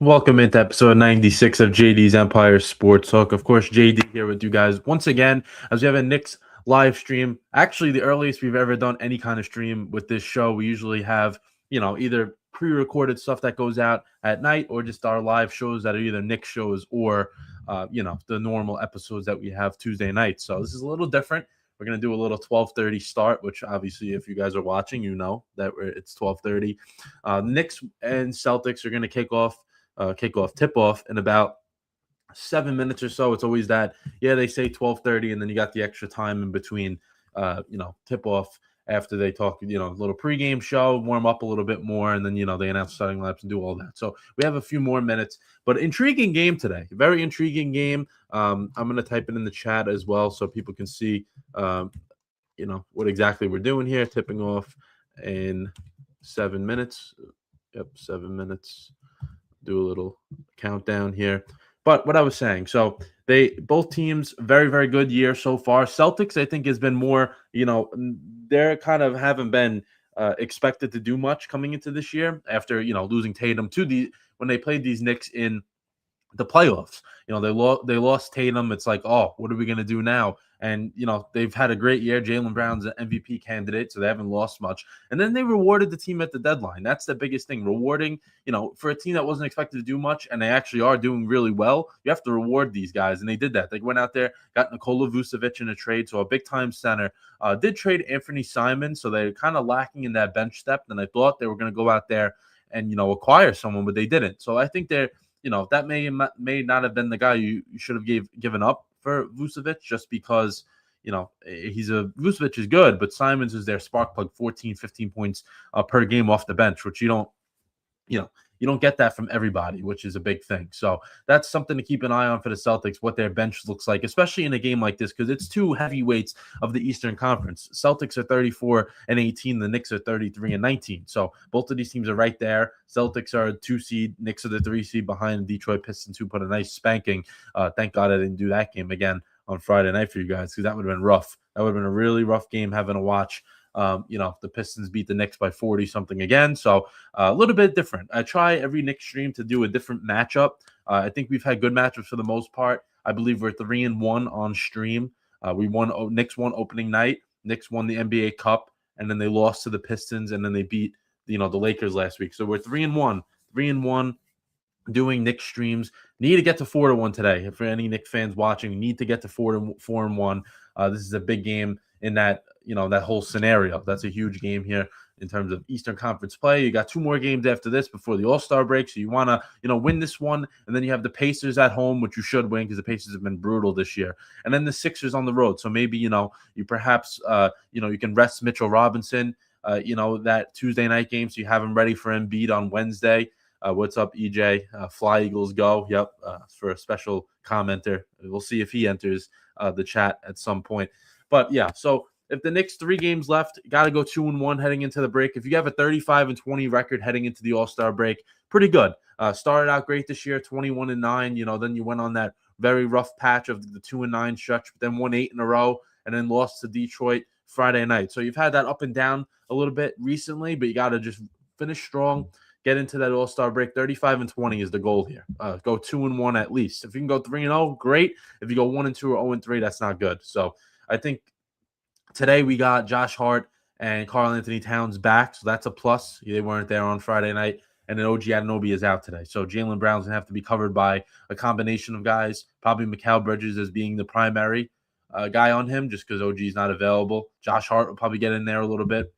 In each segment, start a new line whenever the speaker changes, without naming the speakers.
Welcome into episode 96 of JD's Empire Sports Talk. Of course, JD here with you guys once again as we have a Knicks live stream. Actually, the earliest we've ever done any kind of stream with this show. We usually have, either pre-recorded stuff that goes out at night or just our live shows that are either Knicks shows or, the normal episodes that we have Tuesday nights. So this is a little different. We're going to do a little 12:30 start, which obviously if you guys are watching, you know that it's 12:30. Knicks and Celtics are going to tip off in about 7 minutes or so. It's always that, they say 12:30, and then you got the extra time in between, tip off after they talk, a little pregame show, warm up a little bit more, and then, they announce starting lineups and do all that. So we have a few more minutes, but intriguing game today. Very intriguing game. I'm going to type it in the chat as well so people can see, what exactly we're doing here. Tipping off in 7 minutes. Yep, 7 minutes. Do a little countdown here. But what I was saying, so both teams, very, very good year so far. Celtics, I think, has been more, they're kind of haven't been expected to do much coming into this year after, losing Tatum when they played these Knicks in the playoffs. They lost Tatum. It's like, oh, what are we going to do now? And, they've had a great year. Jaylen Brown's an MVP candidate, so they haven't lost much. And then they rewarded the team at the deadline. That's the biggest thing. Rewarding, for a team that wasn't expected to do much, and they actually are doing really well, you have to reward these guys. And they did that. They went out there, got Nikola Vucevic in a trade, so a big-time center. Did trade Anthony Simons, so they're kind of lacking in that bench depth. And I thought they were going to go out there and, acquire someone, but they didn't. So I think that may not have been the guy you should have given up for Vucevic, just because, Vucevic is good, but Simons is their spark plug, 14, 15 points per game off the bench, which you don't get that from everybody, which is a big thing. So that's something to keep an eye on for the Celtics, what their bench looks like, especially in a game like this, because it's two heavyweights of the Eastern Conference. Celtics are 34-18, the Knicks are 33-19. So both of these teams are right there. Celtics are a 2 seed, Knicks are the 3 seed behind the Detroit Pistons, who put a nice spanking. Thank God I didn't do that game again on Friday night for you guys, because that would have been rough. That would have been a really rough game having to watch. The Pistons beat the Knicks by 40 something again. So a little bit different. I try every Knicks stream to do a different matchup. I think we've had good matchups for the most part. I believe we're 3-1 on stream. Knicks won opening night. Knicks won the NBA Cup, and then they lost to the Pistons, and then they beat the Lakers last week. So we're 3-1, 3-1. Doing Knicks streams. Need to get to 4-1 today. For any Knicks fans watching, need to get to 4-1. This is a big game in that that whole scenario. That's a huge game here in terms of Eastern Conference play. You got 2 more games after this before the All-Star break, so you want to win this one, and then you have the Pacers at home, which you should win because the Pacers have been brutal this year, and then the Sixers on the road. So maybe you perhaps you can rest Mitchell Robinson that Tuesday night game, so you have him ready for Embiid on Wednesday. What's up, EJ? Fly Eagles go. Yep, for a special commenter. We'll see if he enters the chat at some point. But yeah, so if the Knicks 3 games left, got to go 2-1 heading into the break. If you have a 35-20 record heading into the All-Star break, pretty good. Started out great this year, 21-9. Then you went on that very rough patch of the 2-9 stretch, but then won 8 in a row, and then lost to Detroit Friday night. So you've had that up and down a little bit recently, but you got to just finish strong. Get into that All-Star break. 35-20 is the goal here. Go 2-1 at least. If you can go 3-0, great. If you go 1-2 or 0-3, that's not good. So I think today we got Josh Hart and Karl Anthony Towns back, so that's a plus. They weren't there on Friday night. And then OG Anunoby is out today. So Jaylen Brown's going to have to be covered by a combination of guys. Probably Mikal Bridges as being the primary guy on him, just because OG's not available. Josh Hart will probably get in there a little bit.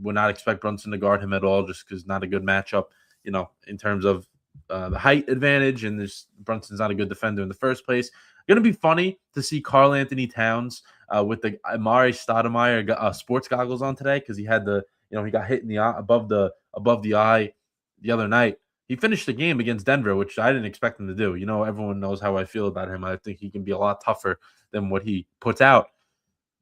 Would not expect Brunson to guard him at all, just because not a good matchup, in terms of the height advantage, and Brunson's not a good defender in the first place. Going to be funny to see Karl Anthony Towns with the Amari Stoudemire sports goggles on today, because he had he got hit in the eye, above the eye the other night. He finished the game against Denver, which I didn't expect him to do. Everyone knows how I feel about him. I think he can be a lot tougher than what he puts out,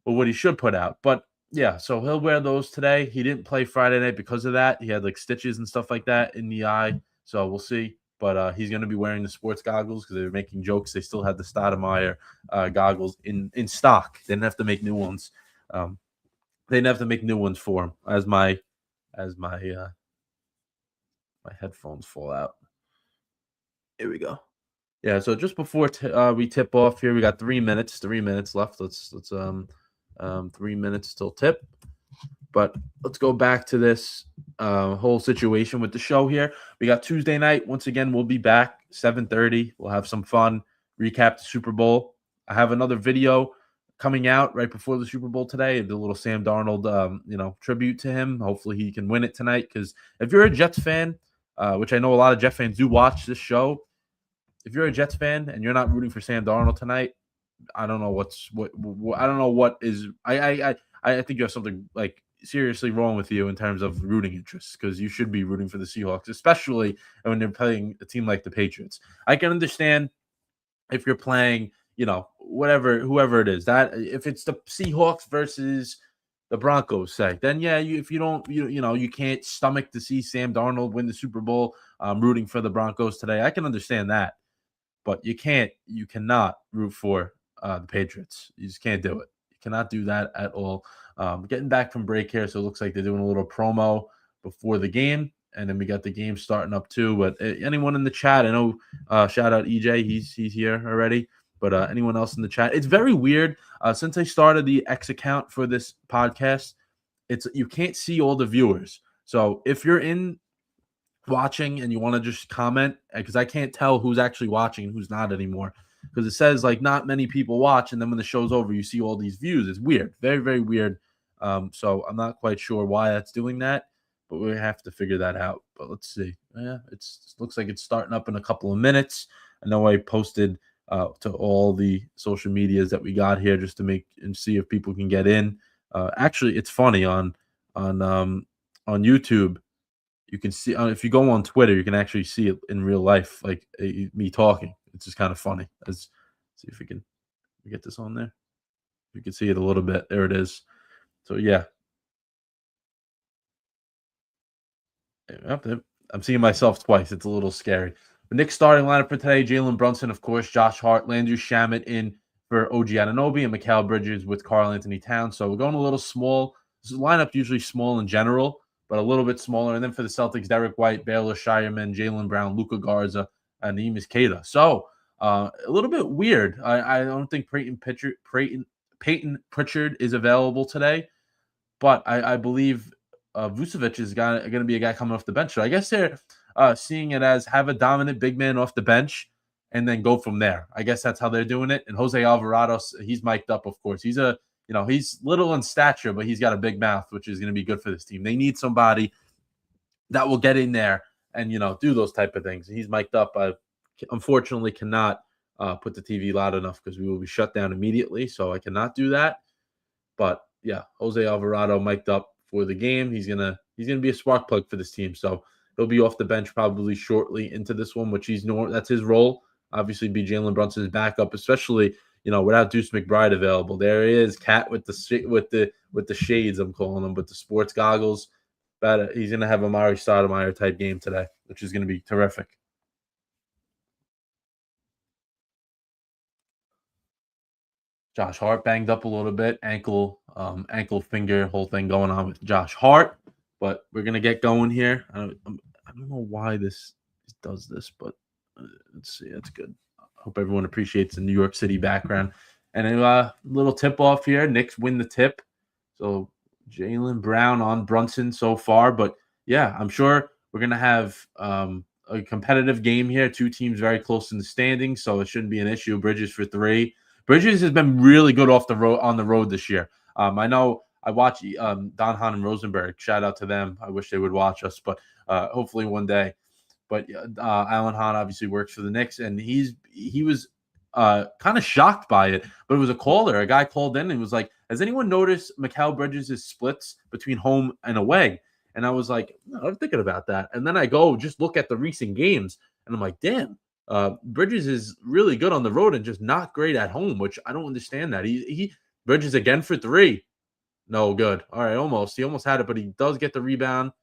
or what he should put out. But yeah, so he'll wear those today. He didn't play Friday night because of that. He had like stitches and stuff like that in the eye. So we'll see. But he's going to be wearing the sports goggles because they were making jokes. They still had the Stoudemire goggles in stock. They didn't have to make new ones. They didn't have to make new ones for him as my headphones fall out. Here we go. Yeah, so just before we tip off here, we got 3 minutes. 3 minutes left. Let's 3 minutes till tip. But let's go back to this whole situation with the show here. We got Tuesday night. Once again, we'll be back 7:30. We'll have some fun. Recap the Super Bowl. I have another video coming out right before the Super Bowl today. The little Sam Darnold, tribute to him. Hopefully, he can win it tonight. Because if you're a Jets fan, which I know a lot of Jets fans do watch this show, if you're a Jets fan and you're not rooting for Sam Darnold tonight, I don't know what I don't know what is I think you have something like seriously wrong with you in terms of rooting interests because you should be rooting for the Seahawks, especially when they're playing a team like the Patriots. I can understand if you're playing, whoever it is, that if it's the Seahawks versus the Broncos, say, then yeah, if you don't, you can't stomach to see Sam Darnold win the Super Bowl. Rooting for the Broncos today, I can understand that, but you cannot root for the Patriots. You just can't do it. You cannot do that at all. Getting back from break here, so it looks like they're doing a little promo before the game, and then we got the game starting up too. But anyone in the chat, I know, shout out EJ, he's here already. But anyone else in the chat, it's very weird. Since I started the X account for this podcast, you can't see all the viewers. So if you're in watching and you want to just comment, because I can't tell who's actually watching and who's not anymore, because it says like not many people watch, and then when the show's over you see all these views. It's weird, very, very weird. So I'm not quite sure why that's doing that, but we have to figure that out. But let's see. Yeah, it looks like it's starting up in a couple of minutes. I know I posted to all the social medias that we got here just to make and see if people can get in. Actually, it's funny on YouTube. You can see if you go on Twitter, you can actually see it in real life, like me talking. It's just kind of funny. Let's see if we can get this on there. You can see it a little bit. There it is. So yeah, I'm seeing myself twice. It's a little scary. The Knicks starting lineup for today: Jalen Brunson, of course, Josh Hart, Landry Shamet in for OG Anunoby, and Mikal Bridges with Karl Anthony Towns. So we're going a little small. This lineup usually small in general, but a little bit smaller. And then for the Celtics, Derek White, Baylor Shireman, Jaylen Brown, Luka Garza, and Neemias Queta. So a little bit weird. I don't think Peyton Pritchard is available today, but I believe Vucevic is going to be a guy coming off the bench. So I guess they're seeing it as have a dominant big man off the bench and then go from there. I guess that's how they're doing it. And Jose Alvarado, he's mic'd up, of course. He's he's little in stature, but he's got a big mouth, which is going to be good for this team. They need somebody that will get in there and, do those type of things. He's mic'd up. I unfortunately cannot put the TV loud enough because we will be shut down immediately. So I cannot do that. But yeah, Jose Alvarado mic'd up for the game. He's gonna be a spark plug for this team. So he'll be off the bench probably shortly into this one, which that's his role. Obviously, be Jalen Brunson's backup, especially without Deuce McBride available. There he is, Cat with the shades. I'm calling him, with the sports goggles. But he's gonna have a Amari Stoudemire type game today, which is gonna be terrific. Josh Hart banged up a little bit, ankle, finger, whole thing going on with Josh Hart. But we're gonna get going here. I don't know why this does this, but let's see. That's good. I hope everyone appreciates the New York City background. And a little tip off here. Knicks win the tip. So Jaylen Brown on Brunson so far, but yeah, I'm sure we're gonna have a competitive game here. Two teams very close in the standings, so it shouldn't be an issue. Bridges for three. Bridges has been really good on the road this year. I know I watch Don Hahn and Rosenberg. Shout out to them. I wish they would watch us, but hopefully one day. But Alan Hahn obviously works for the Knicks, and he was kind of shocked by it. But it was a caller. A guy called in and was like, "Has anyone noticed Mikal Bridges' splits between home and away?" And I was like, "No, I'm thinking about that." And then I go just look at the recent games, and I'm like, "Damn." Bridges is really good on the road and just not great at home, which I don't understand that. He Bridges again for three. No good. All right, almost. He almost had it, but he does get the rebound.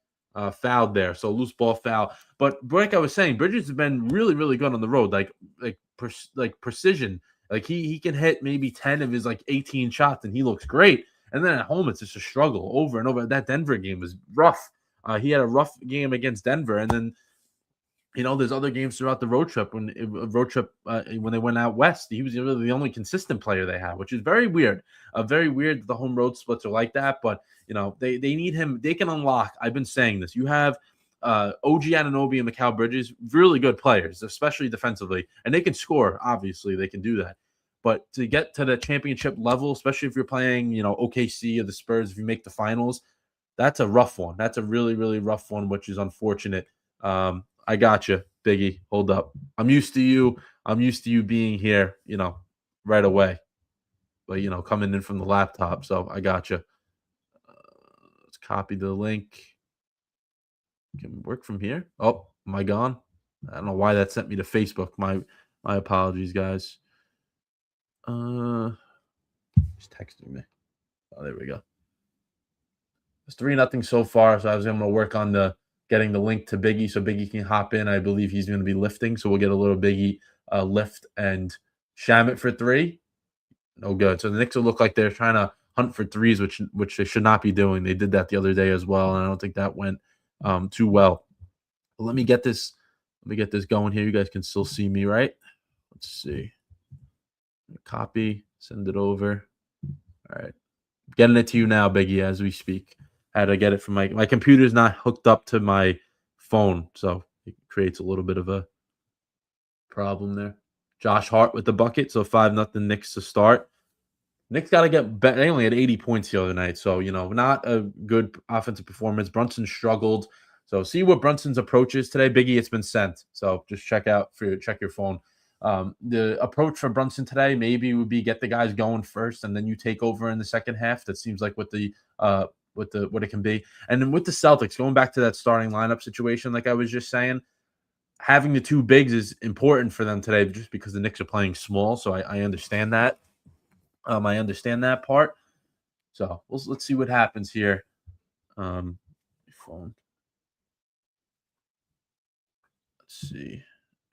Fouled there. So loose ball foul. But like I was saying, Bridges has been really, really good on the road. Like precision. Like he can hit maybe 10 of his 18 shots and he looks great. And then at home, it's just a struggle over and over. That Denver game was rough. He had a rough game against Denver, and then there's other games throughout the road trip when they went out west. He was really the only consistent player they have, which is very weird. Very weird that the home road splits are like that. But they need him. They can unlock. I've been saying this. You have OG Anunoby and Mikal Bridges, really good players, especially defensively, and they can score. Obviously, they can do that. But to get to the championship level, especially if you're playing, OKC or the Spurs, if you make the finals, that's a rough one. That's a really, really rough one, which is unfortunate. I got you, Biggie. Hold up. I'm used to you. I'm used to you being here, right away. But, coming in from the laptop. So I got you. Let's copy the link. Can work from here. Oh, am I gone? I don't know why that sent me to Facebook. My apologies, guys. He's texting me. Oh, there we go. It's 3-0 so far. So I was able to work on getting the link to Biggie so Biggie can hop in. I believe he's going to be lifting. So we'll get a little Biggie lift and Shamit for 3. No good. So the Knicks will look like they're trying to hunt for threes, which they should not be doing. They did that the other day as well, and I don't think that went too well. But let me get this going here. You guys can still see me, right? Let's see. Copy, send it over. All right. Getting it to you now, Biggie, as we speak. Had to get it from my computer's not hooked up to my phone, so it creates a little bit of a problem there. Josh Hart with the bucket, so 5-0 Knicks to start. Knicks got to get better. They only had 80 points the other night, so, not a good offensive performance. Brunson struggled. So see what Brunson's approach is today. Biggie, it's been sent. So just check your phone. The approach for Brunson today maybe would be get the guys going first, and then you take over in the second half. That seems like what it can be. And then with the Celtics, going back to that starting lineup situation, like I was just saying, having the two bigs is important for them today just because the Knicks are playing small. So I understand that. I understand that part. So let's see what happens here. Phone. Let's see.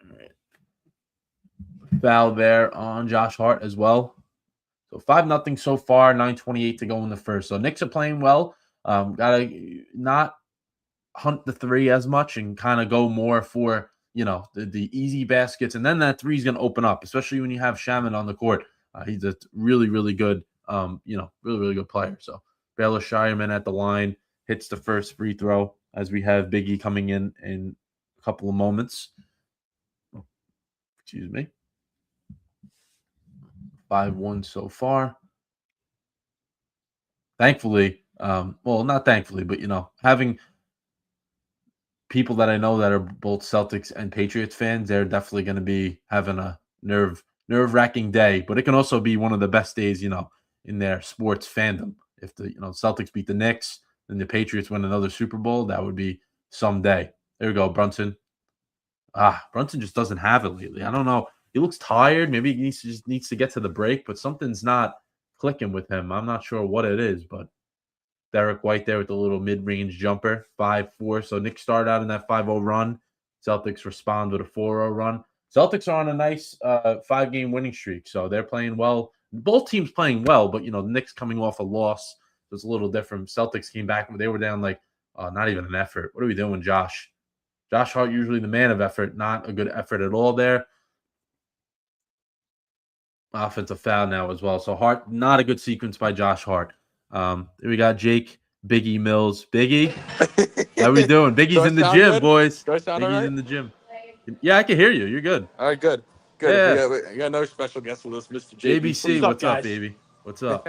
All right. Foul there on Josh Hart as well. So 5-0 so far, 9:28 to go in the first. So Knicks are playing well. Gotta not hunt the three as much and kind of go more for the easy baskets, and then that three is going to open up, especially when you have Shaman on the court. He's a really, really good, really, really good player. So Baylor Shireman at the line hits the first free throw as we have Biggie coming in a couple of moments. Excuse me. 5-1 so far. Thankfully, well, not thankfully, but having people that I know that are both Celtics and Patriots fans, they're definitely going to be having a nerve-wracking day. But it can also be one of the best days, in their sports fandom. If the Celtics beat the Knicks and the Patriots win another Super Bowl, that would be someday. There we go, Brunson. Brunson just doesn't have it lately. I don't know. He looks tired. Maybe he just needs to get to the break, but something's not clicking with him. I'm not sure what it is, but Derek White there with the little mid-range jumper, 5-4. So Knicks started out in that 5-0 run. Celtics respond with a 4-0 run. Celtics are on a nice 5-game winning streak, so they're playing well. Both teams playing well, but, the Knicks coming off a loss. So it's a little different. Celtics came back. They were down like not even an effort. What are we doing, Josh? Josh Hart, usually the man of effort, not a good effort at all there. Offensive foul now as well. So Hart, not a good sequence by Josh Hart. We got Jake Biggie Mills. Biggie, how we doing? Biggie's in the gym,
good?
boys.
Do I sound
Biggie's
all right?
in the gym. Yeah, I can hear you. You're good.
All right, good.
Yeah.
We got another special guest with us, Mr.
JBC, what's up,
guys?
baby? What's up?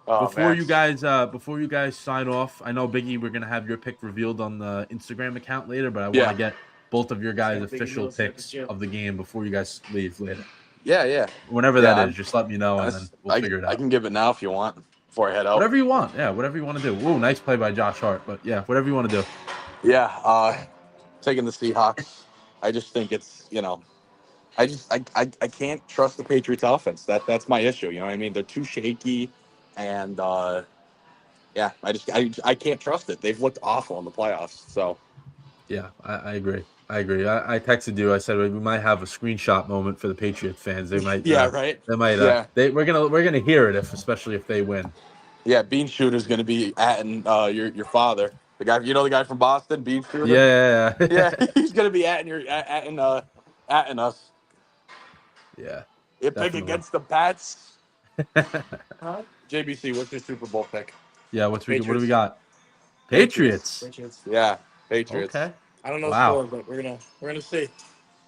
Oh,
before
man.
you guys sign off, I know Biggie, we're gonna have your pick revealed on the Instagram account later, but I want to get both of your guys' official picks of the game before you guys leave later.
Yeah.
Whenever that is, just let me know and then we'll figure it out.
I can give it now if you want before I head out.
Whatever you want. Yeah, whatever you want to do. Ooh, nice play by Josh Hart, but yeah, whatever you want to do.
Yeah, taking the Seahawks. I just think it's, I can't trust the Patriots offense. That's my issue. You know what I mean? They're too shaky, and yeah, I can't trust it. They've looked awful in the playoffs. So
yeah, I agree. I texted you. I said we might have a screenshot moment for the Patriots fans. They might.
right.
They might. We're gonna hear it especially if they win.
Yeah, Bean Shooter's gonna be atting your father. The guy, you know, the guy from Boston, Beef Shooter.
Yeah.
Yeah, he's gonna be atting us.
Yeah,
You pick
definitely.
against the Pats. Huh? JBC, what's your Super Bowl pick?
Yeah, what do we
Patriots.
got? Patriots.
Patriots.
Yeah, Patriots.
Okay.
I don't know the
Wow.
score, but we're gonna see.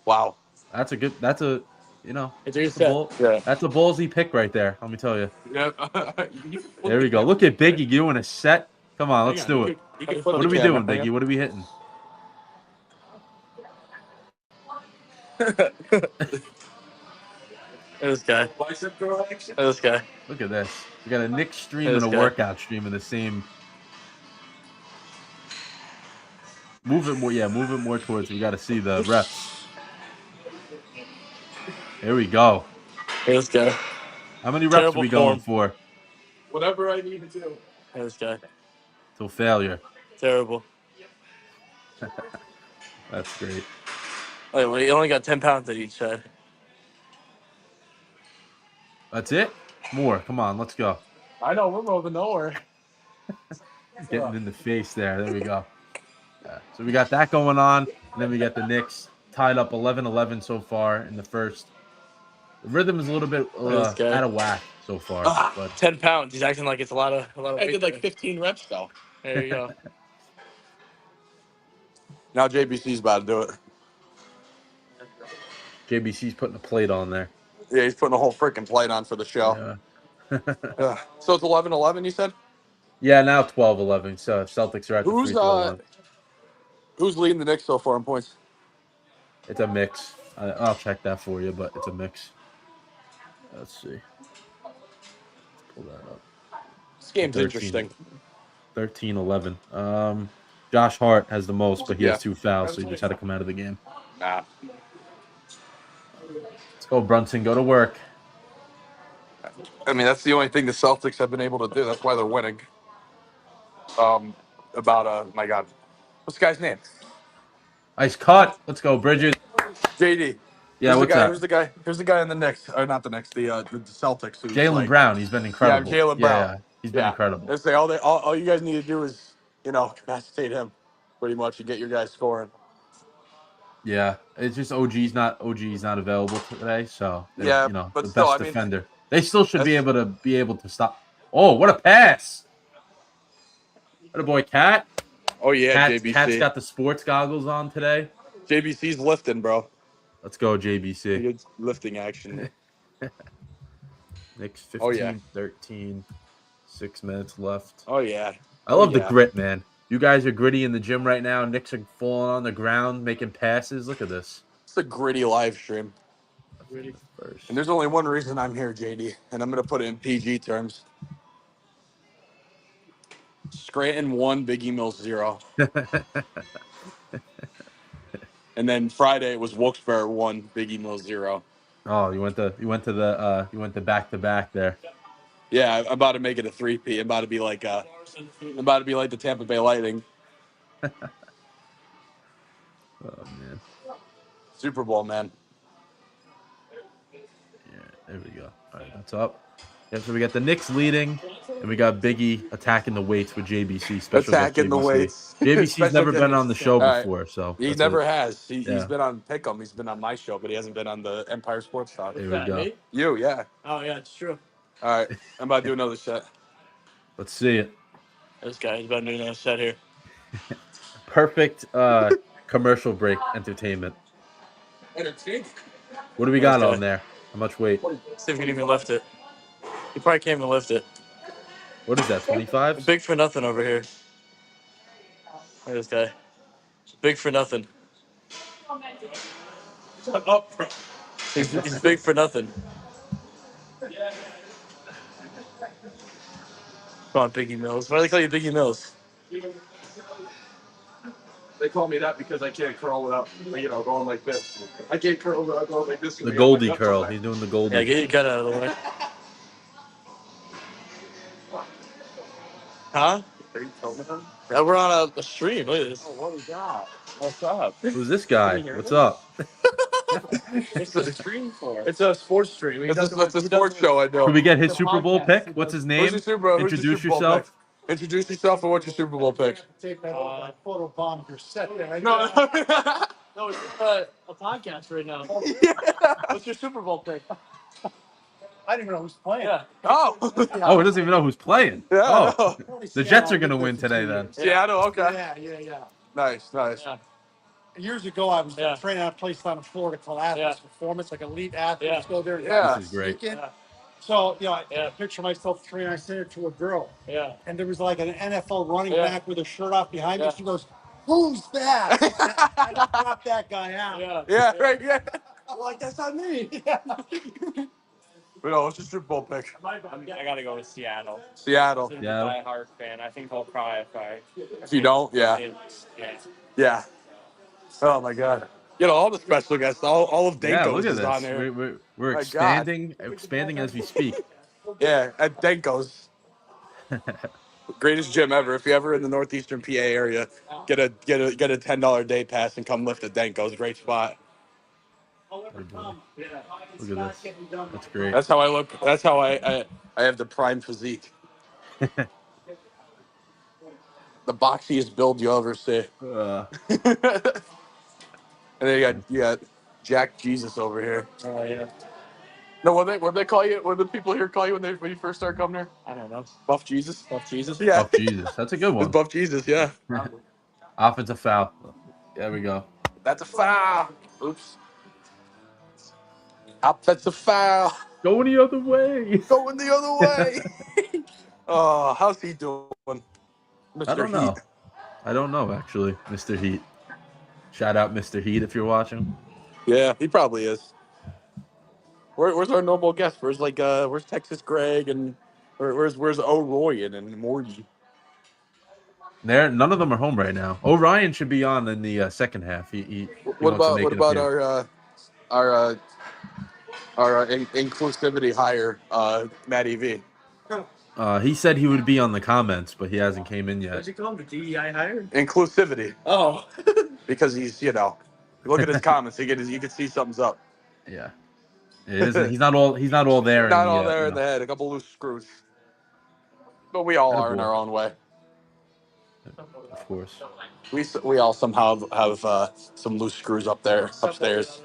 Wow.
That's a good. That's a
It's your
that's a
set.
bull.
Yeah.
That's a ballsy pick right there. Let me tell you.
Yeah.
There we go. Look at Biggie doing a set. Come on, let's do it.
You can
What are we doing, Biggie? What are we hitting?
This guy.
Bicep curl action.
This guy.
Look at this. We got a Knicks stream
This
and a
guy.
workout stream in the same. Move it more. Yeah, move it more towards. We got to see the reps. Here we go.
This guy.
How many reps
Terrible
are we going
form.
for?
Whatever I need to do.
This guy.
Till failure.
Terrible.
That's great.
Wait, well, you only got 10 pounds at each side.
That's it? More. Come on, let's go.
I know we're moving nowhere.
Getting in the face there. There we go. So we got that going on. And then we got the Knicks tied up 11-11 so far in the first. The rhythm is a little bit out of whack so far. But
10 pounds. He's acting like it's a lot of
I
weight
did like
there.
15 reps though.
There you go.
Now JBC's about to do it.
JBC's putting a plate on there.
Yeah, he's putting a whole freaking plate on for the show.
Yeah.
So it's 11-11, you said?
Yeah, now 12-11. So Celtics are at the free throw line.
Who's leading the Knicks so far in points?
It's a mix. I'll check that for you, but it's a mix. Let's see. Let's pull that up.
This game's
13.
interesting.
13-11. Josh Hart has the most, but he has 2 fouls, so he just had to come out of the game.
Nah.
Let's go, Brunson. Go to work.
I mean, that's the only thing the Celtics have been able to do. That's why they're winning. My God. What's the guy's name?
Nice cut. Let's go, Bridges.
JD.
Yeah, what's that?
Who's the guy in the Knicks? Or not the Knicks, the Celtics. Who's
Jaylen Brown. He's been incredible.
Yeah, Jaylen Brown.
Yeah, he's been incredible.
They say all you guys need to do is, capacitate him pretty much and get your guys scoring.
Yeah, it's just OG's not available today, so
Yeah, but
the
still,
best defender. They still should be able to stop. Oh, what a pass! What a boy, Cat.
Oh yeah, JBC.
Cat's got the sports goggles on today.
JBC's lifting, bro.
Let's go, JBC.
Good lifting action.
Knicks 15,
Oh, yeah.
13, 6 minutes left.
Oh yeah.
I love the grit, man. You guys are gritty in the gym right now. Knicks are falling on the ground, making passes. Look at this.
It's a gritty live stream.
First.
And there's only one reason I'm here, JD, and I'm gonna put it in PG terms. Scranton 1, Biggie Mills 0. And then Friday it was Wilkes-Barre 1, Biggie Mills 0.
Oh, you went the back-to-back there.
Yeah, I'm about to make it a 3P. I'm about to be like the Tampa Bay Lightning.
Oh man.
Super Bowl, man.
Yeah, there we go. All right, that's up. Yeah, so we got the Knicks leading, and we got Biggie attacking the weights with JBC.
Attacking the weights.
JBC's never been on the show before, so
he never has. He's been on Pick'em. He's been on my show, but he hasn't been on the Empire Sports Talk.
There we go.
Me?
You, yeah.
Oh, yeah, it's true.
All right, I'm about to do another set.
Let's see it.
This guy is about to do another set here.
Perfect commercial break entertainment. What do we got on there? How much weight?
See if he can even lift it. He probably can't even lift it.
What is that, 25?
Big for nothing over here. Look at this guy. Big for nothing.
Shut up, bro.
He's big for nothing. Come on, Biggie Mills. Why do they call you Biggie Mills?
They call me that because I can't curl without, going like this. I can't curl without going like this.
The Goldie curl. He's doing the Goldie.
Yeah, get your gun out of the way. Huh? Yeah, we're on a stream. Look at this.
Oh, what is that? What's up?
Who's this guy? What's up?
What's the stream for?
It's a sports stream. It's a sports show I do.
Can we get his Super Bowl pick? What's his name?
Who's your Super Bowl
Introduce
pick?
yourself.
Introduce yourself and what's your Super Bowl pick?
Take that photo bomb your set there.
No.
No, it's a podcast right now. What's your Super Bowl pick?
I didn't even know who's playing.
Yeah.
Oh.
Oh, he doesn't even know who's playing.
Yeah, I
Oh,
know.
the Jets are going to win today then.
Seattle, okay.
Yeah.
Nice.
Yeah.
Years ago, I was
Yeah.
training at a place down in Florida called Athletes Performance, like elite athletes
Yeah.
go there. And
Yeah.
This is great.
sneak in.
Yeah.
So, I
Yeah.
picture myself training. I sent it to a girl,
Yeah.
and there was like an NFL running
Yeah.
back with a shirt off behind me.
Yeah.
She goes, "Who's that?" I just dropped that guy out.
Yeah.
Yeah, right, yeah.
I'm like, "That's not me."
But no, what's your Super Bowl pick?
I gotta go with Seattle.
Seattle.
I'm a
Seattle.
diehard fan. I think I'll cry if I.
If you don't, yeah.
Yeah.
Yeah. Oh my God. All the special guests, all of
Yeah,
Danko's
look at
is on
this.
there.
We're
My God.
expanding as we speak.
Yeah, at Danko's. Greatest gym ever. If you're ever in the northeastern PA area, get a $10 day pass and come lift at Danko's. Great spot.
Look at this. That's great.
That's how I look. That's how I have the prime physique. The boxiest build you'll ever see. And then you got Jack Jesus over here.
Oh yeah.
No, what they call you? What the people here call you when you first start coming here?
I don't know.
Buff Jesus.
Buff Jesus.
Yeah,
Oh, Jesus. That's a good
it's
one.
Buff Jesus. Yeah,
Offensive foul. There we go.
that's a foul. Oops. Offensive foul.
Going the other way.
Going the other way. Oh, how's he doing, Mr.
I don't
Heat?
know. I don't know, actually, Mr. Heat. Shout out Mr. Heat if you're watching.
Yeah, he probably is. Where's our normal guest? Where's Texas Greg and where's O'Royan and Morty?
None of them are home right now. Orion should be on in the second half. He
What
wants to
about
make
what
an
about
appearance.
our inclusivity hire, Matty V?
He said he would be on the comments, but he hasn't came in yet.
What'd you call him? The DEI hire?
Inclusivity,
Oh.
because he's look at his comments. You can see something's up.
Yeah, it isn't. He's not all there.
Not all there in the head. A couple loose screws, but we all are in our own way.
Of course.
We all somehow have some loose screws upstairs.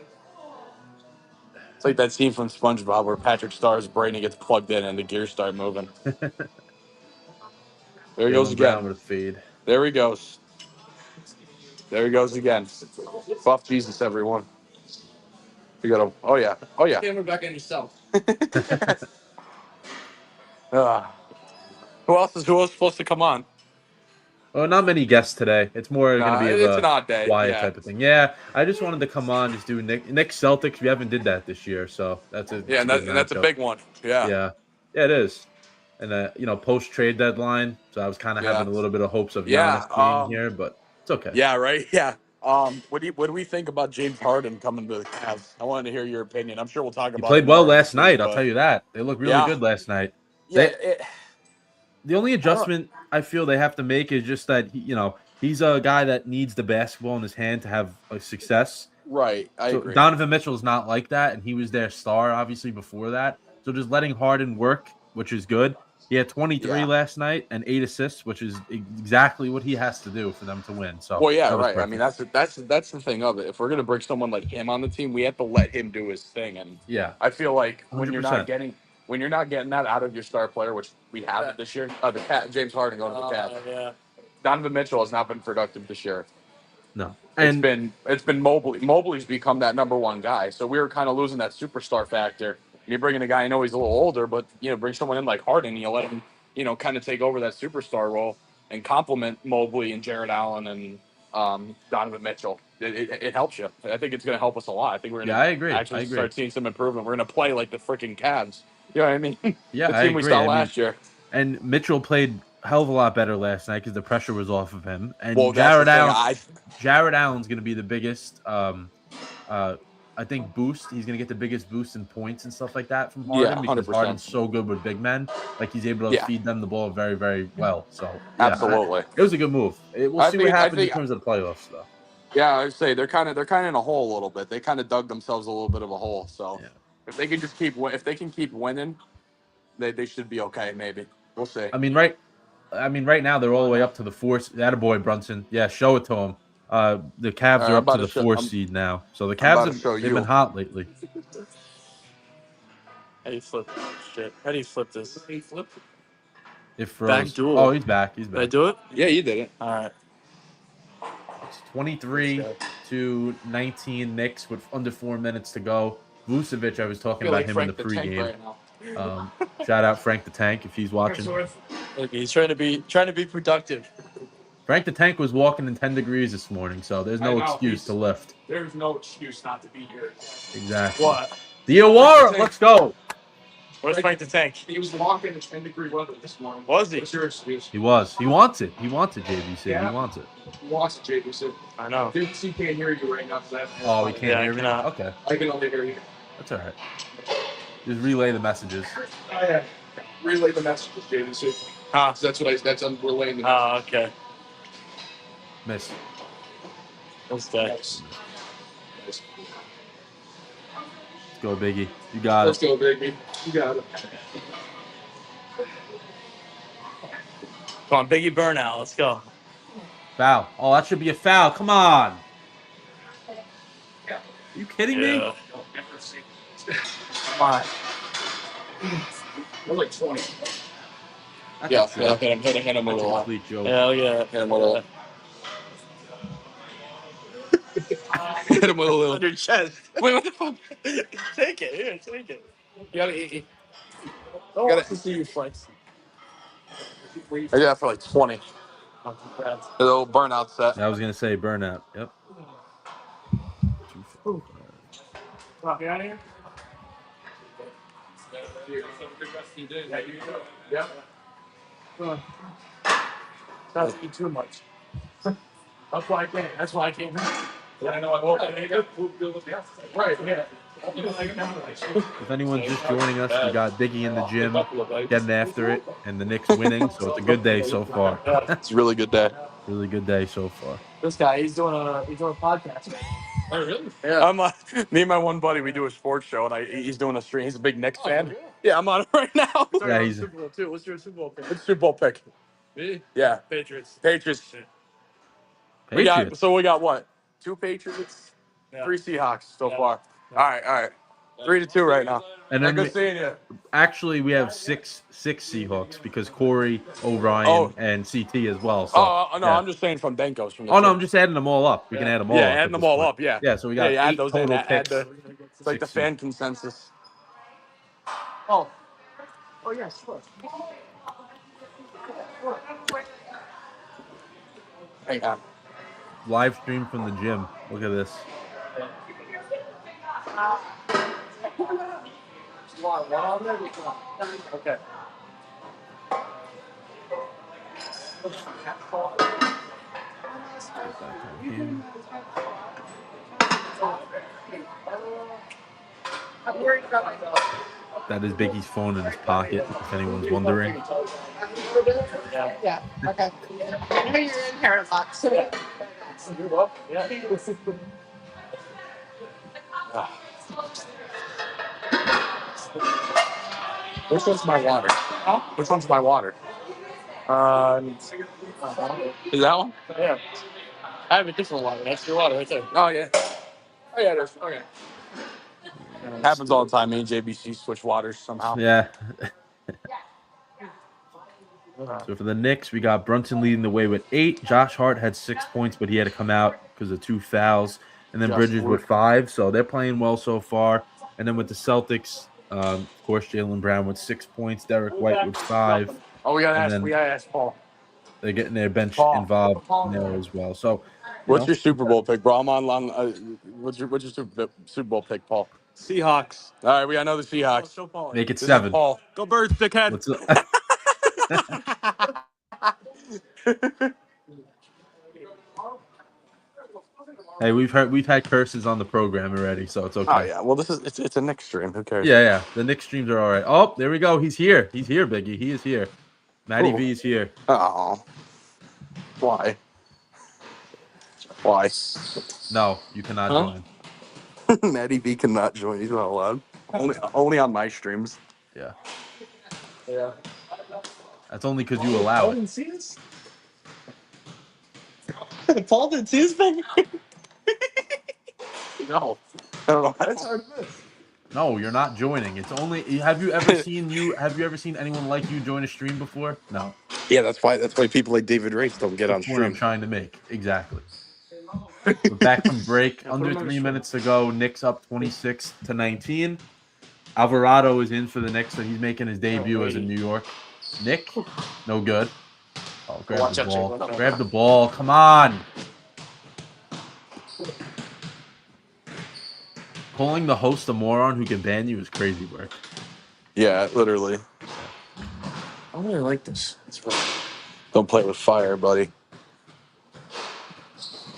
It's like that scene from SpongeBob where Patrick Starr's brain gets plugged in and the gears start moving. There he goes
Jaylen Brown
again.
with a fade.
There he goes. There he goes again. Buff Jesus, everyone. We got oh yeah.
Camera back on yourself.
Who else is supposed to come on?
Oh, not many guests today. It's more going to be
It's an odd day.
quiet
Yeah.
type of thing. Yeah, I just wanted to come on, just do Knicks Celtics. We haven't did that this year, so that's a
Yeah, and that's a
matchup.
big one.
Yeah, it is. And post trade deadline, so I was kind of having a little bit of hopes of Giannis being here, but it's okay.
Yeah, right. Yeah. What do we think about James Harden coming to the Cavs? I wanted to hear your opinion. I'm sure we'll talk
He
about.
played
it
well
more
last
next week,
night. I'll
but-
tell you that. They looked really good last night.
Yeah.
The only adjustment I feel they have to make is just that he's a guy that needs the basketball in his hand to have a success.
Right. I agree.
Donovan Mitchell is not like that, and he was their star obviously before that. So just letting Harden work, which is good. He had 23 last night and 8 assists, which is exactly what he has to do for them to win. So
Well, yeah, right.
perfect.
I mean, that's the thing of it. If we're gonna bring someone like him on the team, we have to let him do his thing. And
Yeah,
I feel like when you're
100%.
not getting that out of your star player, which we have this year, James Harden going to the Cavs.
Yeah.
Donovan Mitchell has not been productive this year.
No,
It's been Mobley. Mobley's become that number one guy. So we were kind of losing that superstar factor. You bring in a guy, I know he's a little older, but bring someone in like Harden, you let him, kind of take over that superstar role and complement Mobley and Jared Allen and Donovan Mitchell. It helps you. I think it's going to help us a lot. I think we're going to
I agree.
actually start seeing some improvement. We're going to play like the freaking Cavs. You know what I mean?
Yeah,
the
I
team we
agree.
saw last year.
And Mitchell played a hell of a lot better last night because the pressure was off of him. And
Well,
Jared
that's the thing.
Jared Allen's going to be the biggest, I think, boost. He's going to get the biggest boost in points and stuff like that from Harden because
100%.
Harden's so good with big men. Like, he's able to feed them the ball very, very well. So,
Absolutely.
it was a good move. We'll see what happens in terms of the playoffs, though.
Yeah, I'd say they're kind of in a hole a little bit. They kind of dug themselves a little bit of a hole. So if they can keep winning, they should be okay. Maybe we'll see.
I mean, right I mean, right now they're all the way up to the 4. Attaboy, Brunson. Yeah, show it to him. The Cavs
All right,
are
I'm
up to
about to
the
show-
4
I'm-
seed now. So the
I'm
Cavs
about to show
they've been
you.
hot lately.
How do you flip this shit? How do you flip this?
It
Back
froze.
duel.
Oh, he's back. He's
Did I
back.
do it?
Yeah, you did it.
All right.
It's 23-19 Knicks with under 4 minutes to go. Vucevic, I was talking about him in the pregame. Shout out Frank the Tank if he's watching.
Look, he's trying to be productive.
Frank the Tank was walking in 10 degrees this morning, so there's no excuse to lift.
There's no excuse not to be here.
Exactly.
What?
The Awara, let's go.
Where's Frank the Tank?
He was walking in 10-degree weather this morning.
Was he?
What's your excuse?
He was. He wants it. He wants it, JVC.
Yeah.
He wants it.
He wants it, JDEST.
I know.
JDEST can't hear you right now.
Oh, we can't
Yeah, I
hear me?
cannot.
Okay.
I can only hear you.
That's all right. Just relay the messages.
Yeah. Relay the messages, JDEST.
Huh?
That's what I'm relaying the
Oh,
message.
okay.
Miss.
This guy.
Yes.
Let's go, Biggie. You got
Let's
it.
go, baby. You got it.
Come on, Biggie burnout. Let's go.
Foul. Oh, that should be a foul. Come on. Are you kidding me?
Yeah. Come on.
We're like 20.
That's
Yeah,
a joke.
hit him a
That's a
little.
complete joke.
Hell yeah.
Hit him a little. Hit him with a little.
On your chest.
Wait, what the fuck?
Take it. Here, take it.
You gotta.
Don't
Gotta-
want to see you flex.
I did that for like 20.
Oh, congrats.
A little burnout set.
I was going to say burnout. Yep.
Come on, out of here.
Yeah.
Not eat too much. That's why I can't. That's why I can't.
Yeah, I know. I hope Right, yeah.
If anyone's just joining us, we got Biggie in the gym getting after it, and the Knicks winning. So it's a good day so far.
It's a really good day.
Really good day so far.
This guy, he's doing a podcast.
Oh, really?
Yeah.
I'm me and my one buddy, we do a sports show, and he's doing a stream. He's a big Knicks fan. Yeah, I'm on it right now.
Yeah, he's
Super Bowl too. What's your Super Bowl pick?
It's Super Bowl pick.
Me?
Yeah,
Patriots.
Patriots. We
Patriots.
got what? 2 Patriots,
Yeah.
3 Seahawks so
Yeah.
far. All right. 3-2 right now.
And
Yeah,
then
good seeing you.
actually we have six Seahawks because Corey, Orion,
Oh.
and CT as well. So,
Oh no,
yeah.
I'm just saying from Denko's. From the
Oh no,
team.
I'm just adding them all up. We can add them all.
Yeah,
up at
adding them
this
all
point.
up. Yeah.
Yeah, so we got
add
8
those in.
total
Add
picks.
it's like the
16.
fan consensus.
Oh. Oh yeah, sure.
Hang on.
Live stream from the gym. Look at this.
Okay.
Get back on here. That is Biggie's phone in his pocket, if anyone's wondering.
Yeah, okay. I know you're in here a lot, so.
Yeah.
Which one's my water? Which one's my water? Is that one?
Yeah. I have a different water. That's your water right there.
Oh yeah. Oh yeah, it is. Okay. Happens all the time. Me and JBC switch waters somehow.
Yeah. So for the Knicks, we got Brunson leading the way with 8. Josh Hart had 6 points, but he had to come out because of 2 fouls. And then
Josh
Bridges
Hart.
with 5. So they're playing well so far. And then with the Celtics, of course, Jaylen Brown with 6 points. Derek White with 5.
Oh, we
And then-
gotta ask Paul.
They're getting their bench
Paul.
involved in there as well. So,
What's your Super Bowl pick, bro? I'm on. What's your Super Bowl pick, Paul?
Seahawks.
All right, we got another Seahawks.
Show Paul.
make it
This is
7.
Paul. Go Birds, dickhead.
What's up? Hey, we've had curses on the program already, so it's okay.
Oh yeah. Well, it's a Knicks stream. Who cares?
Yeah. The Knicks streams are all right. Oh, there we go. He's here, Biggie. He is here. Matty
Cool.
V is here.
Oh. Why? Why?
No, you cannot
Huh?
join.
Matty B cannot join. He's not allowed. Only on my streams.
Yeah.
Yeah.
That's only because you allow it.
didn't see this. Paul didn't see this thing.
No, I don't know.
That's hard to miss.
No, you're not joining. It's only. Have you ever seen anyone like you join a stream before? No.
Yeah, that's why people like David Race don't get
That's
on
the point I'm
stream.
trying to make. Exactly. We're back from break.
Yeah, put
Under
him on the
3
show.
minutes to go. Knicks up 26-19. Alvarado is in for the Knicks, so he's making his debut as a New York Knick. No good. Oh, grab
Watch
the
out,
ball.
Jake.
Grab the ball. Come on. Calling the host a moron who can ban you is crazy work.
Yeah, literally.
I really like this. It's fun.
Don't play with fire, buddy.
Is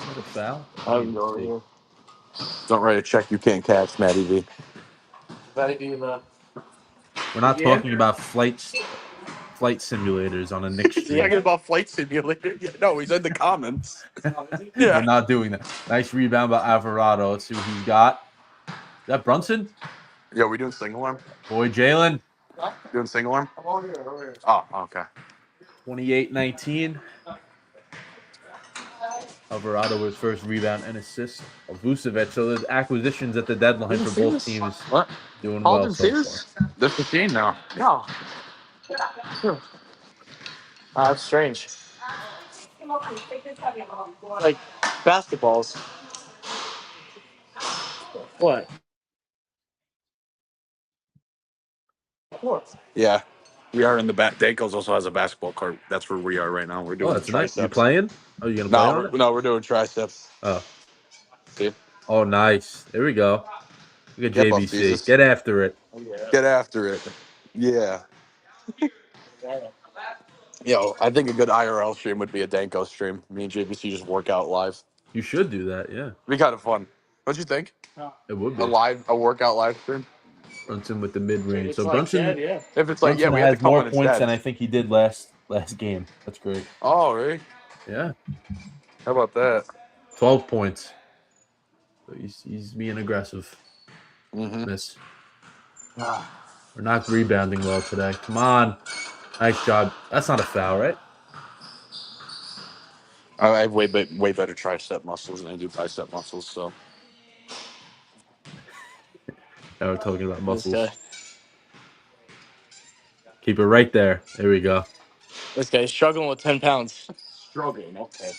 that a foul?
I'm going.
Don't write a check you can't catch, Matty V.
That'd be the.
We're not talking about flight simulators on a Knicks stream.
Talking about flight simulator. Yeah, no, he's in the comments.
We're not doing that. Nice rebound by Alvarado. Let's see what he's got. Is that Brunson?
Yo, we doing single arm?
Boy, Jalen.
Doing single arm?
I'm over here.
Oh, okay.
28-19. Alvarado with his first rebound and assist of Vucevic. So the acquisitions at the deadline for both teams
What?
doing
Paul
well
didn't
so
see
far.
this? This machine now.
No. That's strange. Like basketballs. What? Of course.
Yeah. We are in the back. Dankos also has a basketball court. That's where we are right now. We're
Oh,
doing
that's nice. You
triceps.
playing? Oh, you gonna play on it?
No, we're doing triceps.
Oh.
See?
Oh, nice. There we go. Look at
Get buff,
JBC.
Jesus.
Get after it.
Get after it. Yeah. Yo, I think a good IRL stream would be a Danko stream. Me and JBC just work out live.
You should do that. Yeah,
It'd be kind of fun. Don't you think?
it would
A
be.
workout live stream?
Brunson with the mid range.
It's
So
like
Brunson,
dead, yeah.
If it's like,
Brunson
we have to
has
come
more
when it's
points
dead.
than I think he did last game. That's great.
Oh, really?
Yeah,
How about that?
12 points. So he's being aggressive.
Mm-hmm.
Miss. We're not rebounding well today. Come on. Nice job. That's not a foul, right?
I have way better tricep muscles than I do bicep muscles, so.
Now we're talking about
This
muscles.
guy.
Keep it right there. There we go.
This guy's struggling with 10 pounds.
Struggling, okay.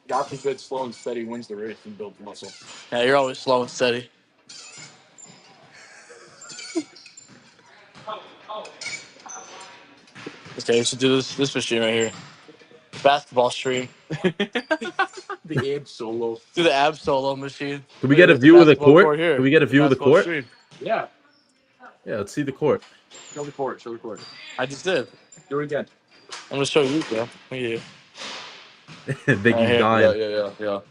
Got the good, slow and steady wins the race and builds muscle.
Yeah, you're always slow and steady. Okay, we should do this machine right here. Basketball stream.
The ab solo.
Do the ab solo machine.
Can we get a
There's
view of the
basketball
court?
here.
Can we get a view of the
Basketball
court?
stream.
Yeah.
Yeah, let's see the court.
Show the court. Show the court.
I just did.
Do it again.
I'm gonna show you, bro. Look at you.
Think
Right
he's
here.
dying.
Yeah.
Look at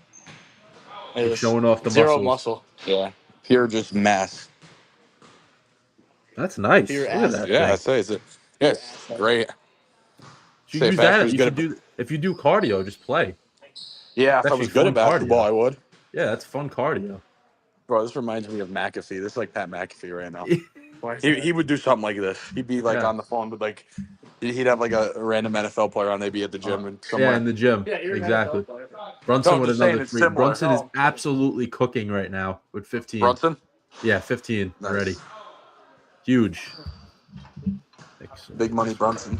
He's
this.
showing off the
Zero
muscles.
muscle.
Yeah. Pure just mass.
That's nice.
Pure
Look at
ass.
that
Yeah, I
thing.
say it's yes, great.
You
Say
use
fast,
that.
he's
You
good
should do. If you do cardio, just play.
Yeah, if I
Actually
was good
fun
at basketball,
cardio.
I would.
Yeah, that's fun cardio.
Bro, this reminds me of McAfee. This is like Pat McAfee right now. He would do something like this. He'd be like
Yeah.
on the phone with like he'd have like a random NFL player on. They'd be at the gym and somewhere.
Yeah, in the gym. Exactly. Brunson
No,
with
just saying
another
it's
3.
similar.
Brunson is absolutely cooking right now with 15.
Brunson,
Yeah, 15
Nice.
already. Huge.
big money Brunson,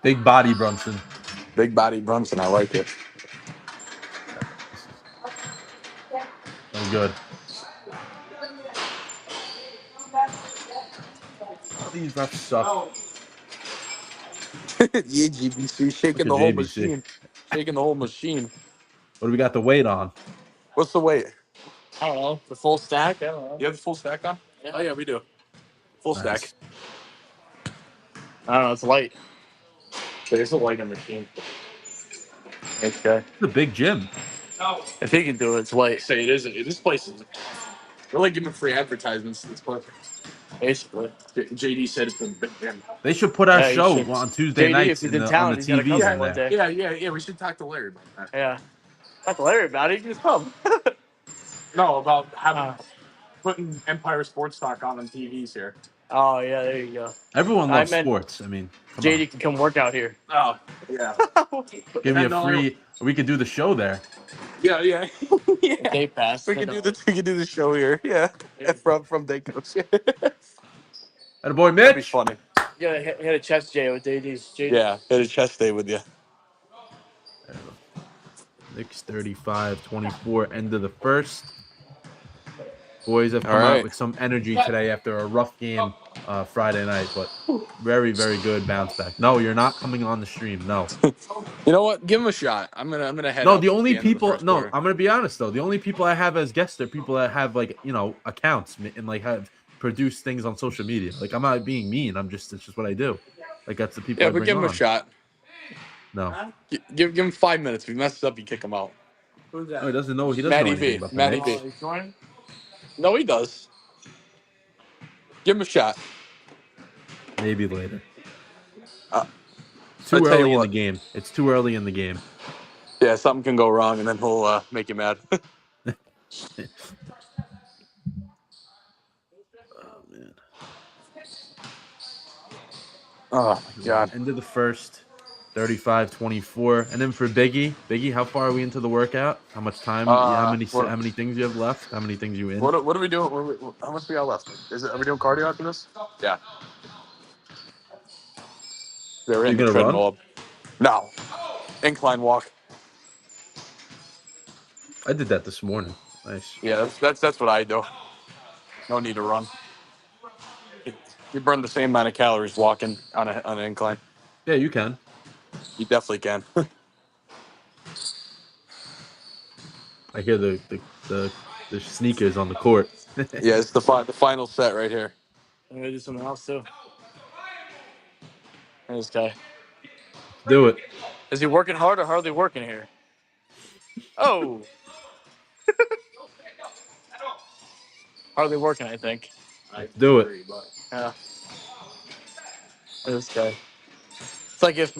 Big body Brunson.
big body Brunson. I like it.
Oh, good. Oh, these refs suck.
Yeah, GBC shaking
Look
the
at
whole
JBC.
machine, shaking the whole machine.
What do we got the weight on?
What's the weight?
I don't know. The full stack? I don't know.
You have the full stack on?
Yeah.
Oh yeah, we do. Full
Nice.
stack.
I don't know. It's light.
There's a lighter machine.
Okay.
It's a big gym.
If he can do it, it's light.
Say it isn't. This place is. We're like giving free advertisements. It's perfect.
Basically.
JD said it's been big gym.
They should put our
Yeah, you
show
should.
on Tuesday
JD,
nights
if he's in
on
town,
the
he's gotta come
TVs in
one
there.
day.
Yeah. We should talk to Larry about that.
Yeah. Not to Larry about it. You can just come.
No, about having putting Empire Sports Talk on TVs here.
Oh yeah, there you go.
Everyone
I
loves
meant
sports. I mean, come
JD can come work out here.
Oh, yeah.
on. Give me a free. We could do the show there.
Yeah, yeah.
Yeah. Day pass.
We could do the show here. Yeah. From day coach.
And boy,
That'd be
Mitch.
funny.
Yeah, hit a chest J with JD's.
Yeah, hit a chest day with you.
There we go. Knicks 35-24, end of the first. Boys have come out
right.
with some energy today after a rough game Friday night, but very, very good bounce back. No, you're not coming on the stream. No.
You know what? Give him a shot. I'm gonna head
No,
out
the
at
only
the end of the
people.
first
No,
quarter.
I'm gonna be honest though. The only people I have as guests are people that have like accounts and like have produced things on social media. Like I'm not being mean. It's just what I do. Like that's the people
Yeah,
I
but
bring
give him
on.
a shot.
No,
Give him 5 minutes. If he messes up, you kick him out.
Who's
no,
that?
he doesn't know. He doesn't know
Matty
anything
B.
about the
Matty
Knicks.
B.
He's joining?
No, he does. Give him a shot.
Maybe later.
Uh,
It's too
I tell you
early in the
what.
game. It's too early in the game.
Yeah, something can go wrong, and then he'll make you mad.
Oh man.
Oh my god.
End of the first, 35-24. And then for Biggie, how far are we into the workout? How much time? Yeah, how many things you have left? How many things you in?
What are we doing? How much we got left? Are we doing cardio after this? Yeah. They're
You
in the
gonna run?
treadmill. No. Incline walk.
I did that this morning. Nice.
Yeah, that's what I do. No need to run. You burn the same amount of calories walking on an incline.
Yeah, you can.
You definitely can.
I hear the sneakers on the court.
Yeah, it's the final set right here.
I'm gonna do something else too. This guy.
Do it.
Is he working hard or hardly working here? Oh. Hardly working, I think.
Do it.
Yeah. This guy. It's like if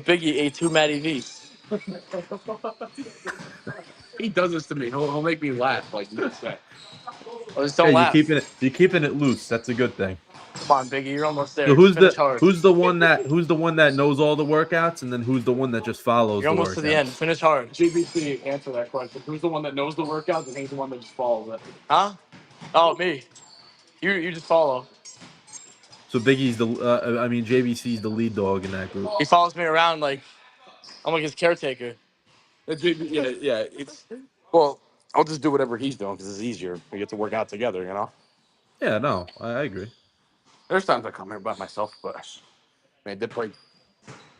Biggie ate two Matty V's.
He does this to me. He'll make me laugh like you said.
Oh, just
Yeah,
don't laugh.
you're keeping it loose. That's a good thing.
Come on, Biggie, you're almost there.
So
Finish hard.
who's the one that knows all the workouts, and then who's the one that just follows
You're
the
almost
workouts?
to the end. Finish hard.
GBC, answer that question. Who's the one that knows the workouts and who's the one that just follows it?
Huh? Oh, me. You just follow.
So Biggie's JVC's the lead dog in that group.
He follows me around like I'm like his caretaker.
Yeah. Well, I'll just do whatever he's doing because it's easier. We get to work out together, you know.
Yeah, no, I agree.
There's times I come here by myself, but I did play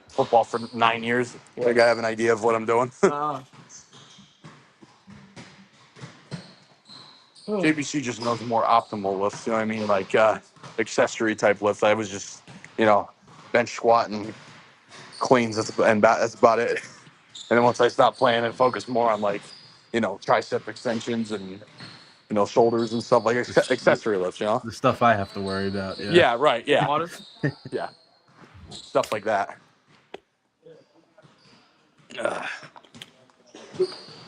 football for 9 years. I think I have an idea of what I'm doing. JBC just knows more optimal lifts. You know what I mean? Like accessory type lifts. I was just, bench squat and cleans. That's about it. And then once I stopped playing and focused more on tricep extensions and shoulders and stuff like accessory lifts.
The stuff I have to worry about. Yeah.
Yeah. Right. Yeah. Yeah. Stuff like that.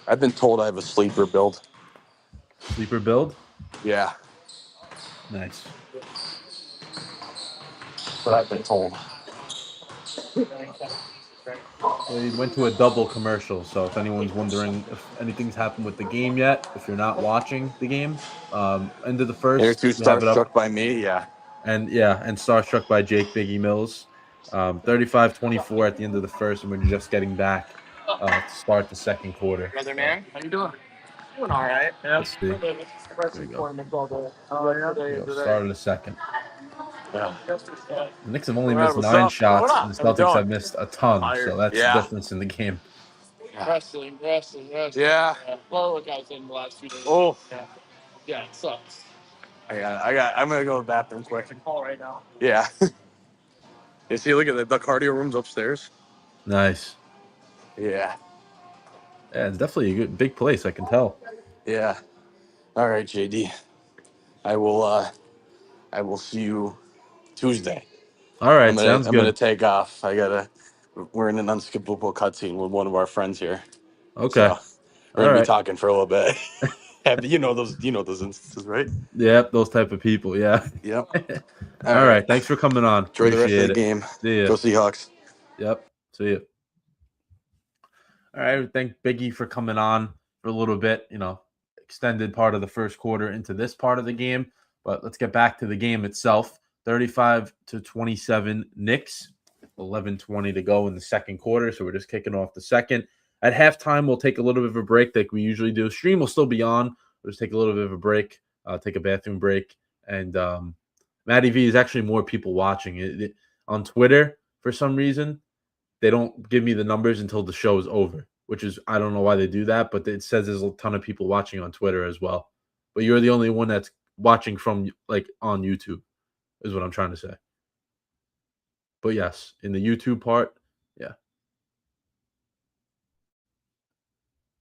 I've been told I have a sleeper build.
Sleeper build.
Yeah.
Nice.
But I've been told.
We went to a double commercial, so if anyone's wondering if anything's happened with the game yet, if you're not watching the game, end of the first,
You're too
we have it up.
starstruck by me, yeah.
And starstruck by Jake Biggie Mills. 35-24 at the end of the first, and we're just getting back to start the second quarter.
Brother man, how you doing? Doing all right. Yeah.
Let's see. There we go.
Oh yeah.
There we go. Start of the second.
Yeah.
The Knicks have only
Alright,
missed
what's
9
up?
shots,
What
and the
up? How we
Celtics have
doing?
missed a ton, so that's
Yeah.
the difference in the game.
Wrestling.
Yeah.
Well, look, I was in the last few days.
Oh.
Yeah, it sucks.
I'm gonna go to the bathroom quick.
Call right now.
Yeah. You see, look at the cardio room's upstairs.
Nice.
Yeah.
Yeah, it's definitely a good big place. I can tell.
Yeah. All right, JD. I will see you Tuesday.
All right,
I'm
sounds
gonna
good.
take off. We're in an unskippable cutscene with one of our friends here.
Okay.
So we're gonna
All
be
right.
talking for a little bit. You know those instances, right?
Yep, those type of people. Yeah.
Yep.
All right. Thanks for coming on.
Enjoy the rest of
Appreciate
the
it.
game.
See ya.
Go Seahawks.
Yep. See you. All right. Thank Biggie for coming on for a little bit. Extended part of the first quarter into this part of the game. But let's get back to the game itself. 35-27 Knicks. 11:20 to go in the second quarter. So we're just kicking off the second. At halftime, we'll take a little bit of a break like we usually do. Stream will still be on. We'll just take a little bit of a break, take a bathroom break. And Matty V is actually more people watching it on Twitter for some reason. They don't give me the numbers until the show is over, which is, I don't know why they do that, but it says there's a ton of people watching on Twitter as well. But you're the only one that's watching from on YouTube, is what I'm trying to say. But yes, in the YouTube part, yeah.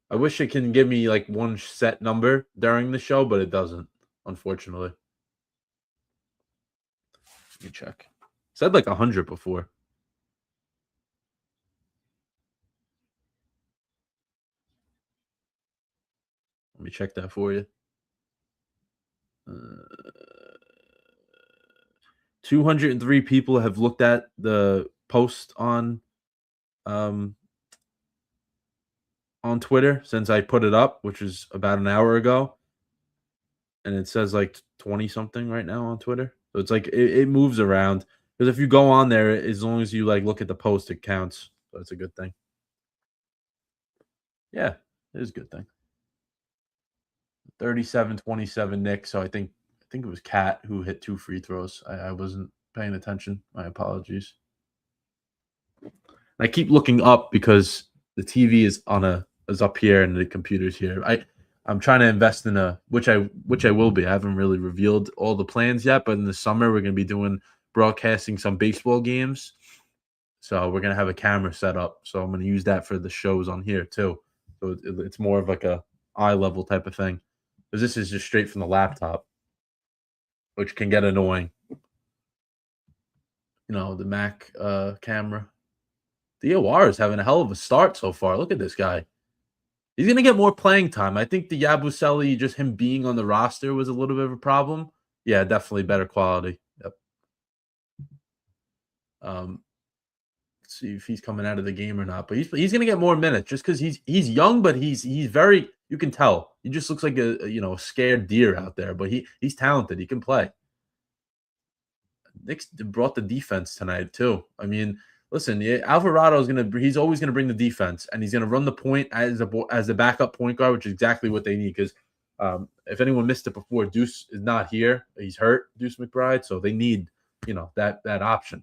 I wish it can give me one set number during the show, but it doesn't, unfortunately. Let me check. It said 100 before. Let me check that for you. 203 people have looked at the post on Twitter since I put it up, which was about an hour ago. And it says 20 something right now on Twitter. So it's it moves around. Because if you go on there, as long as you look at the post, it counts. So it's a good thing. Yeah, it is a good thing. 37-27 Knicks. So I think it was Kat who hit 2 free throws. I wasn't paying attention. My apologies. I keep looking up because the TV is up here and the computer's here. I'm trying to invest in which I will be. I haven't really revealed all the plans yet, but in the summer we're going to be broadcasting some baseball games. So we're going to have a camera set up. So I'm going to use that for the shows on here too. So it's more of a eye level type of thing. Because this is just straight from the laptop, which can get annoying. The Mac camera. DOR is having a hell of a start so far. Look at this guy. He's going to get more playing time. I think the Yabusele, just him being on the roster was a little bit of a problem. Yeah, definitely better quality. Yep. Let's see if he's coming out of the game or not. But he's going to get more minutes just because he's young, but he's very, you can tell. He just looks like a scared deer out there, but he's talented. He can play. Knicks brought the defense tonight too. I mean, listen, Alvarado he's always gonna bring the defense, and he's gonna run the point as a backup point guard, which is exactly what they need. Because if anyone missed it before, Deuce is not here; he's hurt, Deuce McBride. So they need that option.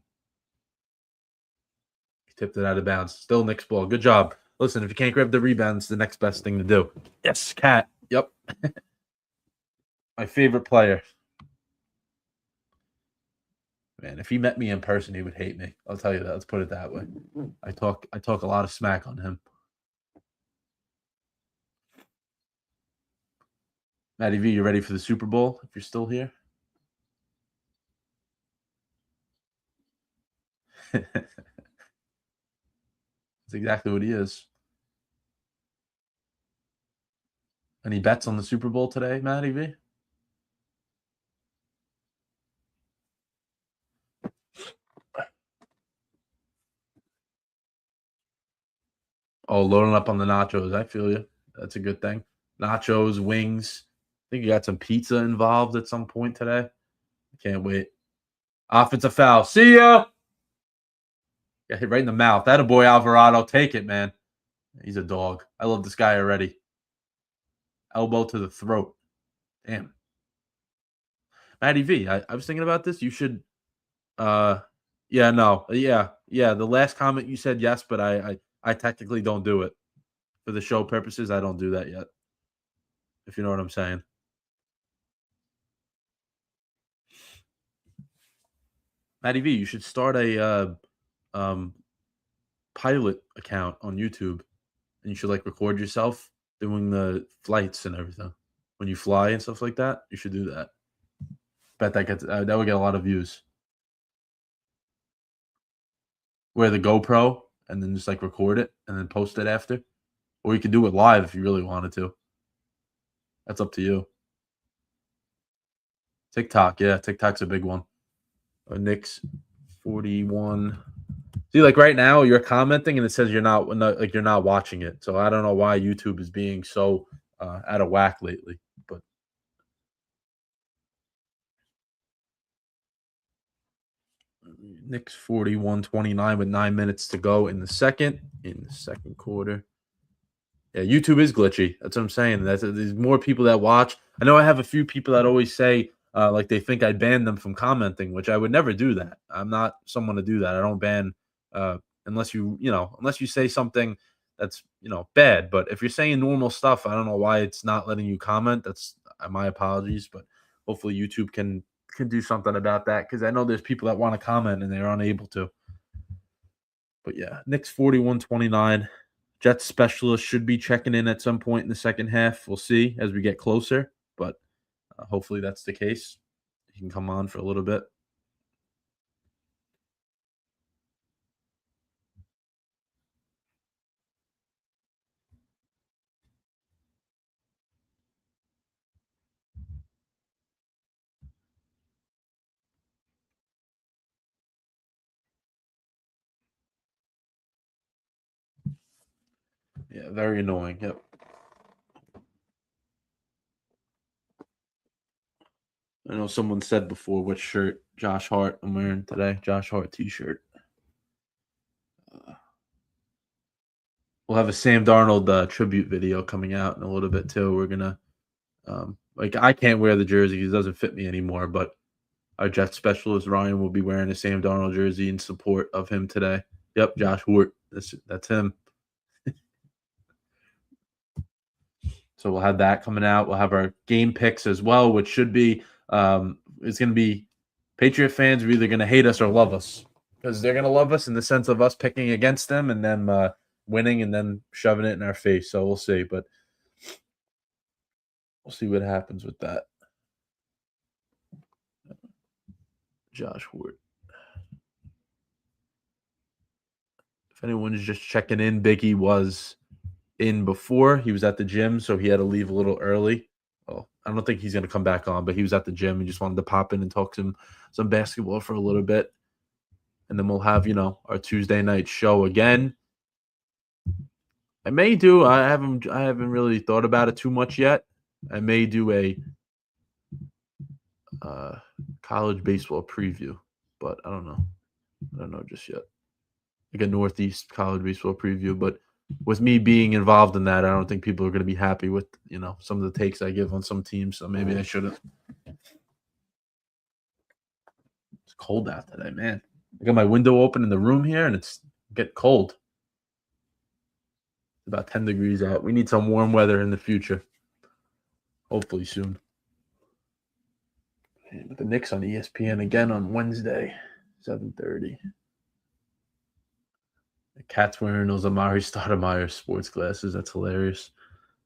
He tipped it out of bounds. Still Knicks ball. Good job. Listen, if you can't grab the rebound, it's the next best thing to do. Yes, Cat. Yep. My favorite player. Man, if he met me in person, he would hate me. I'll tell you that. Let's put it that way. I talk a lot of smack on him. Matty V, you ready for the Super Bowl? If you're still here. That's exactly what he is. Any bets on the Super Bowl today, Matty V? Oh, loading up on the nachos. I feel you. That's a good thing. Nachos, wings. I think you got some pizza involved at some point today. Can't wait. Offensive foul. See ya. Got hit right in the mouth. That a boy, Alvarado. Take it, man. He's a dog. I love this guy already. Elbow to the throat. Damn. Matty V, I was thinking about this. You should yeah, no. Yeah. The last comment you said yes, but I technically don't do it. For the show purposes, I don't do that yet. If you know what I'm saying. Matty V, you should start a pilot account on YouTube, and you should record yourself doing the flights and everything. When you fly and stuff like that, you should do that. Bet that would get a lot of views. Wear the GoPro and then just record it and then post it after. Or you could do it live if you really wanted to. That's up to you. TikTok, yeah, TikTok's a big one. Knicks 41. See, like right now, you're commenting and it says you're not watching it. So I don't know why YouTube is being so out of whack lately. But Knicks 41-29 with 9 minutes to go in the second quarter. Yeah, YouTube is glitchy. That's what I'm saying. There's more people that watch. I know I have a few people that always say like they think I ban them from commenting, which I would never do that. I'm not someone to do that. I don't ban unless you say something that's bad. But if you're saying normal stuff, I don't know why it's not letting you comment. That's my apologies, but hopefully YouTube can do something about that because I know there's people that want to comment and they're unable to. But yeah, Knicks 41-29. Jets specialist should be checking in at some point in the second half. We'll see as we get closer, but hopefully that's the case. He can come on for a little bit. Yeah, very annoying. Yep. I know someone said before which shirt Josh Hart I'm wearing today. Josh Hart t-shirt. We'll have a Sam Darnold tribute video coming out in a little bit too. We're gonna I can't wear the jersey because it doesn't fit me anymore, but our Jets specialist Ryan will be wearing a Sam Darnold jersey in support of him today. Yep, Josh Hart. That's him. So we'll have that coming out. We'll have our game picks as well, which should be it's going to be Patriot fans are either going to hate us or love us because they're going to love us in the sense of us picking against them and then winning and then shoving it in our face. So we'll see, but we'll see what happens with that. Josh Hart. If anyone is just checking in, Biggie was in before. He was at the gym, so he had to leave a little early. Well, I don't think he's going to come back on, but he was at the gym. He just wanted to pop in and talk some basketball for a little bit. And then we'll have, our Tuesday night show again. I haven't really thought about it too much yet. I may do a college baseball preview, but I don't know. I don't know just yet. Like a Northeast college baseball preview, but with me being involved in that, I don't think people are going to be happy with, some of the takes I give on some teams. So maybe I shouldn't. It's cold out today, man. I got my window open in the room here and it's get cold. It's about 10 degrees out. We need some warm weather in the future. Hopefully soon. With the Knicks on ESPN again on Wednesday, 7:30. The cat's wearing those Amari Stoudemire sports glasses. That's hilarious.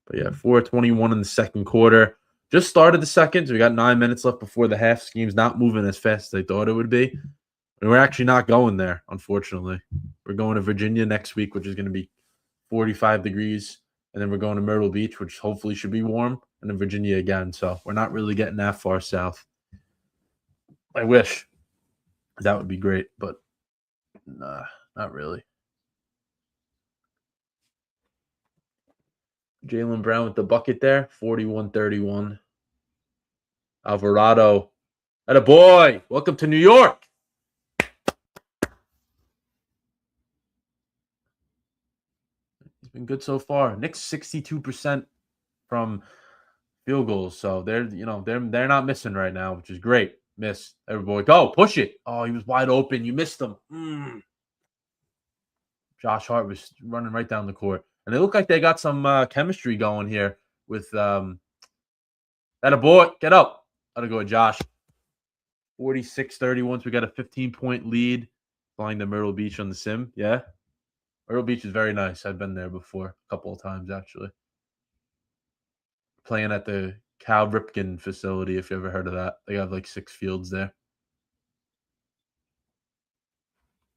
But yeah, 4:21 in the second quarter. Just started the second. So we got 9 minutes left before the half. This game's not moving as fast as I thought it would be. And we're actually not going there, unfortunately. We're going to Virginia next week, which is going to be 45 degrees. And then we're going to Myrtle Beach, which hopefully should be warm. And then Virginia again. So we're not really getting that far south. I wish. That would be great. But nah, not really. Jaylen Brown with the bucket there, 41-31. Alvarado. Atta boy. Welcome to New York. He's been good so far. Knicks 62% from field goals. So they're not missing right now, which is great. Miss. Everybody go. Push it. Oh, he was wide open. You missed him. Josh Hart was running right down the court. And they look like they got some chemistry going here with atta boy. Get up. Gotta go with Josh. 46-31. We got a 15-point lead flying to Myrtle Beach on the sim. Yeah. Myrtle Beach is very nice. I've been there before a couple of times, actually. Playing at the Cal Ripken facility, if you ever heard of that. They have like 6 fields there.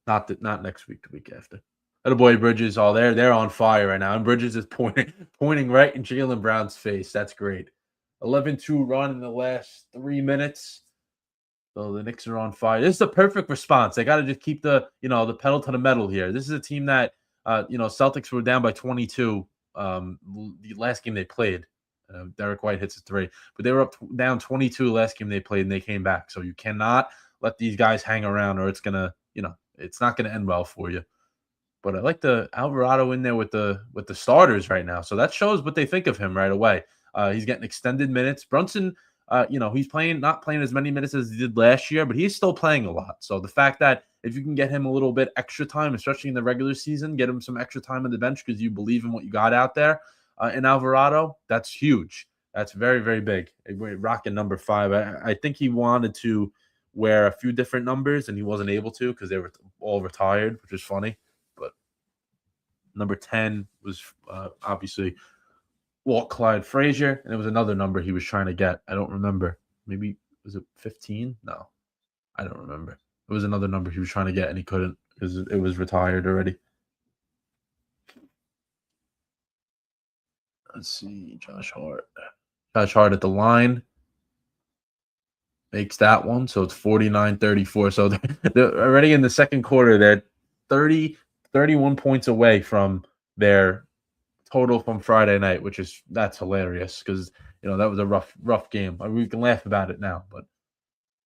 Not next week, the week after. Little boy Bridges, they're on fire right now. And Bridges is pointing right in Jaylen Brown's face. That's great. 11-2 run in the last 3 minutes. So the Knicks are on fire. This is the perfect response. They got to just keep the pedal to the metal here. This is a team that Celtics were down by 22 the last game they played. Derek White hits a 3, but they were down 22 last game they played, and they came back. So you cannot let these guys hang around, or it's gonna, it's not gonna end well for you. But I like the Alvarado in there with the starters right now, so that shows what they think of him right away. He's getting extended minutes. Brunson, he's not playing as many minutes as he did last year, but he's still playing a lot. So the fact that if you can get him a little bit extra time, especially in the regular season, get him some extra time on the bench because you believe in what you got out there in Alvarado, that's huge. That's very, very big. Rocking number 5. I think he wanted to wear a few different numbers, and he wasn't able to because they were all retired, which is funny. But number 10 was obviously Walt Clyde Frazier, and it was another number he was trying to get. I don't remember. Maybe was it 15? No, I don't remember. It was another number he was trying to get, and he couldn't because it was retired already. Let's see, Josh Hart. Josh Hart at the line makes that one, so it's 49-34. So they're already in the second quarter. They're 31 points away from their total from Friday night, that's hilarious because that was a rough game. We can laugh about it now, but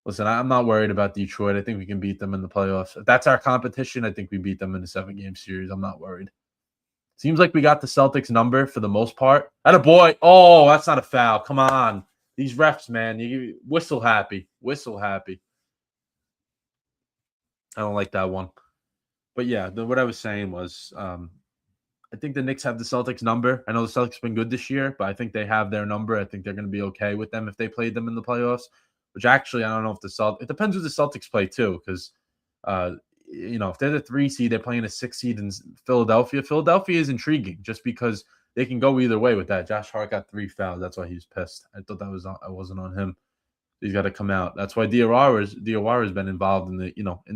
listen, I'm not worried about Detroit. I think we can beat them in the playoffs. If that's our competition, I think we beat them in a 7-game series. I'm not worried. Seems like we got the Celtics number for the most part. Attaboy. Oh, that's not a foul. Come on. These refs, man. You whistle happy. Whistle happy. I don't like that one. But yeah, what I was saying was I think the Knicks have the Celtics number. I know the Celtics have been good this year, but I think they have their number. I think they're going to be okay with them if they played them in the playoffs, which actually, I don't know if it depends who the Celtics play too, because, if they're the 3 seed, they're playing a 6 seed in Philadelphia. Philadelphia is intriguing just because they can go either way with that. Josh Hart got 3 fouls. That's why he was pissed. I thought I wasn't on him. He's got to come out. That's why Diawara has been involved in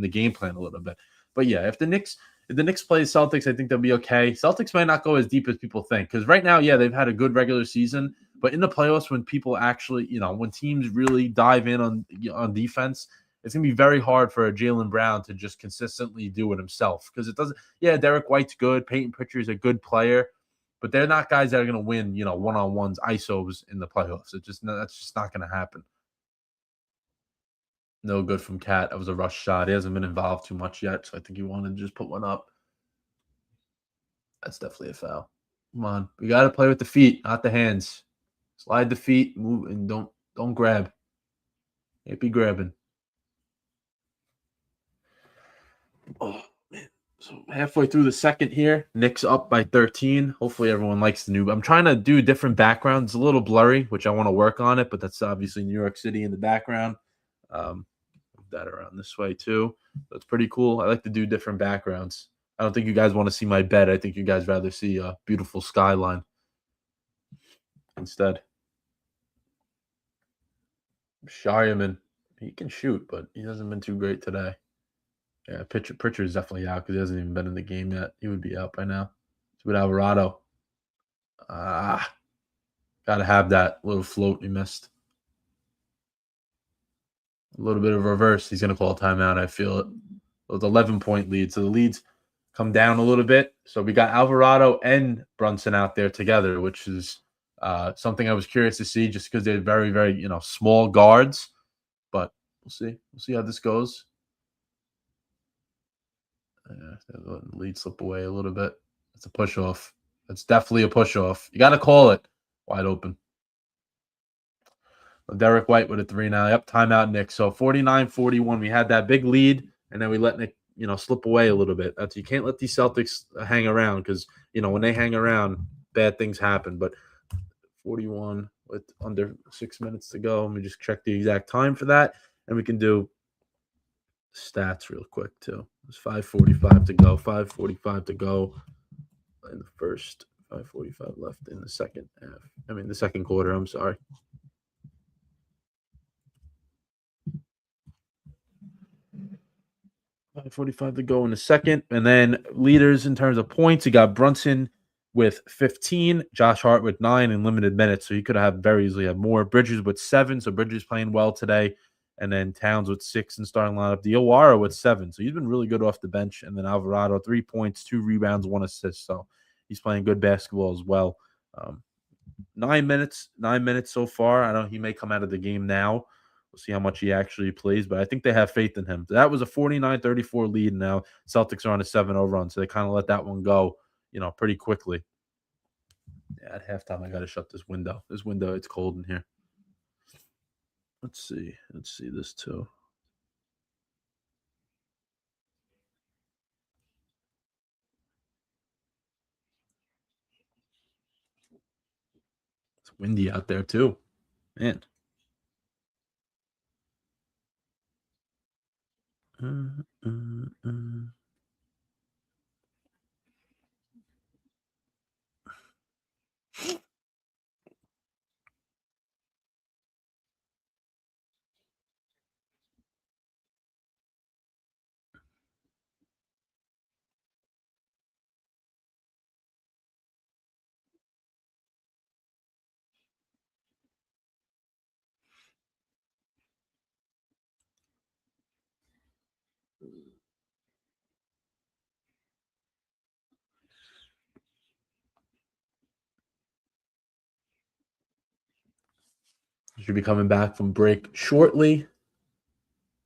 the game plan a little bit. But yeah, if the Knicks play Celtics, I think they'll be okay. Celtics might not go as deep as people think because right now, yeah, they've had a good regular season, but in the playoffs, when people actually, when teams really dive in on defense, it's gonna be very hard for Jaylen Brown to just consistently do it himself because it doesn't. Yeah, Derek White's good. Peyton Pritchard's a good player, but they're not guys that are gonna win, one-on-ones, ISOs in the playoffs. That's just not gonna happen. No good from Cat. That was a rush shot. He hasn't been involved too much yet, so I think he wanted to just put one up. That's definitely a foul. Come on. We got to play with the feet, not the hands. Slide the feet, move, and don't grab. Can't be grabbing. Oh, man. So halfway through the second here, Knicks up by 13. Hopefully everyone likes the new. I'm trying to do different backgrounds. It's a little blurry, which I want to work on it, but that's obviously New York City in the background. Move that around this way too. That's pretty cool. I like to do different backgrounds. I don't think you guys want to see my bed. I think you guys rather see a beautiful skyline instead. Shireman, he can shoot, but he hasn't been too great today. Yeah, Pritchard is definitely out because he hasn't even been in the game yet. He would be out by now. It's with Alvarado. Gotta have that little float he missed. A little bit of reverse. He's gonna call a timeout. I feel it. It was 11-point lead, so the leads come down a little bit. So we got Alvarado and Brunson out there together, which is something I was curious to see just because they're very, very, small guards. But we'll see. We'll see how this goes. The lead slip away a little bit. It's a push-off. It's definitely a push-off. You got to call it. Wide open. Derek White with a 3 now. Yep, timeout, Knicks. So 49-41. We had that big lead, and then we let Nick, slip away a little bit. You can't let these Celtics hang around because, when they hang around, bad things happen. But 41 with under 6 minutes to go. Let me just check the exact time for that, and we can do stats real quick too. There's 5:45 to go. 5:45 to go in the first. 5:45 left in the second half. The second quarter. I'm sorry. $5:45 to go in the second. And then leaders in terms of points, you got Brunson with 15, Josh Hart with 9 in limited minutes, so he could have very easily had more. Bridges with 7, so Bridges playing well today, and then Towns with 6 in starting lineup. Diawara with 7, so he's been really good off the bench, and then Alvarado 3 points, 2 rebounds, 1 assist, so he's playing good basketball as well. 9 minutes so far. I know he may come out of the game now. We'll see how much he actually plays, but I think they have faith in him. That was a 49-34 lead. Now Celtics are on a 7-0 run, so they kind of let that one go, pretty quickly. Yeah, at halftime, I got to shut this window. It's cold in here. Let's see this too. It's windy out there too, man. Mm, mm, mm. Should be coming back from break shortly.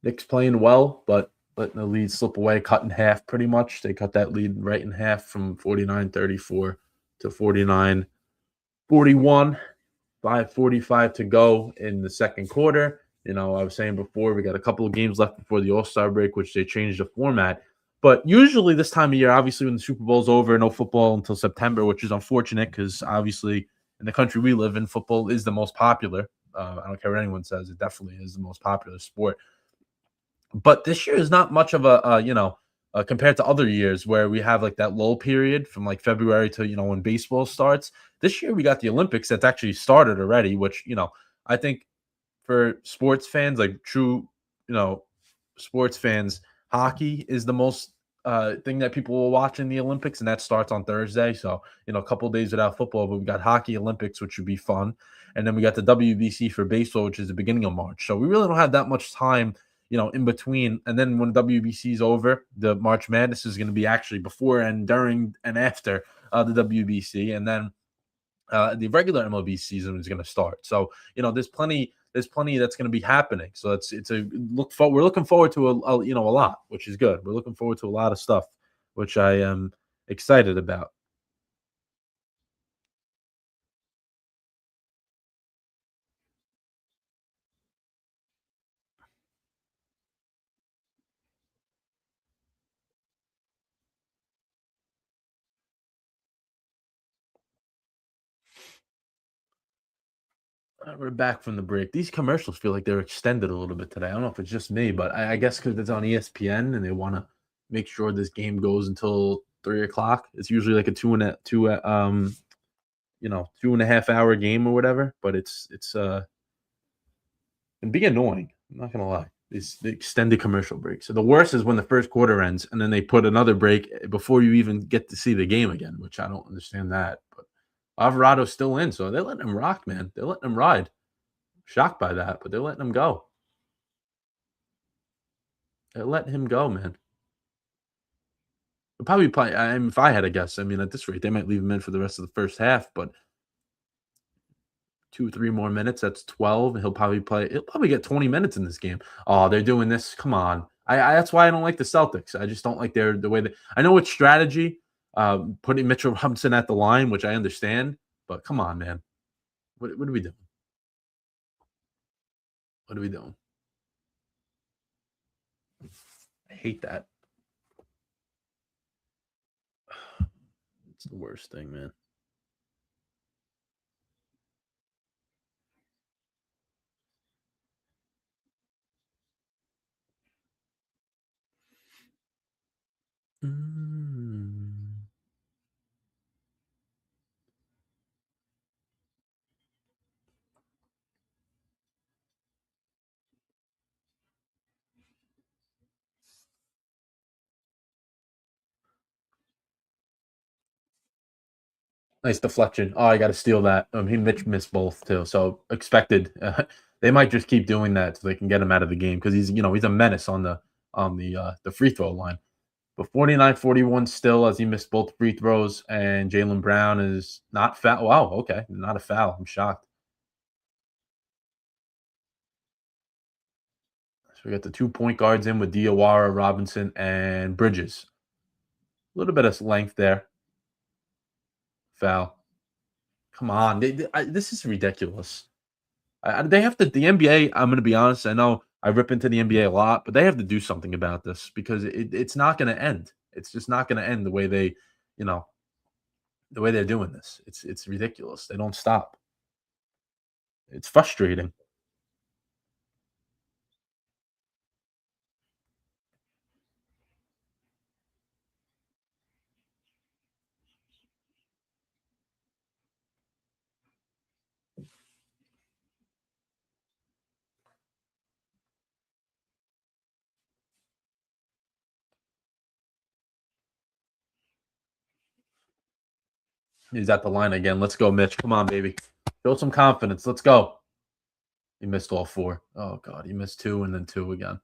Knicks playing well, but letting the lead slip away, cut in half pretty much. They cut that lead right in half from 49-34 to 49-41. 5:45 to go in the second quarter. I was saying before, we got a couple of games left before the All-Star break, which they changed the format. But usually this time of year, obviously when the Super Bowl's over, no football until September, which is unfortunate because obviously in the country we live in, football is the most popular. I don't care what anyone says. It definitely is the most popular sport. But this year is not much of compared to other years where we have like that lull period from like February to, when baseball starts. This year we got the Olympics that's actually started already, which, I think for sports fans, like true, sports fans, hockey is the most thing that people will watch in the Olympics, and that starts on Thursday. So, a couple of days without football, but we got hockey Olympics, which would be fun. And then we got the WBC for baseball, which is the beginning of March. So we really don't have that much time, in between. And then when WBC is over, the March Madness is going to be actually before and during and after the WBC. And then the regular MLB season is going to start. So, there's plenty that's going to be happening. So we're looking forward to a lot, which is good. We're looking forward to a lot of stuff, which I am excited about. We're back from the break. These commercials feel like they're extended a little bit today. I don't know if it's just me, but I guess because it's on ESPN and they want to make sure this game goes until 3 o'clock. It's usually like a 2.5 hour game or whatever. But it's and be annoying. I'm not gonna lie. These the extended commercial breaks. So the worst is when the first quarter ends and then they put another break before you even get to see the game again, which I don't understand that. But Alvarado's still in, so they're letting him rock, man. They're letting him ride. Shocked by that, but they're letting him go. They're letting him go, man. They'll probably play. If I had a guess, I mean, at this rate, they might leave him in for the rest of the first half, but 2, 3 more minutes. That's 12. He'll probably play. He'll probably get 20 minutes in this game. Oh, they're doing this. Come on. I that's why I don't like the Celtics. I just don't like the way that I know it's strategy, putting Mitchell Robinson at the line, which I understand, but come on, man. What are we doing? What are we doing? I hate that. It's the worst thing, man. Mm. Nice deflection. Oh, I got to steal that. Mitch missed both too, so expected. They might just keep doing that so they can get him out of the game because he's a menace on the free throw line. But 49-41 still as he missed both free throws, and Jaylen Brown is not foul. Wow, okay, not a foul. I'm shocked. So we got the 2 point guards in with Diawara, Robinson, and Bridges. A little bit of length there. Foul. Come on, this is ridiculous. They have to. The NBA. I'm going to be honest. I know I rip into the NBA a lot, but they have to do something about this because it's not going to end. It's just not going to end the way you know, the way they're doing this. It's ridiculous. They don't stop. It's frustrating. He's at the line again. Let's go, Mitch. Come on, baby. Show some confidence. Let's go. He missed all four. Oh God, he missed two and then two again.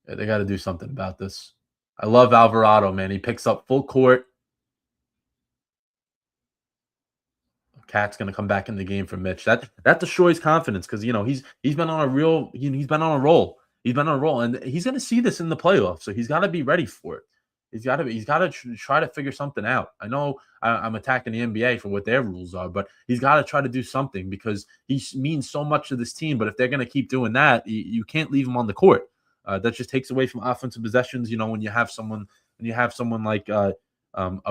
Yeah, they got to do something about this. I love Alvarado, man. He picks up full court. Cat's gonna come back in the game for Mitch. That destroys confidence because he's been on a real he's been on a roll. He's been on a roll, and he's gonna see this in the playoffs. So he's got to be ready for it. He's got to try to figure something out. I know I'm attacking the NBA for what their rules are, but he's got to try to do something because he means so much to this team. But if they're gonna keep doing that, you can't leave him on the court. That just takes away from offensive possessions. When you have someone like a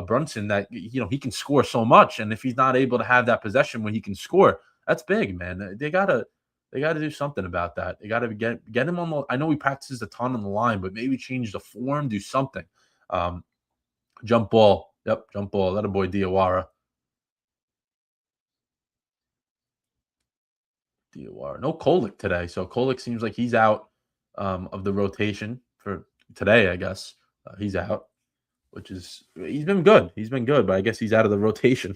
Brunson that he can score so much, and if he's not able to have that possession when he can score, that's big, man. They gotta do something about that. They gotta get him on the. I know he practices a ton on the line, but maybe change the form, do something. Jump ball, yep, jump ball. That a boy Diawara. No Kolek today, so Kolek seems like he's out of the rotation for today. I guess he's out. Which is he's been good. He's been good, but I guess he's out of the rotation.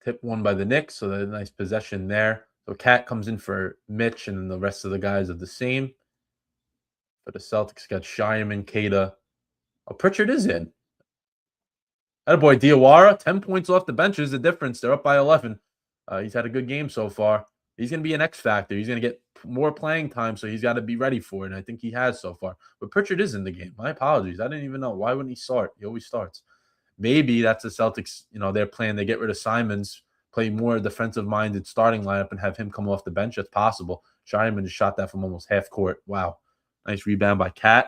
Tip won by the Knicks, so a nice possession there. So Cat comes in for Mitch, and then the rest of the guys are the same. For the Celtics, got Shireman, Kada. Oh, Pritchard is in. That boy Diawara, 10 points off the bench is the difference. They're up by 11. He's had a good game so far. He's going to be an X factor. He's going to get more playing time, so he's got to be ready for it. And I think he has so far. But Pritchard is in the game. My apologies. I didn't even know. Why wouldn't he start? He always starts. Maybe that's the Celtics, their plan. They get rid of Simons, play more defensive-minded starting lineup, and have him come off the bench. That's possible. Shireman just shot that from almost half court. Wow. Nice rebound by Cat.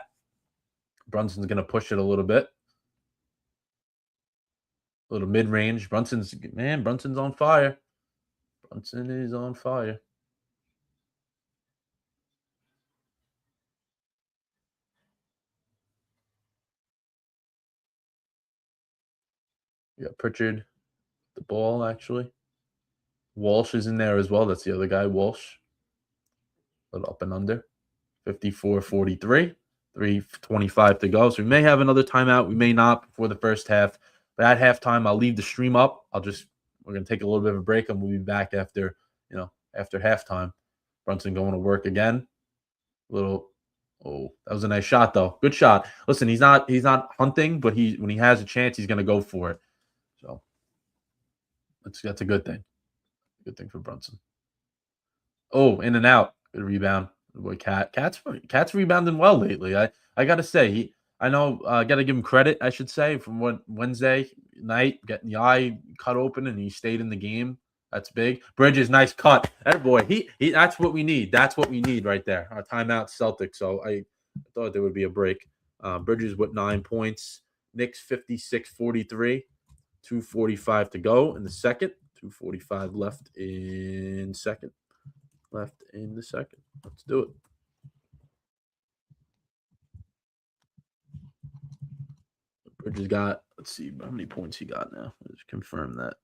Brunson's going to push it a little bit. A little mid-range. Brunson's on fire. Brunson is on fire. You got Pritchard, the ball, actually. Walsh is in there as well. That's the other guy, Walsh. A little up and under. 54-43. 3:25 to go. So we may have another timeout. We may not before the first half. But at halftime, I'll leave the stream up. We're going to take a little bit of a break, and we'll be back after halftime. Brunson going to work again. That was a nice shot, though. Good shot. Listen, he's not hunting, but when he has a chance, he's going to go for it. So that's a good thing. Good thing for Brunson. Oh, in and out. Good rebound. Good boy, Cat's rebounding well lately. I got to say, I know, got to give him credit, I should say, from what Wednesday night, getting the eye cut open, and he stayed in the game. That's big. Bridges, nice cut. That boy, he that's what we need. That's what we need right there. Our timeout Celtics. So I thought there would be a break. Bridges with 9 points. Knicks 56-43. 2:45 to go in the second. 2:45 left in second. Let's do it. Bridges got, let's see how many points he got now. Let's confirm that.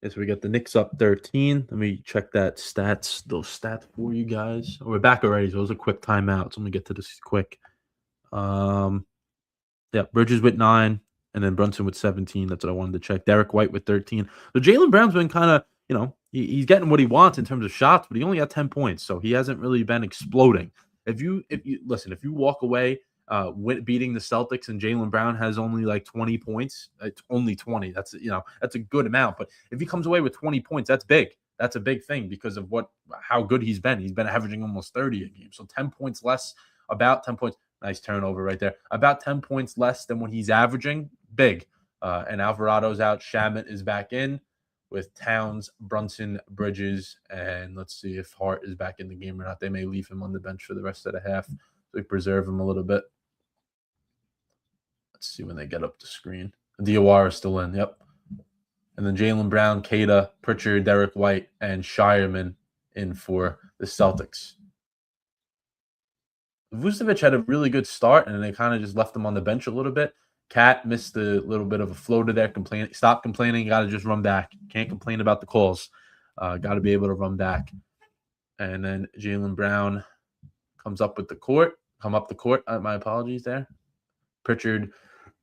Yes, we got the Knicks up 13. Let me check those stats for you guys. Oh, we're back already, so it was a quick timeout. So let me get to this quick. Yeah, Bridges with 9, and then Brunson with 17. That's what I wanted to check. Derek White with 13. So Jaylen Brown's been kind of, he's getting what he wants in terms of shots, but he only got 10 points, so he hasn't really been exploding. If you walk away beating the Celtics and Jaylen Brown has only like 20 points, it's only 20. That's a good amount. But if he comes away with 20 points, that's big. That's a big thing because of how good he's been. He's been averaging almost 30 a game. So 10 points less, about 10 points. Nice turnover right there. About 10 points less than what he's averaging. Big. And Alvarado's out. Shamet is back in with Towns, Brunson, Bridges, and let's see if Hart is back in the game or not. They may leave him on the bench for the rest of the half. So we preserve him a little bit. Let's see when they get up the screen. Diawara is still in. Yep. And then Jaylen Brown, Kada, Pritchard, Derek White, and Shireman in for the Celtics. Vucevic had a really good start, and they kind of just left him on the bench a little bit. Cat missed a little bit of a floater there. Stop complaining. Got to just run back. Can't complain about the calls. Got to be able to run back. And then Jaylen Brown come up the court. My apologies there. Pritchard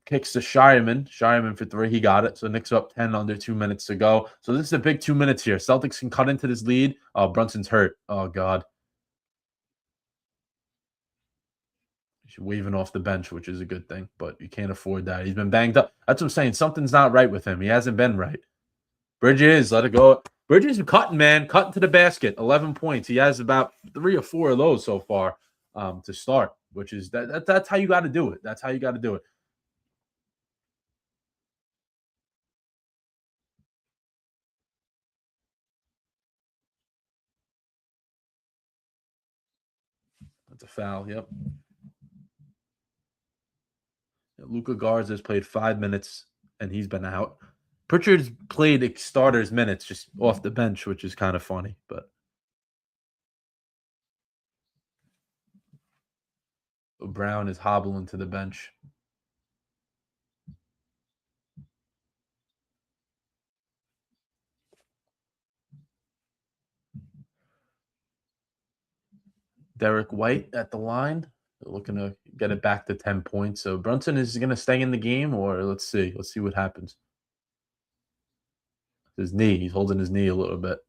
kicks to Shireman. Shireman for 3. He got it. So Knicks up 10 under 2 minutes to go. So this is a big 2 minutes here. Celtics can cut into this lead. Brunson's hurt. Oh, God. He's waving off the bench, which is a good thing, but you can't afford that. He's been banged up. That's what I'm saying. Something's not right with him. He hasn't been right. Bridges, let it go. Bridges is cutting, man. Cutting to the basket. 11 points. He has about 3 or 4 of those so far to start, which is that's how you got to do it. That's how you got to do it. That's a foul. Yep. Luka Garza has played 5 minutes, and he's been out. Pritchard's played starters minutes just off the bench, which is kind of funny. But Brown is hobbling to the bench. Derek White at the line. They're looking to get it back to 10 points. So Brunson is going to stay in the game, or let's see. Let's see what happens. His knee. He's holding his knee a little bit.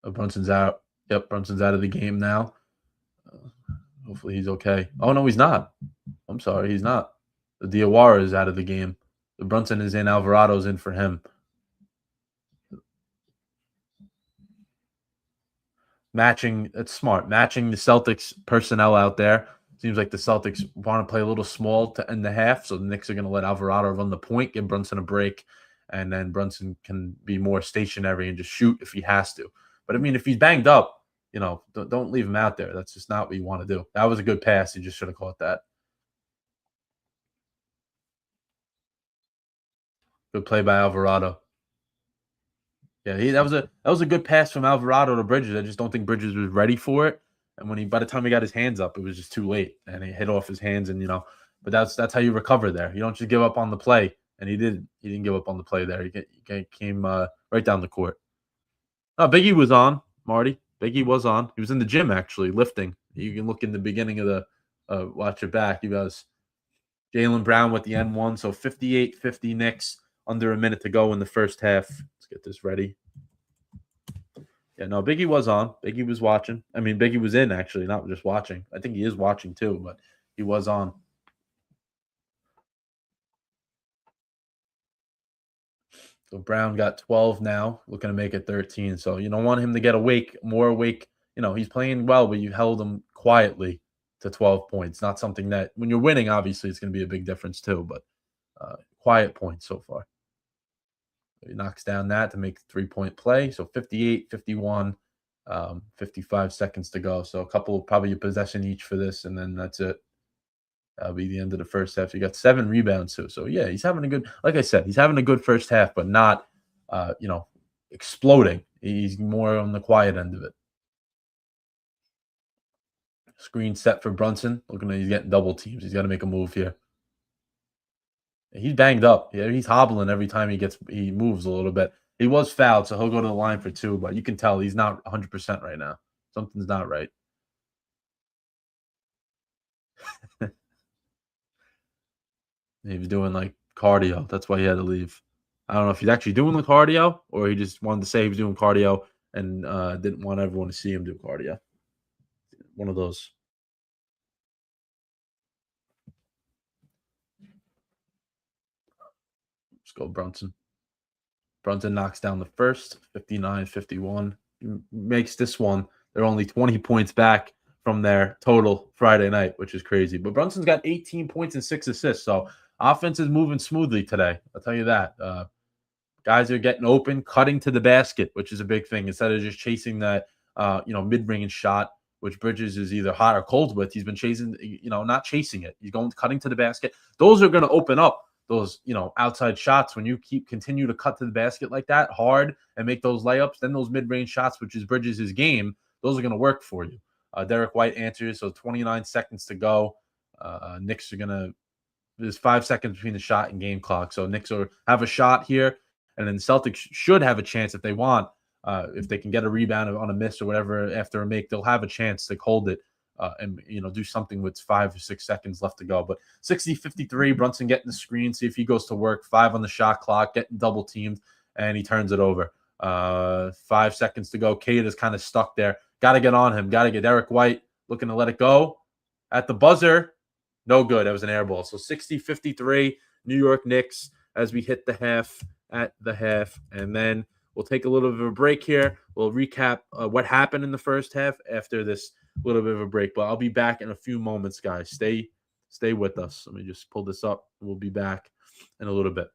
Brunson's out. Yep, Brunson's out of the game now. Hopefully he's okay. Oh, no, he's not. I'm sorry, he's not. The Diawara is out of the game. The Brunson is in. Alvarado's in for him. It's smart. Matching the Celtics personnel out there. Seems like the Celtics want to play a little small to end the half, so the Knicks are going to let Alvarado run the point, give Brunson a break, and then Brunson can be more stationary and just shoot if he has to. But, I mean, if he's banged up, don't leave him out there. That's just not what you want to do. That was a good pass. He just should have caught that. Good play by Alvarado. Yeah, that was a good pass from Alvarado to Bridges. I just don't think Bridges was ready for it. And by the time he got his hands up, it was just too late. And he hit off his hands but that's how you recover there. You don't just give up on the play. And he didn't give up on the play there. He came right down the court. Oh, Biggie was on, Marty. Biggie was on. He was in the gym, actually, lifting. You can look in the beginning of the watch it back. He was Jaylen Brown with the N1. So 58-50 Knicks, under a minute to go in the first half. Let's get this ready. Yeah, no, Biggie was on. Biggie was watching. I mean, Biggie was in, actually, not just watching. I think he is watching, too, but he was on. So Brown got 12 now, looking to make it 13. So you don't want him to get more awake. He's playing well, but you held him quietly to 12 points. Not something that, when you're winning, obviously, it's going to be a big difference, too, but quiet points so far. He knocks down that to make the 3-point play. So 58, 51, 55 seconds to go. So a couple, probably a possession each for this, and then that's it. That'll be the end of the first half. You got 7 rebounds too. So yeah, he's having a good, like I said, he's having a good first half, but not, exploding. He's more on the quiet end of it. Screen set for Brunson. Looking at he's getting double teams. He's got to make a move here. He's banged up. Yeah, he's hobbling every time he moves a little bit. He was fouled, so he'll go to the line for 2, but you can tell he's not 100% right now. Something's not right. He was doing like cardio. That's why he had to leave. I don't know if he's actually doing the cardio or he just wanted to say he was doing cardio and didn't want everyone to see him do cardio. One of those. Let's go Brunson. Brunson knocks down the first, 59-51. Makes this one. They're only 20 points back from their total Friday night, which is crazy. But Brunson's got 18 points and 6 assists. So offense is moving smoothly today. I'll tell you that. Guys are getting open, cutting to the basket, which is a big thing. Instead of just chasing that, mid-range shot, which Bridges is either hot or cold with. He's been chasing, not chasing it. He's cutting to the basket. Those are going to open up those, outside shots. When you continue to cut to the basket like that hard and make those layups, then those mid-range shots, which is Bridges' game, those are going to work for you. Derek White answers, so 29 seconds to go. Knicks are going to – there's 5 seconds between the shot and game clock. So Knicks will have a shot here, and then the Celtics should have a chance if they want. If they can get a rebound on a miss or whatever after a make, they'll have a chance to hold it and do something with 5 or 6 seconds left to go. But 60-53, Brunson getting the screen, see if he goes to work. 5 on the shot clock, getting double teamed, and he turns it over. 5 seconds to go. Cade is kind of stuck there. Got to get on him. Got to get Derek White looking to let it go. At the buzzer, no good. That was an air ball. So 60-53, New York Knicks as we hit the half at the half. And then we'll take a little bit of a break here. We'll recap what happened in the first half after this little bit of a break. But I'll be back in a few moments, guys. Stay with us. Let me just pull this up. We'll be back in a little bit.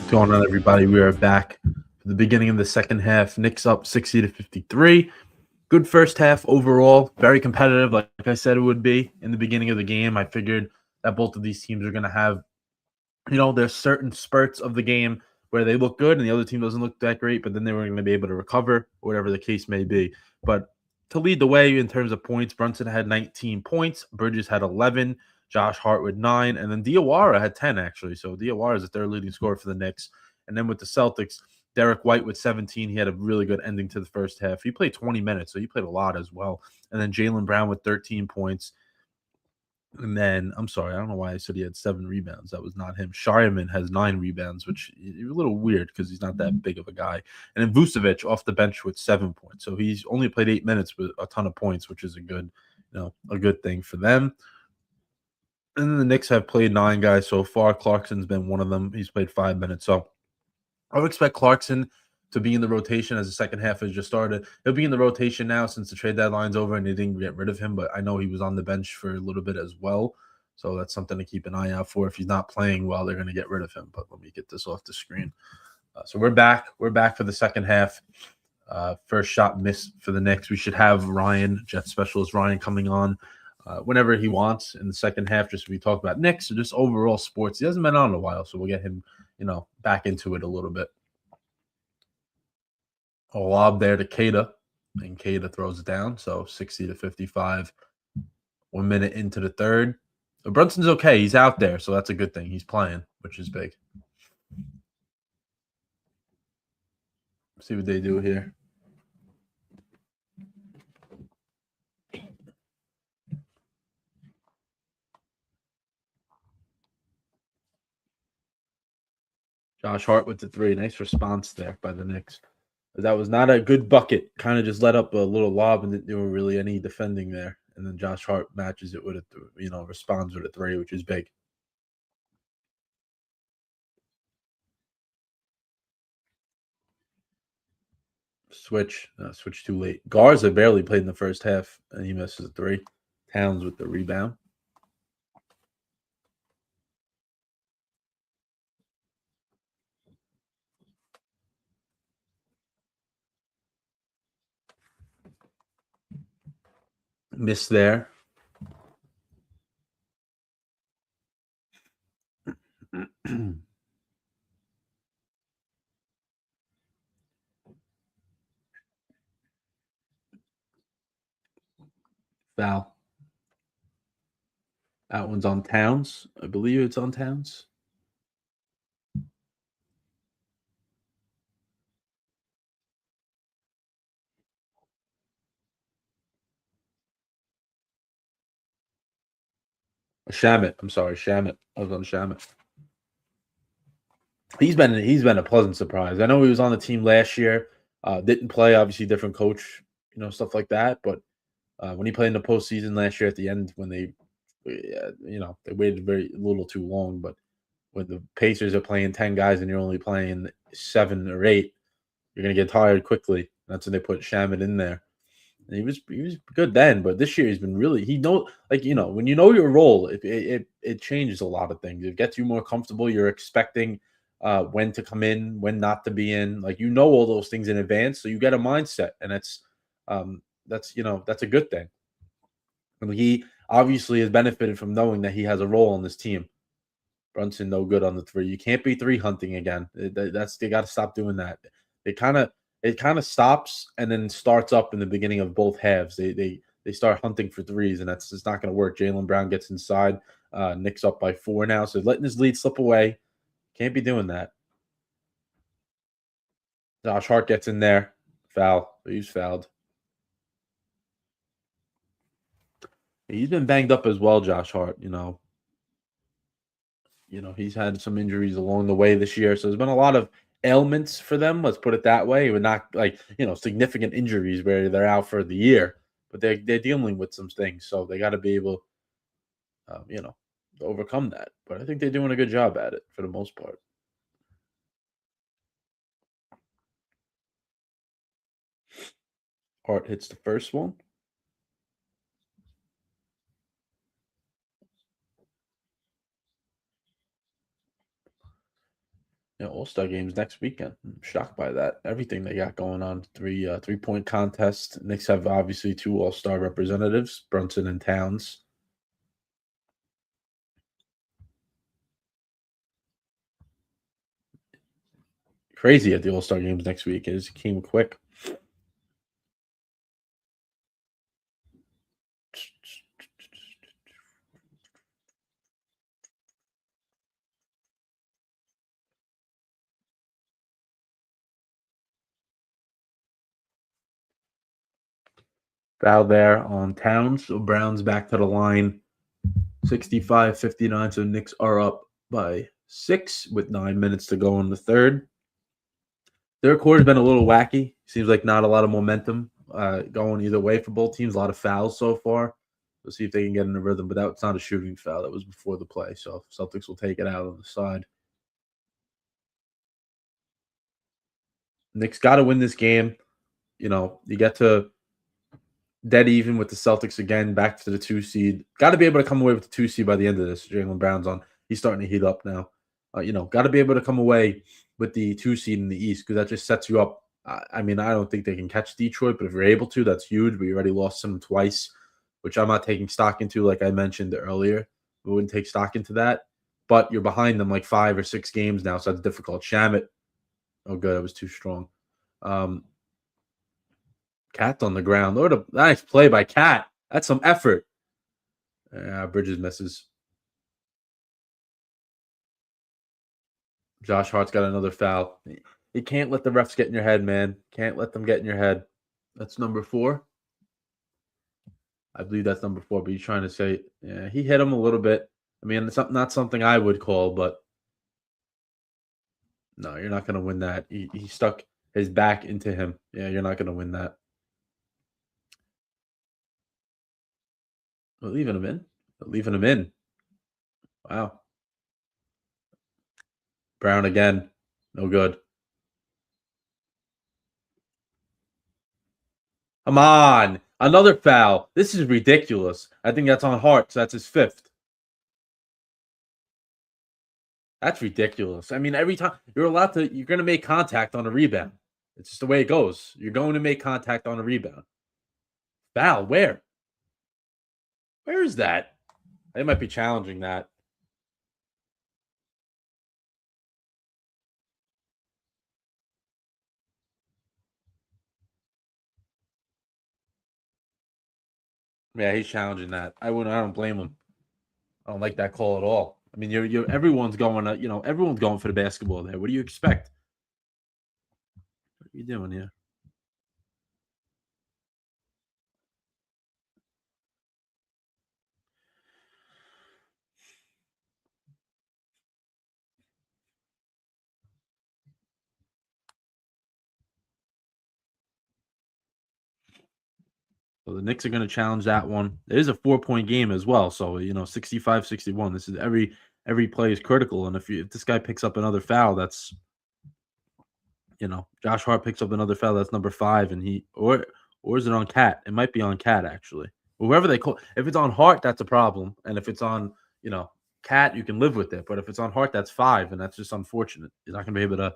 What's going on, everybody? We are back for the beginning of the second half. Knicks up 60-53. Good first half overall. Very competitive, like I said it would be in the beginning of the game. I figured that both of these teams are going to have, there's certain spurts of the game where they look good and the other team doesn't look that great, but then they were going to be able to recover, whatever the case may be. But to lead the way in terms of points, Brunson had 19 points, Bridges had 11, Josh Hart with 9, and then Diawara had 10, actually. So Diawara is the third leading scorer for the Knicks. And then with the Celtics, Derek White with 17. He had a really good ending to the first half. He played 20 minutes, so he played a lot as well. And then Jaylen Brown with 13 points. And then, I'm sorry, I don't know why I said he had 7 rebounds. That was not him. Shireman has 9 rebounds, which is a little weird because he's not that big of a guy. And then Vucevic off the bench with 7 points. So he's only played 8 minutes with a ton of points, which is a good thing for them. And then the Knicks have played 9 guys so far. Clarkson's been one of them. He's played 5 minutes. So I would expect Clarkson to be in the rotation as the second half has just started. He'll be in the rotation now since the trade deadline's over and they didn't get rid of him, but I know he was on the bench for a little bit as well. So that's something to keep an eye out for. If he's not playing well, they're going to get rid of him. But let me get this off the screen. So we're back. We're back for the second half. First shot missed for the Knicks. We should have Ryan, Jet Specialist Ryan, coming on whenever he wants in the second half, just so we talk about Knicks or just overall sports. He hasn't been on in a while, so we'll get him, back into it a little bit. A lob there to Keita, and Keita throws it down. So 60-55, 1 minute into the third. But Brunson's okay. He's out there, so that's a good thing. He's playing, which is big. See what they do here. Josh Hart with the 3. Nice response there by the Knicks. That was not a good bucket. Kind of just let up a little lob and didn't do really any defending there. And then Josh Hart matches it with responds with a 3, which is big. Switch too late. Garza barely played in the first half, and he misses a 3. Towns with the rebound. Miss there. Foul. That one's on Towns. I believe it's on Towns. Shamit. I'm sorry, Shamit. I was on Shamit. He's been a pleasant surprise. I know he was on the team last year. Didn't play, obviously, different coach, stuff like that. But when he played in the postseason last year at the end, when they waited very little too long. But when the Pacers are playing 10 guys and you're only playing 7 or 8, you're gonna get tired quickly. That's when they put Shamit in there. And he was good then, but this year he's been really when you know your role, it changes a lot of things. It gets you more comfortable. You're expecting when to come in, when not to be in. Like all those things in advance, so you get a mindset, and that's a good thing. And he obviously has benefited from knowing that he has a role on this team. Brunson no good on the 3. You can't be 3 hunting again. They got to stop doing that. It kind of stops and then starts up in the beginning of both halves. They start hunting for 3s, and that's just not going to work. Jaylen Brown gets inside. Knicks up by 4 now, so letting his lead slip away. Can't be doing that. Josh Hart gets in there. Foul. He's fouled. He's been banged up as well, Josh Hart. He's had some injuries along the way this year, so there's been a lot of ailments for them. Let's put it that way. But not significant injuries where they're out for the year, but they're dealing with some things, so they got to be able, to overcome that. But I think they're doing a good job at it for the most part. Hart hits the first one. Yeah, All-Star games next weekend. I'm shocked by that. Everything they got going on. Three-point contest. Knicks have obviously 2 All-Star representatives, Brunson and Towns. Crazy at the All-Star games next week. It came quick. Foul there on Towns. So Brown's back to the line. 65-59. So Knicks are up by 6 with 9 minutes to go in the third. Third quarter's been a little wacky. Seems like not a lot of momentum going either way for both teams. A lot of fouls so far. We'll see if they can get in the rhythm. But that's not a shooting foul. That was before the play. So Celtics will take it out on the side. Knicks got to win this game. You know, you get to dead even with the Celtics again, back to the 2 seed. Got to be able to come away with the 2 seed by the end of this. Jaylen Brown's on. He's starting to heat up now. Got to be able to come away with the 2 seed in the East because that just sets you up. I mean, I don't think they can catch Detroit, but if you're able to, that's huge. But you already lost them twice, which I'm not taking stock into, like I mentioned earlier. We wouldn't take stock into that. But you're behind them like 5 or 6 games now, so that's difficult. Shamit. Oh, good. That was too strong. Cat's on the ground. What a nice play by Cat. That's some effort. Bridges misses. Josh Hart's got another foul. You can't let the refs get in your head, man. Can't let them get in your head. That's number 4. I believe that's number 4, but he's trying to say, yeah, he hit him a little bit. I mean, it's not something I would call, but no, you're not going to win that. He stuck his back into him. Yeah, you're not going to win that. We're leaving him in. We're leaving him in. Wow. Brown again. No good. Come on. Another foul. This is ridiculous. I think that's on Hart, so that's his 5th. That's ridiculous. I mean, every time you're going to make contact on a rebound. It's just the way it goes. You're going to make contact on a rebound. Foul, where? Where is that? They might be challenging that. Yeah, he's challenging that. I don't blame him. I don't like that call at all. I mean, everyone's going everyone's going for the basketball there. What do you expect? What are you doing here? So the Knicks are going to challenge that one. It is a 4-point game as well. So, 65-61. This is every play is critical. And if this guy picks up another foul, that's Josh Hart picks up another foul, that's number 5, and or is it on Cat? It might be on Cat actually. Whoever they call. If it's on Hart, that's a problem. And if it's on, Cat, you can live with it. But if it's on Hart, that's 5, and that's just unfortunate. He's not going to be able to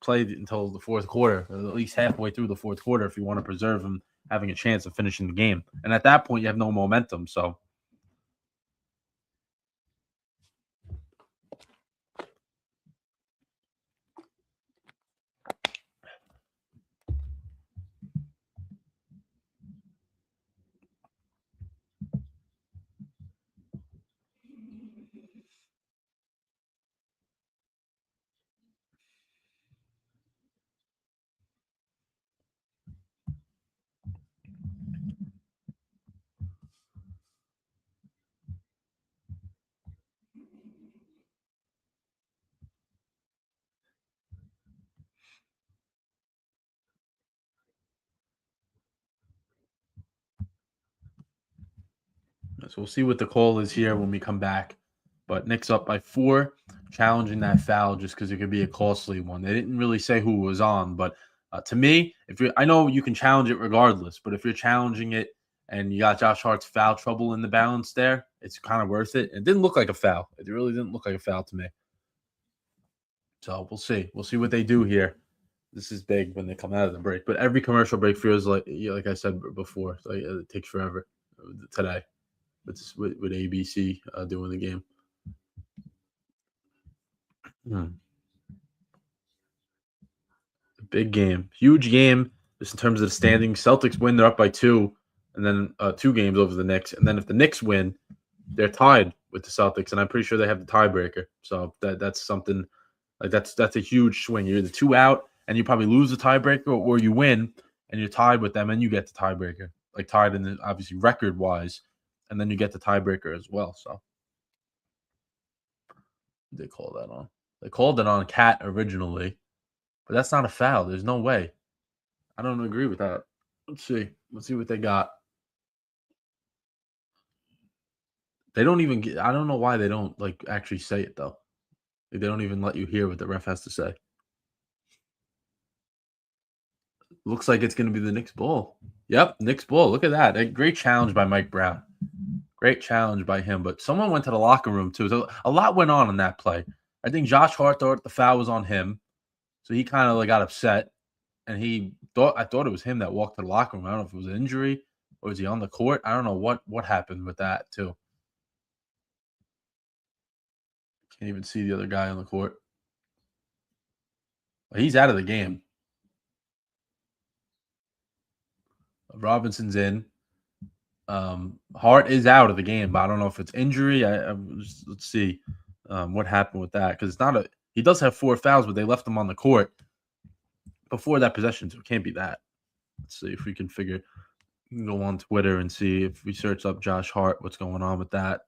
play until the fourth quarter, or at least halfway through the fourth quarter, if you want to preserve him having a chance of finishing the game. And at that point, you have no momentum. So, we'll see what the call is here when we come back. But Knicks up by 4, challenging that foul just because it could be a costly one. They didn't really say who was on, but to me, I know you can challenge it regardless, but if you're challenging it and you got Josh Hart's foul trouble in the balance there, it's kind of worth it. It didn't look like a foul. It really didn't look like a foul to me. So we'll see. We'll see what they do here. This is big when they come out of the break. But every commercial break feels like I said before, like it takes forever today with ABC doing the game. Big game, huge game. Just in terms of the standings, Celtics win, they're up by 2, and then 2 games over the Knicks. And then if the Knicks win, they're tied with the Celtics, and I'm pretty sure they have the tiebreaker. So that's something like that's a huge swing. You're either 2 out, and you probably lose the tiebreaker, or you win and you're tied with them, and you get the tiebreaker, like tied in the, obviously record wise, and then you get the tiebreaker as well. So they call that on. They called it on Cat originally, but that's not a foul. There's no way. I don't agree with that. Let's see. Let's see what they got. They don't even get. I don't know why they don't like actually say it though. Like, they don't even let you hear what the ref has to say. Looks like it's going to be the Knicks ball. Yep, Knicks ball. Look at that. A great challenge by Mike Brown. Great challenge by him. But someone went to the locker room too. So a lot went on in that play. I think Josh Hart thought the foul was on him, so he kind of like got upset, and I thought it was him that walked to the locker room. I don't know if it was an injury or was he on the court. I don't know what happened with that too. Can't even see the other guy on the court. But he's out of the game. Robinson's in. Hart is out of the game, but I don't know if it's injury. Let's see what happened with that, because it's not a. He does have 4 fouls, but they left him on the court before that possession, so it can't be that. Let's see if we can go on Twitter and see if we search up Josh Hart, what's going on with that.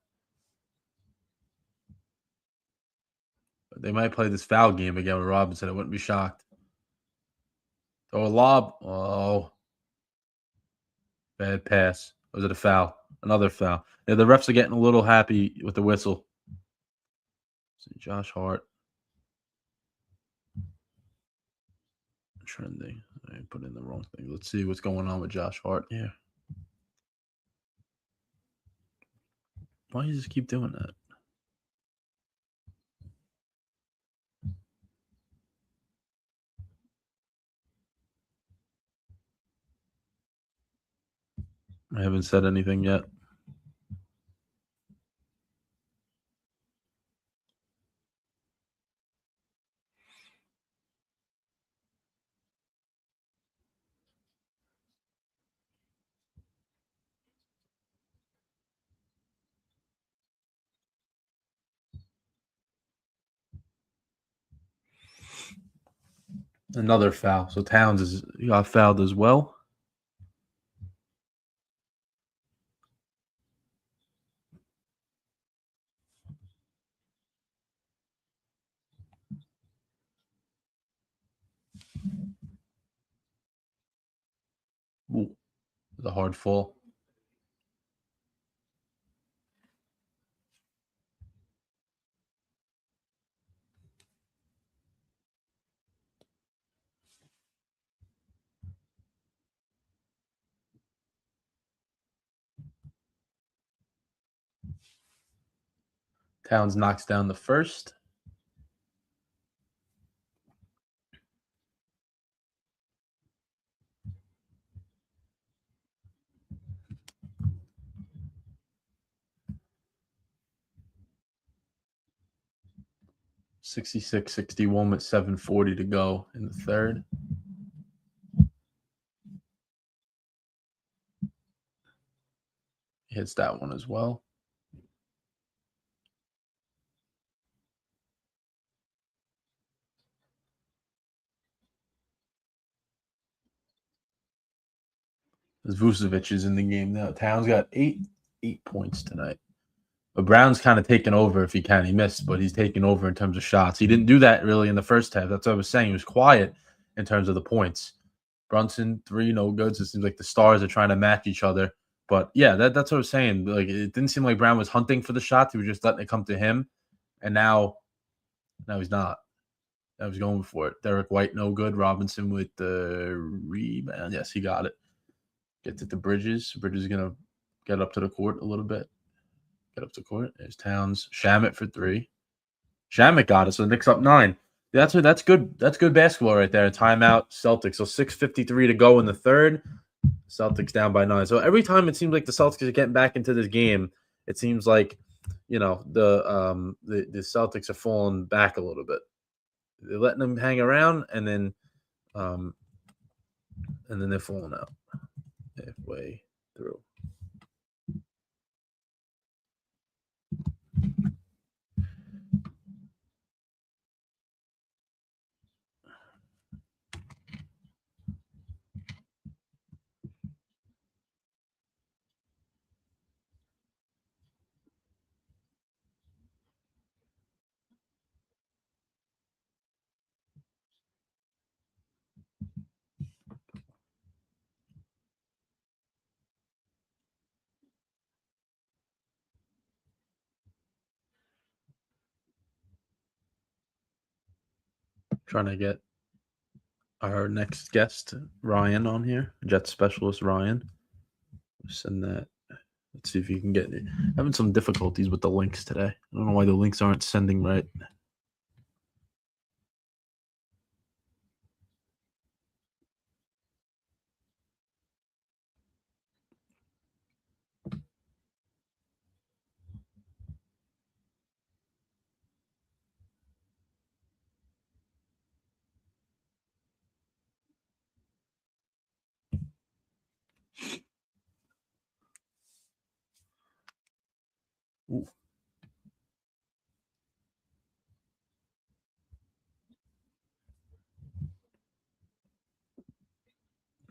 They might play this foul game again with Robinson. I wouldn't be shocked. Oh, a lob. Oh. Bad pass. Was it a foul? Another foul. Yeah, the refs are getting a little happy with the whistle. See, Josh Hart. Trending. I put in the wrong thing. Let's see what's going on with Josh Hart here. Why do you just keep doing that? I haven't said anything yet. Another foul. So Towns got fouled as well. Ooh, the hard fall. Towns knocks down the first. (66-61) with 7:40 to go in the third. He hits that one as well. Vucevic is in the game now. Towns got eight points tonight. But Brown's kind of taken over if he can. He missed, but he's taken over in terms of shots. He didn't do that really in the first half. That's what I was saying. He was quiet in terms of the points. Brunson, 3 no goods. It seems like the stars are trying to match each other. But yeah, that's what I was saying. Like, it didn't seem like Brown was hunting for the shots. He was just letting it come to him. And now he's not. Now he's going for it. Derek White, no good. Robinson with the rebound. Yes, he got it. Gets it to Bridges. Bridges is going to get up to the court a little bit. Get up to court. There's Towns. Shamet for 3. Shamet got it. So the Knicks up 9. That's good. That's good basketball right there. Timeout, Celtics. So 6:53 to go in the third. Celtics down by 9. So every time it seems like the Celtics are getting back into this game, it seems like the Celtics are falling back a little bit. They're letting them hang around, and then they're falling out halfway through. Trying to get our next guest, Ryan, on here. Jet specialist Ryan. Send that. Let's see if you can get it. Having some difficulties with the links today. I don't know why the links aren't sending right. Ooh.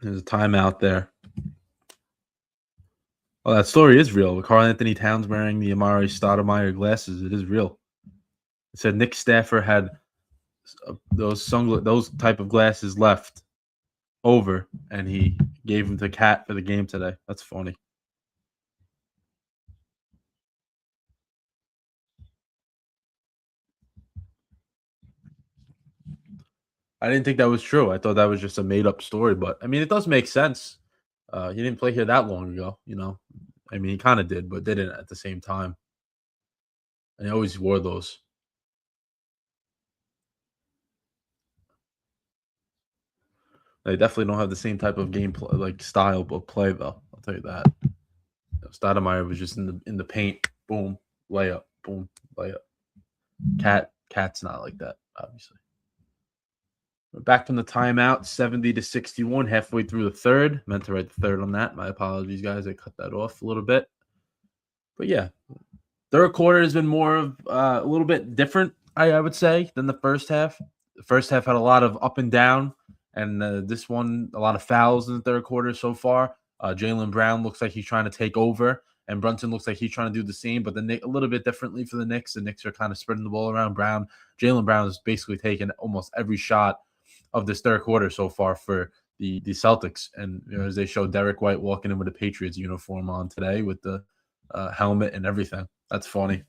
There's a timeout there. Oh, that story is real. Karl Anthony Towns wearing the Amari Stoudemire glasses. It is real. It said Nick Stafford had those type of glasses left over, and he gave them to Cat for the game today. That's funny. I didn't think that was true. I thought that was just a made up story, but I mean, it does make sense. He didn't play here that long ago, I mean, he kind of did, but didn't at the same time. And he always wore those. They definitely don't have the same type of game style of play, though. I'll tell you that. Stoudemire was just in the paint, boom, layup, boom, layup. Cat's not like that, obviously. We're back from the timeout, 70-61, halfway through the third. Meant to write the third on that. My apologies, guys. I cut that off a little bit. But yeah, third quarter has been more of a little bit different, I would say, than the first half. The first half had a lot of up and down, and this one, a lot of fouls in the third quarter so far. Jaylen Brown looks like he's trying to take over, and Brunson looks like he's trying to do the same, but a little bit differently for the Knicks. The Knicks are kind of spreading the ball around. Jaylen Brown is basically taking almost every shot of this third quarter so far for the Celtics. And as they show Derek White walking in with a Patriots uniform on today with the helmet and everything. That's funny.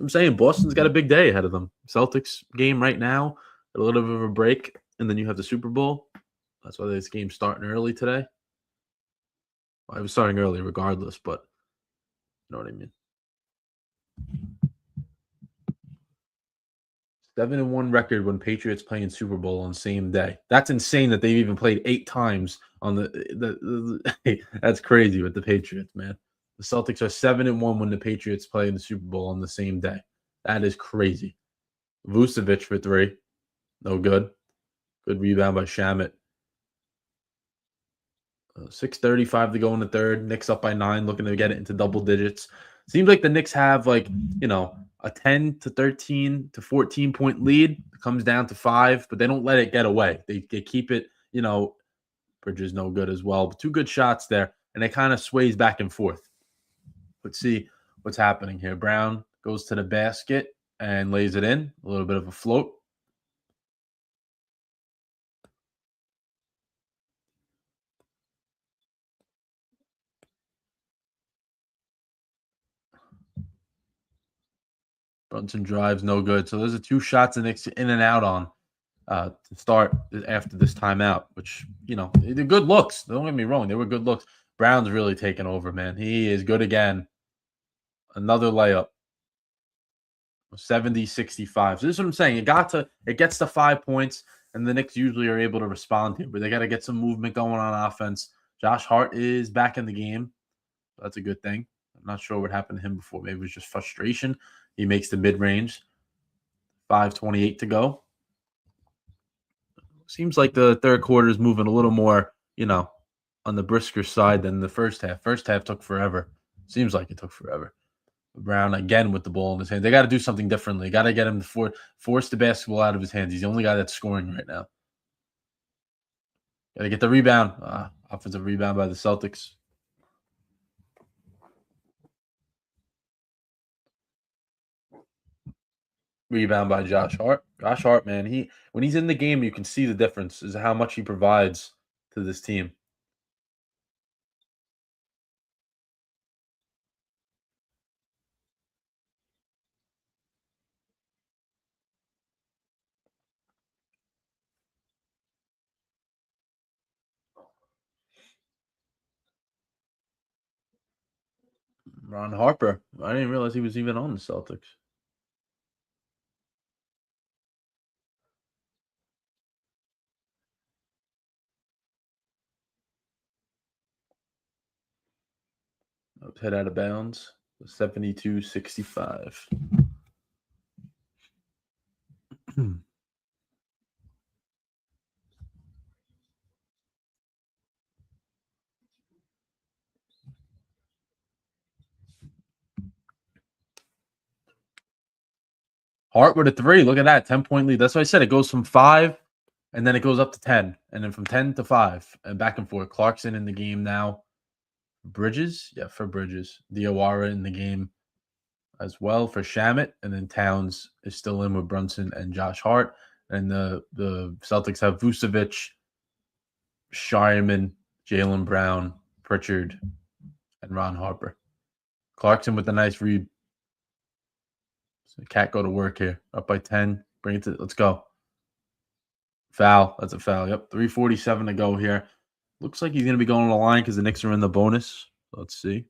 I'm saying Boston's got a big day ahead of them. Celtics game right now, a little bit of a break, and then you have the Super Bowl. That's why this game's starting early today. Well, I was starting early regardless, but you know what I mean. 7-1 record when Patriots play in Super Bowl on the same day. That's insane that they've even played 8 times on that's crazy with the Patriots, man. The Celtics are 7-1 when the Patriots play in the Super Bowl on the same day. That is crazy. Vucevic for 3. No good. Good rebound by Shamet. 6:35 to go in the third. Knicks up by 9, looking to get it into double digits. Seems like the Knicks have a 10 to 13 to 14 point lead. It comes down to 5, but they don't let it get away. They keep it, Bridges no good as well. But 2 good shots there, and it kind of sways back and forth. Let's see what's happening here. Brown goes to the basket and lays it in. A little bit of a float. Brunson drives, no good. So those are 2 shots the Knicks in and out on to start after this timeout, which, they're good looks. Don't get me wrong. They were good looks. Brown's really taking over, man. He is good again. Another layup. 70-65. So this is what I'm saying. It gets to 5 points, and the Knicks usually are able to respond here, but they got to get some movement going on offense. Josh Hart is back in the game. So that's a good thing. I'm not sure what happened to him before. Maybe it was just frustration. He makes the mid-range. 5:28 to go. Seems like the third quarter is moving a little more, on the brisker side than the first half. First half took forever. Seems like it took forever. Brown again with the ball in his hand. They got to do something differently. Got to get him to force the basketball out of his hands. He's the only guy that's scoring right now. Got to get the rebound. Offensive rebound by the Celtics. Rebound by Josh Hart. Josh Hart, man, when he's in the game, you can see the difference is how much he provides to this team. Ron Harper. I didn't realize he was even on the Celtics. Hit out of bounds. 72-65. Hart with a 3. Look at that. 10-point lead. That's what I said. It goes from 5, and then it goes up to 10. And then from 10 to 5. And back and forth. Clarkson in the game now. Bridges? Yeah, for Bridges. Diawara in the game as well for Shamet. And then Towns is still in with Brunson and Josh Hart. And the Celtics have Vucevic, Shireman, Jaylen Brown, Pritchard, and Ron Harper. Clarkson with a nice read. So Cat go to work here. Up by 10. Bring it to let's go. Foul. That's a foul. Yep. 3:47 to go here. Looks like he's going to be going on the line because the Knicks are in the bonus. Let's see.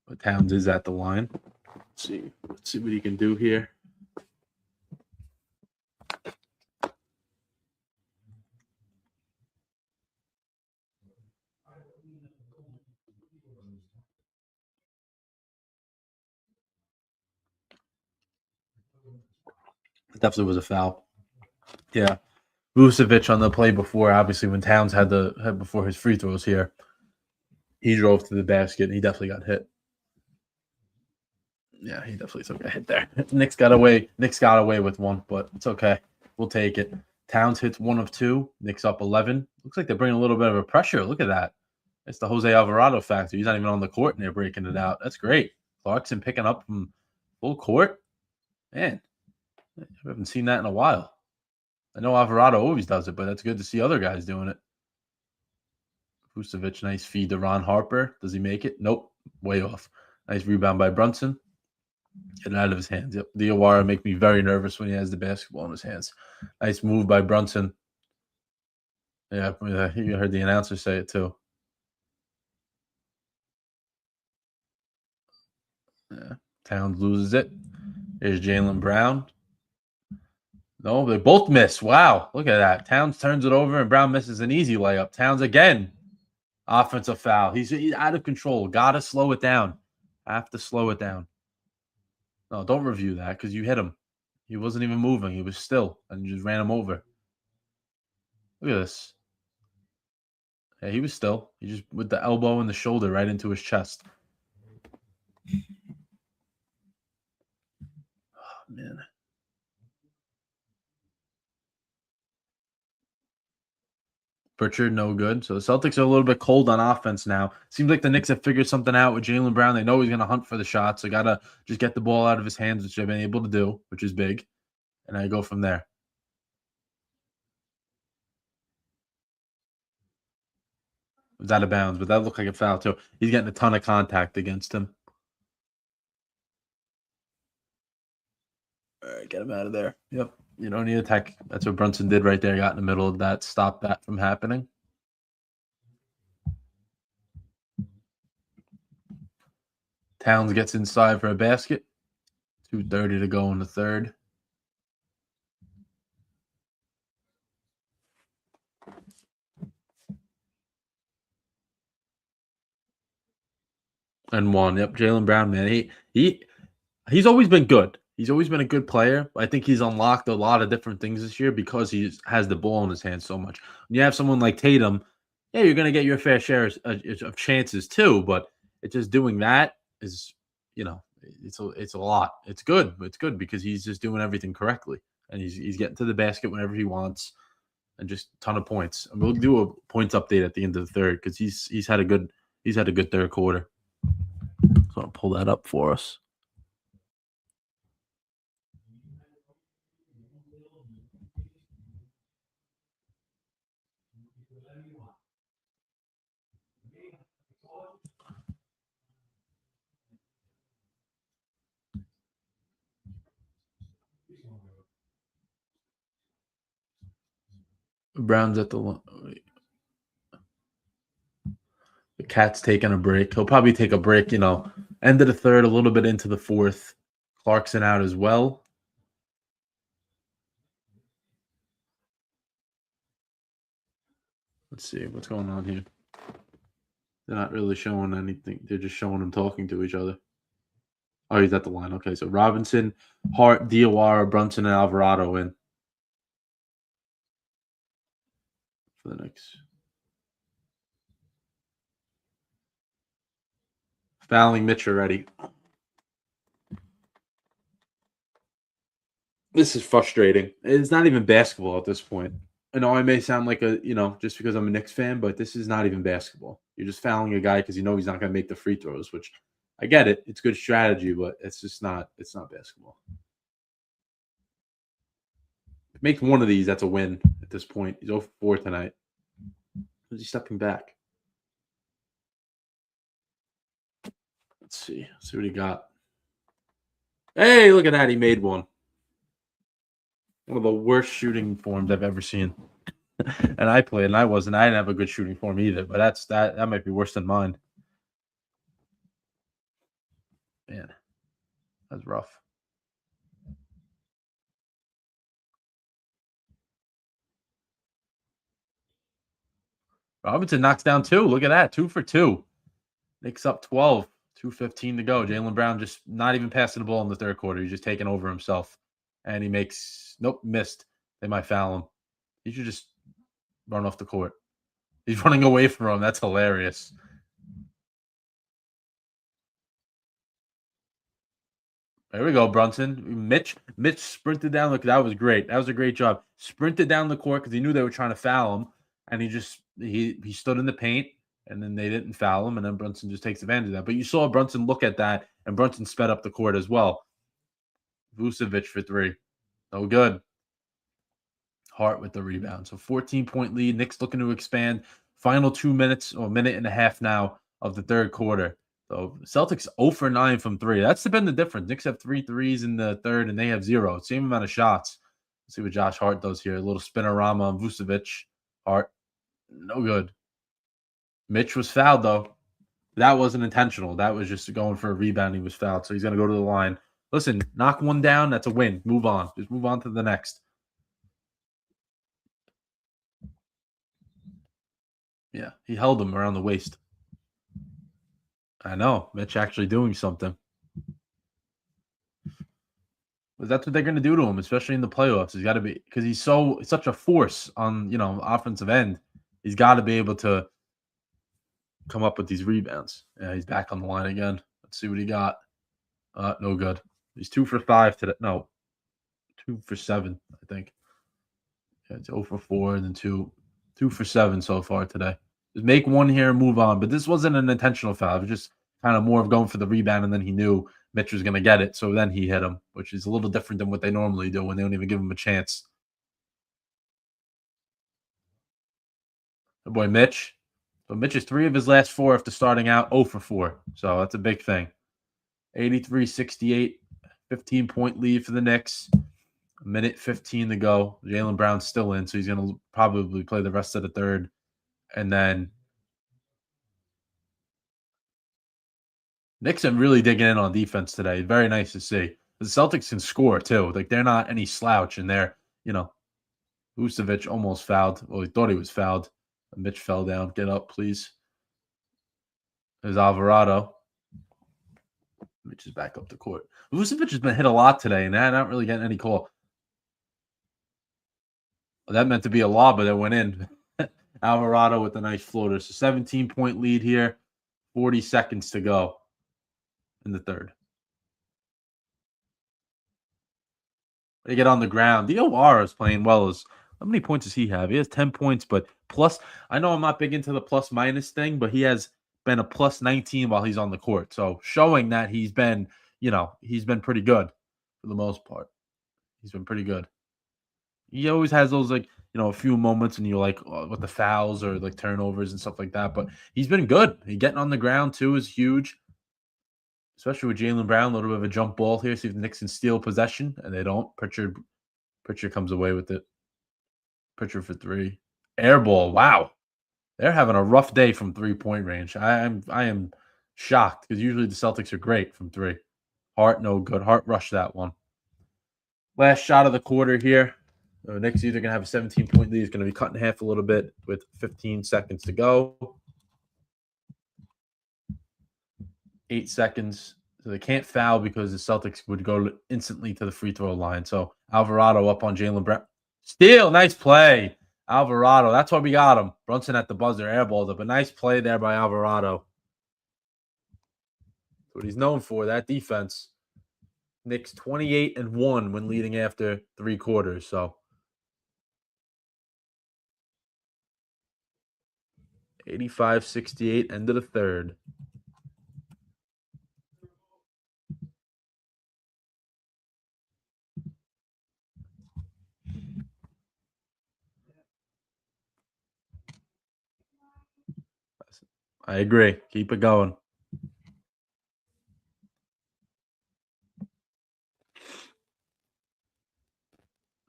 But Towns is at the line. Let's see what he can do here. It definitely was a foul. Yeah. Vucevic on the play before, obviously, when Towns had before his free throws here, he drove to the basket and he definitely got hit. Yeah, he definitely took a hit there. Knicks got away with one, but it's okay. We'll take it. Towns hits 1 of 2. Knicks up 11. Looks like they're bringing a little bit of a pressure. Look at that. It's the Jose Alvarado factor. He's not even on the court and they're breaking it out. That's great. Clarkson picking up from full court. Man, I haven't seen that in a while. I know Alvarado always does it, but that's good to see other guys doing it. Vucevic, nice feed to Ron Harper. Does he make it? Nope. Way off. Nice rebound by Brunson. Get it out of his hands. Yep. Diawara make me very nervous when he has the basketball in his hands. Nice move by Brunson. Yeah, you heard the announcer say it too. Yeah. Towns loses it. Here's Jaylen Brown. No, they both miss. Wow. Look at that. Towns turns it over and Brown misses an easy layup. Towns again. Offensive foul. He's out of control. Got to slow it down. Have to slow it down. No, don't review that because you hit him. He wasn't even moving. He was still, and you just ran him over. Look at this. Yeah, he was still. He just with the elbow and the shoulder right into his chest. Oh, man. Pritchard, no good. So the Celtics are a little bit cold on offense now. Seems like the Knicks have figured something out with Jaylen Brown. They know he's going to hunt for the shots. So got to just get the ball out of his hands, which they've been able to do, which is big. And I go from there. It was out of bounds, but that looked like a foul too. He's getting a ton of contact against him. All right, get him out of there. Yep. You don't need a tech. That's what Brunson did right there. Got in the middle of that. Stopped that from happening. Towns gets inside for a basket. 2:30 to go in the third. And one. Yep, Jaylen Brown, man. He's always been good. He's always been a good player. I think he's unlocked a lot of different things this year because he has the ball in his hands so much. When you have someone like Tatum, yeah, you're going to get your fair share of chances too, but it's just doing that is, it's a lot. It's good. It's good because he's just doing everything correctly, and he's getting to the basket whenever he wants, and just a ton of points. And we'll do a points update at the end of the third because he's had a good third quarter. So I'll pull that up for us. Brown's at the Cat's taking a break. He'll probably take a break, end of the third, a little bit into the fourth. Clarkson out as well. Let's see what's going on here. They're not really showing anything. They're just showing them talking to each other. Oh, he's at the line. Okay, so Robinson, Hart, Diawara, Brunson, and Alvarado in for the Knicks. Fouling Mitch already. This is frustrating. It's not even basketball at this point. I know I may sound like just because I'm a Knicks fan, but this is not even basketball. You're just fouling a guy because you know he's not going to make the free throws, which I get it. It's good strategy, but it's not basketball. If he makes one of these, that's a win at this point. He's 0 for 4 tonight. Is he stepping back? Let's see what he got. Hey, look at that. He made one. One of the worst shooting forms I've ever seen. And I played, and I didn't have a good shooting form either, but that might be worse than mine. Man, that's rough. Robinson knocks down 2. Look at that. 2 for 2. Knicks up 12. 2:15 to go. Jaylen Brown just not even passing the ball in the third quarter. He's just taking over himself. And he missed. They might foul him. He should just run off the court. He's running away from him. That's hilarious. There we go, Brunson. Mitch sprinted down. Look, that was great. That was a great job. Sprinted down the court because he knew they were trying to foul him. And he stood in the paint, and then they didn't foul him, and then Brunson just takes advantage of that. But you saw Brunson look at that, and Brunson sped up the court as well. Vucevic for 3. No good. Hart with the rebound. So 14-point lead. Knicks looking to expand. Final 2 minutes or minute and a half now of the third quarter. So Celtics 0 for 9 from 3. That's been the difference. Knicks have 3 threes in the third, and they have 0. Same amount of shots. Let's see what Josh Hart does here. A little spinorama on Vucevic. Hart, no good. Mitch was fouled, though. That wasn't intentional. That was just going for a rebound. He was fouled, so he's going to go to the line. Listen, knock one down. That's a win. Move on. Just move on to the next. Yeah, he held him around the waist. I know. Mitch actually doing something. But that's what they're going to do to him, especially in the playoffs. He's got to be, because he's such a force on, offensive end. He's got to be able to come up with these rebounds. Yeah, he's back on the line again. Let's see what he got. No good. He's 2 for 5 today. No, 2 for 7, I think. Yeah, it's 0 for 4 and then 2 for 7 so far today. Just make one here and move on. But this wasn't an intentional foul. It was just kind of more of going for the rebound, and then he knew Mitch was going to get it. So then he hit him, which is a little different than what they normally do when they don't even give him a chance. The boy Mitch. So Mitch is 3 of his last 4 after starting out 0 for 4. So that's a big thing. 83-68, 15-point lead for the Knicks. A minute 15 to go. Jaylen Brown's still in, so he's going to probably play the rest of the third. And then Knicks are really digging in on defense today. Very nice to see. The Celtics can score, too. Like, they're not any slouch in there. Vucevic almost fouled. Well, he thought he was fouled. Mitch fell down. Get up, please. There's Alvarado. Mitch is back up the court. Vucevic has been hit a lot today, and they're not really getting any call. Well, that meant to be a lob, but it went in. Alvarado with a nice floater. So 17-point lead here. 40 seconds to go in the third. They get on the ground. DOR is playing well. How many points does he have? He has 10 points, but plus, I know I'm not big into the plus minus thing, but he has been a plus 19 while he's on the court. So showing that he's been pretty good for the most part. He's been pretty good. He always has those a few moments and you're like with the fouls or like turnovers and stuff like that. But he's been good. He getting on the ground too is huge. Especially with Jaylen Brown, a little bit of a jump ball here. See if the Knicks can steal possession, and they don't. Pritchard comes away with it. Pritchard for 3. Air ball. Wow. They're having a rough day from 3-point range. I am shocked because usually the Celtics are great from 3. Hart, no good. Hart rushed that one. Last shot of the quarter here. Knicks either going to have a 17-point lead. It's going to be cut in half a little bit with 15 seconds to go. 8 seconds. So they can't foul because the Celtics would go instantly to the free throw line. So Alvarado up on Jaylen Brown. Steal. Nice play. Alvarado. That's why we got him. Brunson at the buzzer airballed it. But nice play there by Alvarado. That's what he's known for, that defense. Knicks 28-1 when leading after 3 quarters. So 85-68, end of the third. I agree. Keep it going.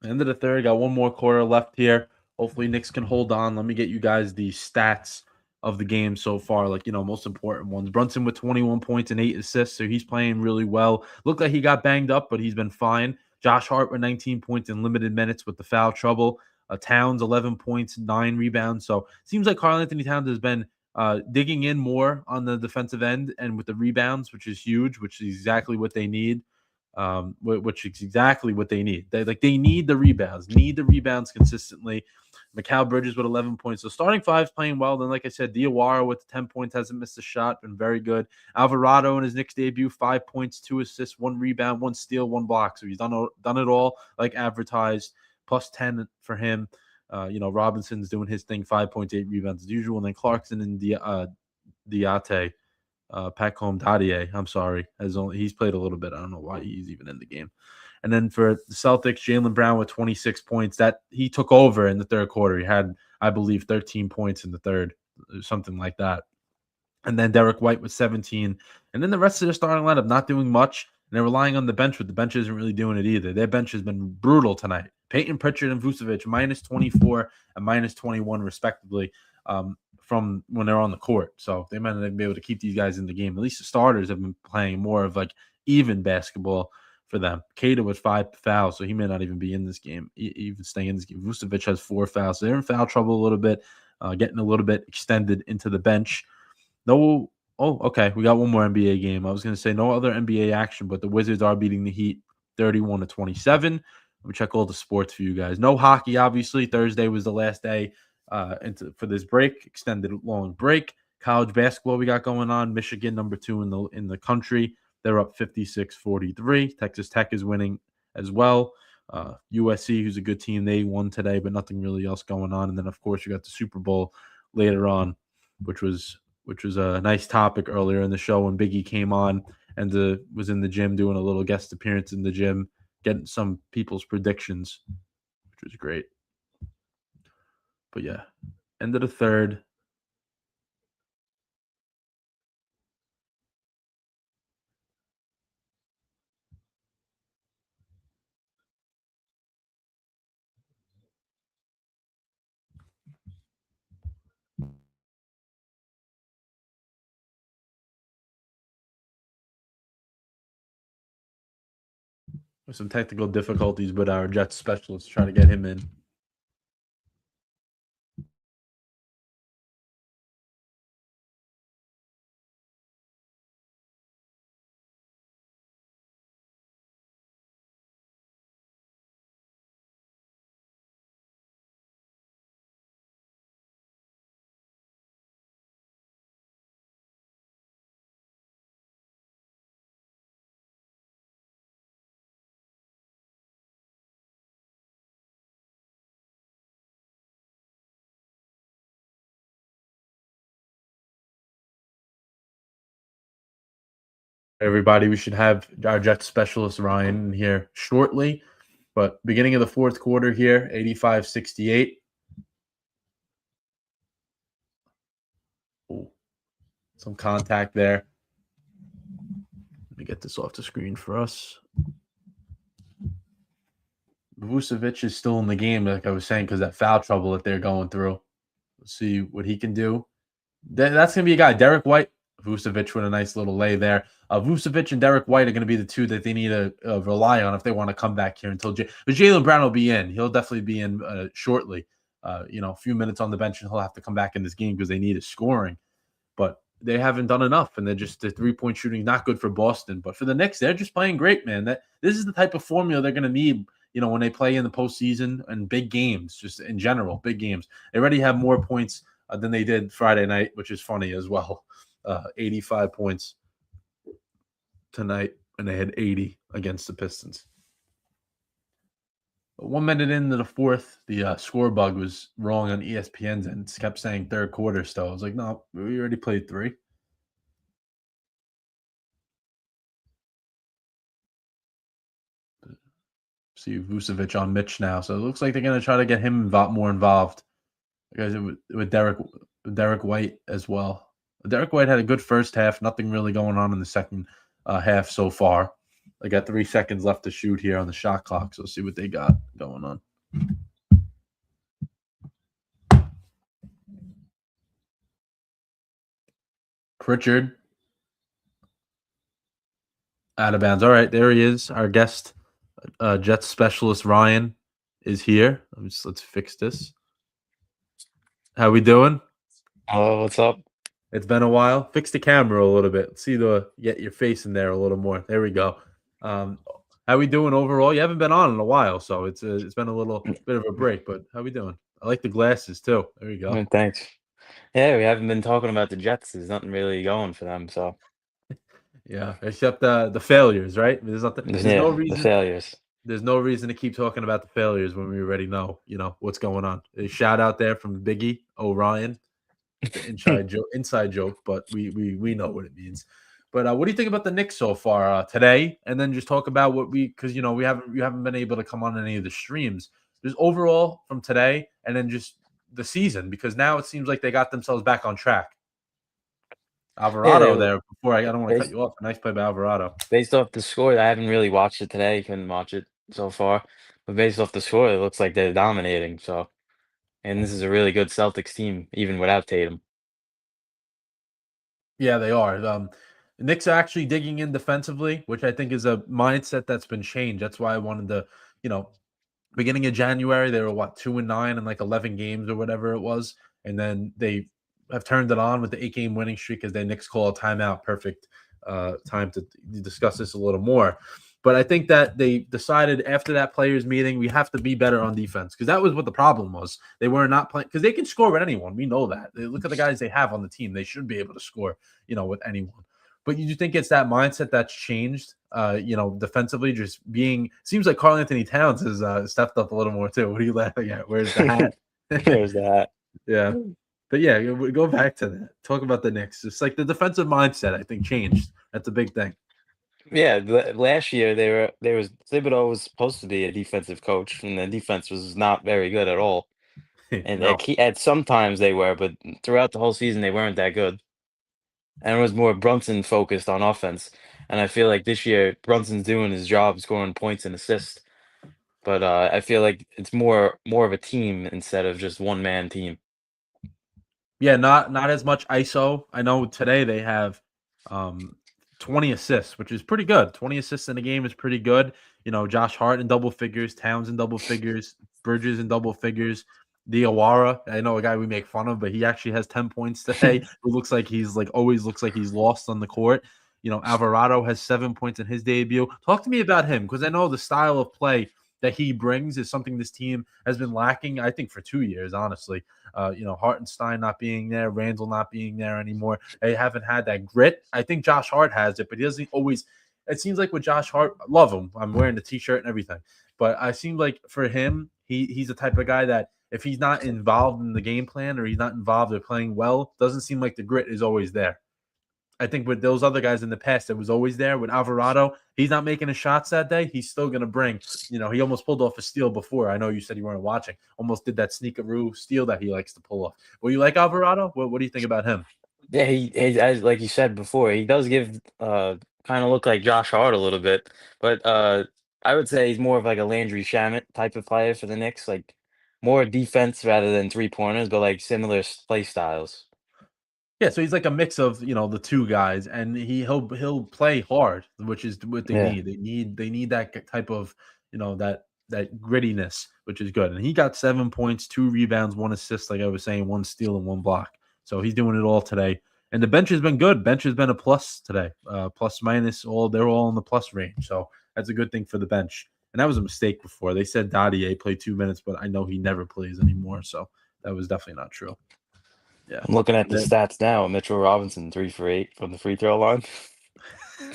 End of the third. Got one more quarter left here. Hopefully Knicks can hold on. Let me get you guys the stats of the game so far, most important ones. Brunson with 21 points and 8 assists, so he's playing really well. Looked like he got banged up, but he's been fine. Josh Hart with 19 points in limited minutes with the foul trouble. Towns, 11 points, 9 rebounds. So seems like Karl-Anthony Towns has been digging in more on the defensive end and with the rebounds, which is huge, which is exactly what they need. Which is exactly what they need. They need the rebounds consistently. Mikal Bridges with 11 points. So starting 5's playing well. Then, like I said, Diawara with 10 points, hasn't missed a shot, been very good. Alvarado in his Knicks debut, 5 points, 2 assists, 1 rebound, 1 steal, 1 block. So he's done it all like advertised. Plus 10 for him. Robinson's doing his thing, 5 points, 8 rebounds as usual. And then Clarkson and Diate. Pacom Dadier, I'm sorry, he's played a little bit. I don't know why he's even in the game. And then for the Celtics, Jaylen Brown with 26 points. That he took over in the third quarter. He had, I believe, 13 points in the third, something like that. And then Derek White with 17. And then the rest of their starting lineup not doing much. And they're relying on the bench, but the bench isn't really doing it either. Their bench has been brutal tonight. Peyton Pritchard and Vucevic, minus 24 and minus 21, respectively, from when they're on the court. So they might not be able to keep these guys in the game. At least the starters have been playing more of even basketball for them. Cater with 5 fouls, so he may not even be in this game, even staying in this game. Vucevic has 4 fouls. So they're in foul trouble a little bit, getting a little bit extended into the bench. No. Oh, okay. We got one more NBA game. I was going to say no other NBA action, but the Wizards are beating the Heat 31-27. Let me check all the sports for you guys. No hockey, obviously. Thursday was the last day for this break, extended long break. College basketball we got going on. Michigan, number 2 in the country. They're up 56-43. Texas Tech is winning as well. USC, who's a good team, they won today, but nothing really else going on. And then, of course, you got the Super Bowl later on, which was a nice topic earlier in the show when Biggie came on and was in the gym doing a little guest appearance in the gym, getting some people's predictions, which was great. But yeah, end of the third. Some technical difficulties, but our Jets specialists try to get him in. Everybody, we should have our Jets specialist Ryan in here shortly. But beginning of the fourth quarter here, 85-68. Ooh, some contact there. Let me get this off the screen for us. Vucevic is still in the game, like I was saying, because that foul trouble that they're going through. Let's see what he can do. That's going to be a guy, Derek White. Vucevic with a nice little lay there. Vucevic and Derek White are going to be the two that they need to rely on if they want to come back here until but Jaylen Brown will be in. He'll definitely be in shortly. A few minutes on the bench, and he'll have to come back in this game because they need his scoring. But they haven't done enough, and the 3-point shooting not good for Boston. But for the Knicks, they're just playing great, man. This is the type of formula they're going to need. When they play in the postseason and big games, just in general, big games. They already have more points than they did Friday night, which is funny as well. 85 points tonight, and they had 80 against the Pistons. 1 minute into the fourth, the score bug was wrong on ESPN's end. It kept saying third quarter still. I was like, no, we already played 3. See Vucevic on Mitch now. So it looks like they're going to try to get him more involved. Guys, with Derek White as well. Derek White had a good first half. Nothing really going on in the second half so far. They got 3 seconds left to shoot here on the shot clock. So see what they got going on. Pritchard. Out of bounds. All right, there he is. Our guest, Jets specialist Ryan, is here. Let's fix this. How we doing?
Hello, what's up?
It's been a while. Fix the camera a little bit. Let's see get your face in there a little more. There we go. How we doing overall? You haven't been on in a while, so it's been a little bit of a break. But how we doing? I like the glasses too. There you go.
Thanks. Yeah, we haven't been talking about the Jets. There's nothing really going for them, so
Yeah, except the failures, right? There's nothing. There's no
the
reason.
failures.
There's no reason to keep talking about the failures when we already know, what's going on. A shout out there from Biggie O'Ryan. The inside joke, but we know what it means. But what do you think about the Knicks so far today? And then just talk about because you haven't been able to come on any of the streams. Just overall from today, and then just the season, because now it seems like they got themselves back on track. Alvarado there before I don't want to cut you off. A nice play by Alvarado.
Based off the score, I haven't really watched it today. Couldn't watch it so far, but based off the score, it looks like they're dominating. So, and this is a really good Celtics team, even without Tatum.
Yeah, they are. The Knicks are actually digging in defensively, which I think is a mindset that's been changed. That's why I wanted to, beginning of January, they were 2-9 in like 11 games or whatever it was. And then they have turned it on with the 8-game winning streak as the Knicks call a timeout. Perfect time to discuss this a little more. But I think that they decided after that players meeting, we have to be better on defense, because that was what the problem was. They were not playing, because they can score with anyone. We know that. They look at the guys they have on the team. They should be able to score, with anyone. But you think it's that mindset that's changed, defensively, just seems like Karl Anthony Towns has stepped up a little more too. What are you laughing at? Where's the hat?
There's the hat.
Yeah. But yeah, go back to that. Talk about the Knicks. It's like the defensive mindset, I think, changed. That's a big thing.
Yeah, last year Thibodeau was supposed to be a defensive coach, and the defense was not very good at all. And
No.
at sometimes they were, but throughout the whole season they weren't that good. And it was more Brunson focused on offense. And I feel like this year Brunson's doing his job, scoring points and assists. But I feel like it's more of a team instead of just one man team.
Yeah, not as much ISO. I know today they have 20 assists, which is pretty good. 20 assists in a game is pretty good. Josh Hart in double figures, Towns in double figures, Bridges in double figures. Diawara, I know a guy we make fun of, but he actually has 10 points today. Who looks like he's always looks like he's lost on the court. Alvarado has 7 points in his debut. Talk to me about him, because I know the style of play that he brings is something this team has been lacking, I think, for 2 years, honestly. Hartenstein not being there, Randall not being there anymore. They haven't had that grit. I think Josh Hart has it, but he doesn't always. It seems like with Josh Hart, I love him. I'm wearing the t-shirt and everything. But I seem like for him, he's the type of guy that if he's not involved in the game plan or he's not involved or playing well, doesn't seem like the grit is always there. I think with those other guys in the past, it was always there. With Alvarado, he's not making his shots that day. He's still going to bring, he almost pulled off a steal before. I know you said you weren't watching. Almost did that sneakeroo steal that he likes to pull off. Well, you like Alvarado? What do you think about him?
Yeah, he as like you said before, he does give kind of look like Josh Hart a little bit, but I would say he's more of like a Landry Shamet type of player for the Knicks, like more defense rather than three-pointers, but like similar play styles.
Yeah, so he's like a mix of the two guys, and he'll play hard, which is what they
Yeah.
need. They need that type of that grittiness, which is good. And he got 7 points, 2 rebounds, 1 assist, like I was saying, 1 steal and 1 block. So he's doing it all today. And the bench has been good. Bench has been a plus today, plus minus they're all in the plus range. So that's a good thing for the bench. And that was a mistake before. They said Dadier played 2 minutes, but I know he never plays anymore. So that was definitely not true. Yeah.
I'm looking at
And
the
then,
stats now. Mitchell Robinson 3 for 8 from the free throw line.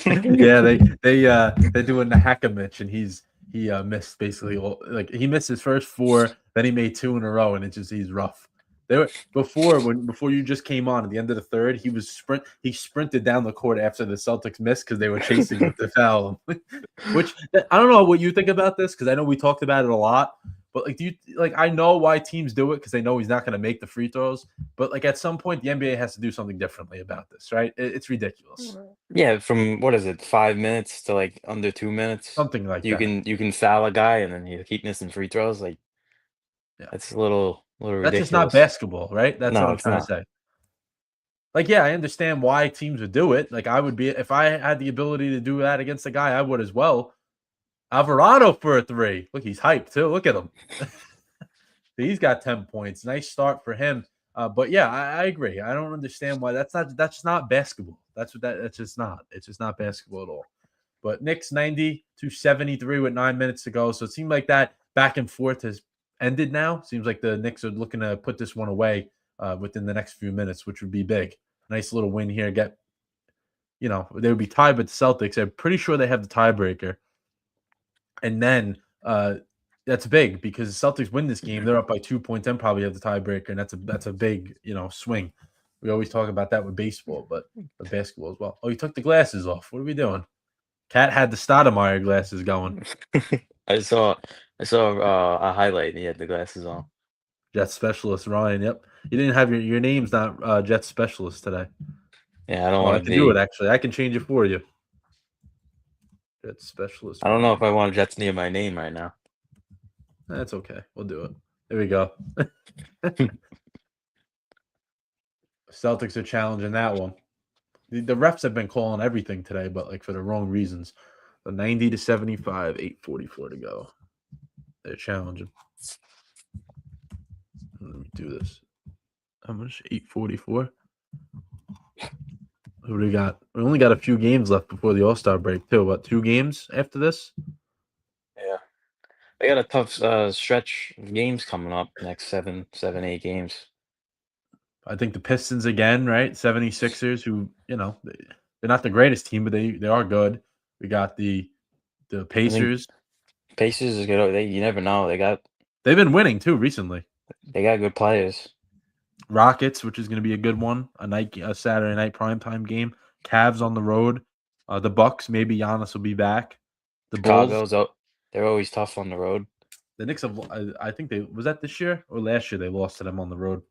yeah, they're doing the hack a Mitch, and he missed basically he missed his first 4, then he made 2 in a row, and he's rough. Before you just came on at the end of the third, he sprinted down the court after the Celtics missed because they were chasing him to foul him. Which I don't know what you think about this, because I know we talked about it a lot. But do you I know why teams do it, because they know he's not going to make the free throws. But at some point, the NBA has to do something differently about this, right? It's ridiculous.
Yeah, from what is it, 5 minutes to like under 2 minutes.
Something like
You
that.
can foul a guy and then he'll keep missing free throws. Like
Yeah.
that's a little
That's just not
ridiculous.
basketball, right? That's what
No,
I'm
it's
trying to
not.
say. Yeah, I understand why teams would do it. I would be, if I had the ability to do that against a guy, I would as well. Alvarado for a 3. Look, he's hyped too. Look at him. He's got 10 points. Nice start for him. But yeah, I agree. I don't understand why that's not basketball. That's just not. It's just not basketball at all. But Knicks 90-73 with 9 minutes to go. So it seemed like that back and forth has ended now. Seems like the Knicks are looking to put this one away within the next few minutes, which would be big. Nice little win here. They would be tied with the Celtics. I'm pretty sure they have the tiebreaker. And then that's big, because the Celtics win this game. They're up by 2 points and probably have the tiebreaker. And that's a big, swing. We always talk about that with baseball, but with basketball as well. Oh, you took the glasses off. What are we doing? Cat had the Stoudemire glasses going.
I saw a highlight and he had the glasses on.
Jet specialist Ryan. Yep. You didn't have your name's not Jet specialist today.
Yeah, I don't
Oh, I
want to
can do it
be.
actually. I can change it for you. Jet specialist
I don't know if
Ryan.
I want Jets near my name right now.
That's okay. We'll do it. There we go. Celtics are challenging that one. The refs have been calling everything today, but for the wrong reasons. So 90-75, 8:44 to go. They're challenging. Let me do this. How much? 8:44. Who do we got? We only got a few games left before the All-Star break, too. What, 2 games after this?
Yeah. They got a tough stretch of games coming up next 8 games.
I think the Pistons again, right? 76ers, who, they're not the greatest team, but they are good. We got the
I think
Pacers.
Pacers is good. You never know.
They've been winning too recently.
They got good players.
Rockets, which is going to be a good one, a Saturday night primetime game. Cavs on the road. The Bucks, maybe Giannis will be back. The Bulls.
They're always tough on the road.
The Knicks have, I think was that this year or last year they lost to them on the road.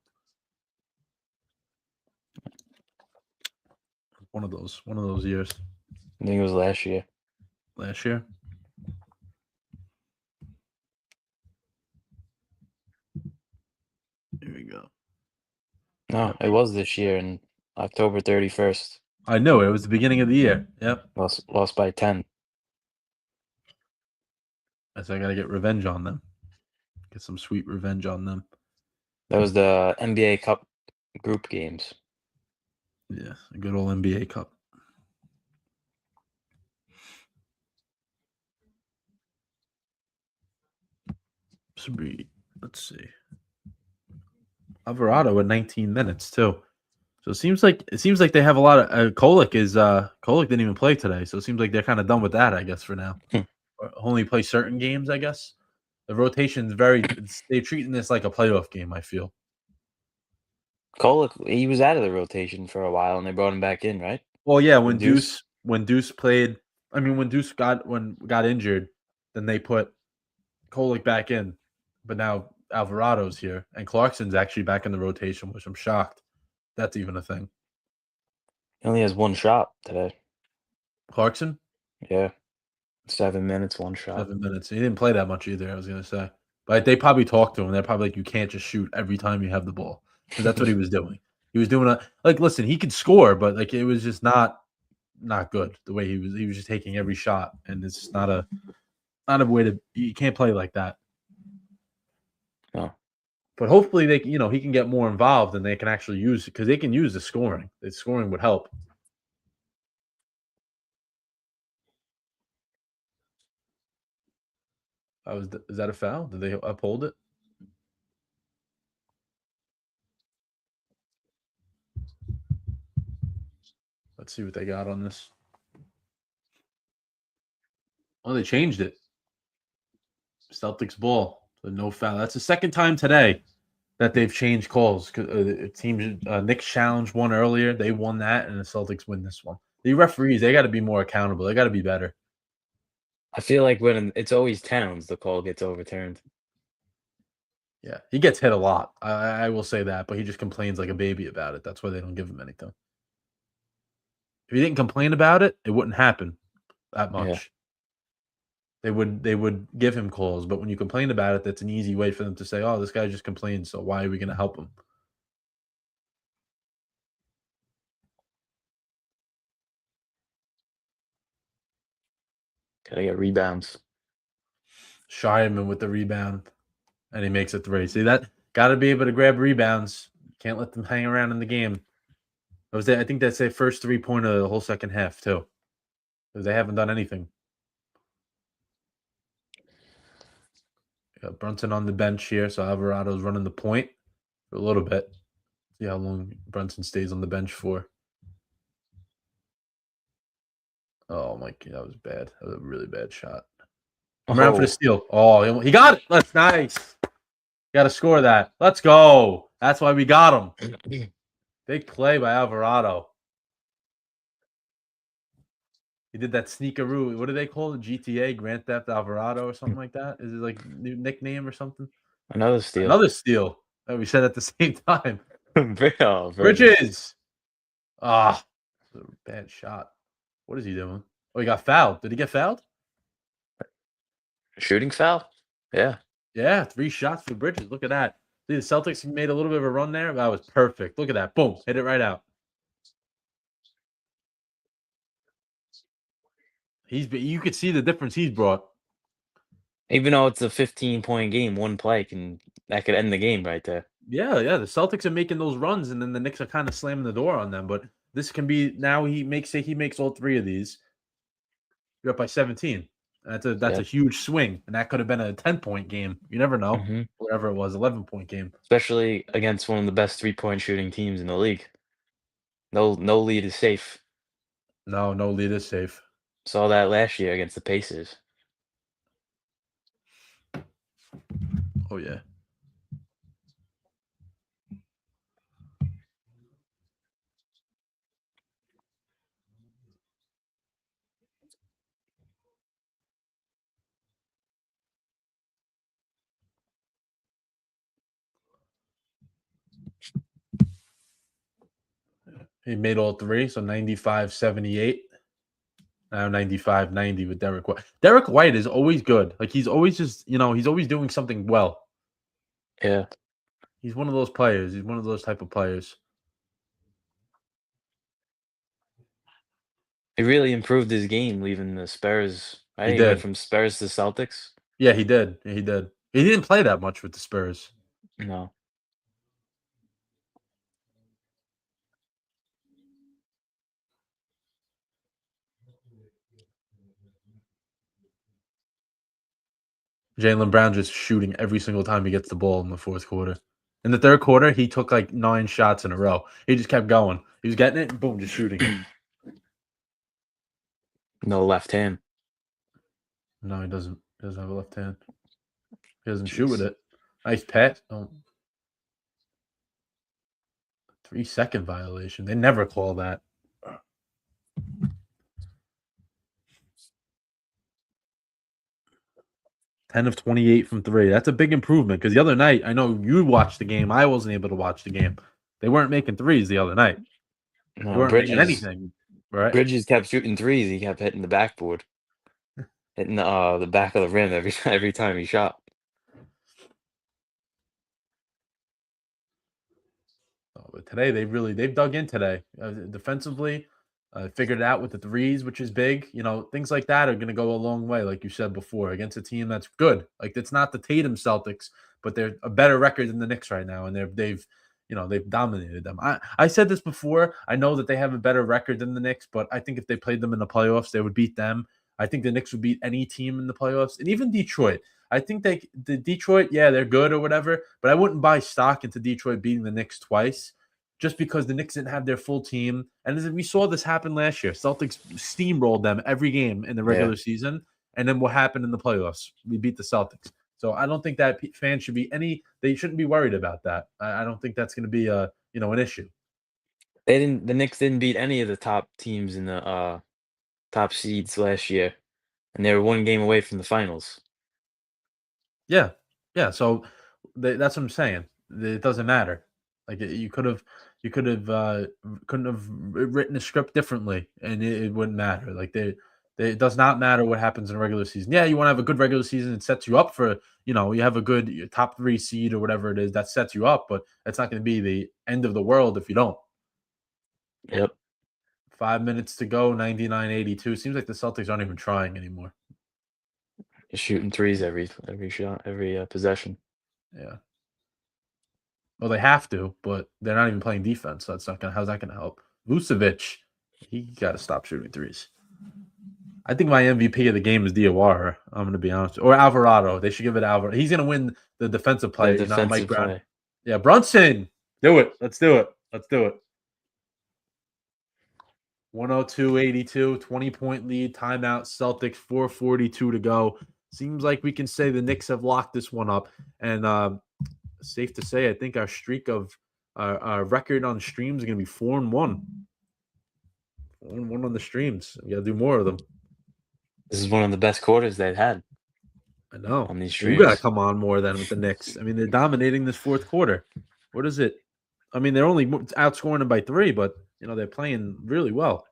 One of those years.
I think it was last year.
Last year. Here we go.
No, it was this year in October 31st.
I know it was the beginning of the year. Yep.
Lost by 10.
So I got to get revenge on them. Get some sweet revenge on them.
That was the NBA Cup group games.
Yeah, a good old NBA Cup. Sweet. Let's see. Alvarado at 19 minutes too. So it seems like they have a lot of Kolek didn't even play today, so it seems like they're kind of done with that, I guess, for now. Or only play certain games, I guess. The rotation's they're treating this like a playoff game, I feel.
Kolek, he was out of the rotation for a while, and they brought him back in, right?
Well, yeah,
With Deuce?
when Deuce played, I mean when Deuce got injured, then they put Kolek back in. But now Alvarado's here, and Clarkson's actually back in the rotation, which I'm shocked that's even a thing.
He only has one shot today.
Clarkson?
Yeah. 7 minutes, one shot.
7 minutes. He didn't play that much either, I was gonna say. But they probably talked to him. They're probably like, you can't just shoot every time you have the ball. Because that's what he was doing. He was doing listen, he could score, but like it was just not good the way he was just taking every shot. And it's just not a way to you can't play like that.
No.
But hopefully he can get more involved and they can actually use it because they can use the scoring. The scoring would help. Is that a foul? Did they uphold it? Let's see what they got on this. Oh, they changed it. Celtics ball. So no foul. That's the second time today that they've changed calls. Teams, Knicks challenged one earlier. They won that, and the Celtics win this one. The referees, they got to be more accountable. They got to be better.
I feel like when it's always Towns, the call gets overturned.
Yeah, he gets hit a lot. I will say that, but he just complains like a baby about it. That's why they don't give him anything. If he didn't complain about it, it wouldn't happen that much.
Yeah.
They would give him calls, but when you complain about it, that's an easy way for them to say, "Oh, this guy just complained, so why are we going to help him?"
Gotta get rebounds.
Shireman with the rebound, and he makes a three. See that? Got to be able to grab rebounds. Can't let them hang around in the game. I think that's their first 3-pointer of the whole second half too, because they haven't done anything. Got Brunson on the bench here, so Alvarado's running the point for a little bit. See how long Brunson stays on the bench for. Oh my God, that was bad. That was a really bad shot. I'm around for the steal. Oh, he got it. That's nice. Got to score that. Let's go. That's why we got him. Big play by Alvarado. He did that sneakeroo. What do they call it? GTA, Grand Theft Alvarado or something like that? Is it like new nickname or something?
Another steal.
Another steal. Oh, we said at the same time.
Bridges.
Bridges. Ah, bad shot. What is he doing? Oh, he got fouled. Did he get fouled?
Shooting foul? Yeah.
Yeah, 3 shots for Bridges. Look at that. See, the Celtics made a little bit of a run there. That was perfect. Look at that. Boom. Hit it right out. You could see the difference he's brought.
Even though it's a 15-point game, one play that could end the game right there.
Yeah. The Celtics are making those runs, and then the Knicks are kind of slamming the door on them. But this can be now. He makes all 3 of these. You're up by 17. That's a huge swing, and that could have been a 10-point game. You never know.
Mm-hmm.
Whatever it was, 11-point game.
Especially against one of the best 3-point shooting teams in the league. No lead is safe.
No lead is safe.
Saw that last year against the Pacers.
Oh yeah. He made all 3, so 95-78. Now 95-90 with Derek White. Derek White is always good. Like he's always just, he's always doing something well.
Yeah.
He's one of those players. He's one of those type of players.
He really improved his game leaving the Spurs. Right? He went
did.
from Spurs to Celtics.
Yeah, he did. He did. He didn't play that much with the Spurs.
No.
Jaylen Brown just shooting every single time he gets the ball in the fourth quarter. In the third quarter, he took like 9 shots in a row. He just kept going. He was getting it, and boom, just shooting it.
No left hand.
No, he doesn't. He doesn't have a left hand. He doesn't shoot with
Jeez.
it. Nice pass. Oh. 3-second violation. They never call that. 10 of 28 from 3. That's a big improvement because the other night, I know you watched the game. I wasn't able to watch the game. They weren't making threes the other night. They
No,
weren't making anything. Right?
Bridges kept shooting threes. He kept hitting the backboard, hitting the back of the rim every time he shot.
Oh, but today they've dug in today defensively, figured it out with the threes, which is big. You know, things like that are going to go a long way, like you said before, against a team that's good. Like it's not the Tatum Celtics, but they're a better record than the Knicks right now, and they've dominated them. I said this before. I know that they have a better record than the Knicks, but I think if they played them in the playoffs, they would beat them. I think the Knicks would beat any team in the playoffs, and even Detroit. I think the Detroit, yeah, they're good or whatever, but I wouldn't buy stock into Detroit beating the Knicks twice just because the Knicks didn't have their full team. And as we saw this happen last year, Celtics steamrolled them every game in the regular season. And then what happened in the playoffs? We beat the Celtics. So I don't think that fans should be they shouldn't be worried about that. I don't think that's going to be an issue.
The Knicks didn't beat any of the top teams in the top seeds last year, and they were one game away from the finals.
Yeah. Yeah. So that's what I'm saying. It doesn't matter. Like you couldn't have written the script differently, and it wouldn't matter. Like it does not matter what happens in a regular season. Yeah, you want to have a good regular season. It sets you up for you have a good top 3 seed or whatever it is that sets you up. But it's not going to be the end of the world if you don't.
Yep.
5 minutes to go, 99-82. Seems like the Celtics aren't even trying anymore.
Just shooting threes every shot, every possession.
Yeah. Well, they have to, but they're not even playing defense. So how's that gonna help? Vucevic, he got to stop shooting threes. I think my MVP of the game is Diawara. I'm gonna be honest, or Alvarado. They should give it to Alvarado. He's gonna win the defensive player,
The
not Mike
defensive
Brown.
play.
Yeah, Brunson, do it. Let's do it. 102-82, 20-point lead, timeout. Celtics, 4:42 to go. Seems like we can say the Knicks have locked this one up, and safe to say, I think our streak of our record on streams is going to be 4-1. 4-1 on the streams. We got to do more of them.
This is one of the best quarters they've had.
I know.
On these
You got to
streams.
come on more than with the Knicks. I mean, they're dominating this fourth quarter. What is it? I mean, they're only outscoring them by 3, but they're playing really well.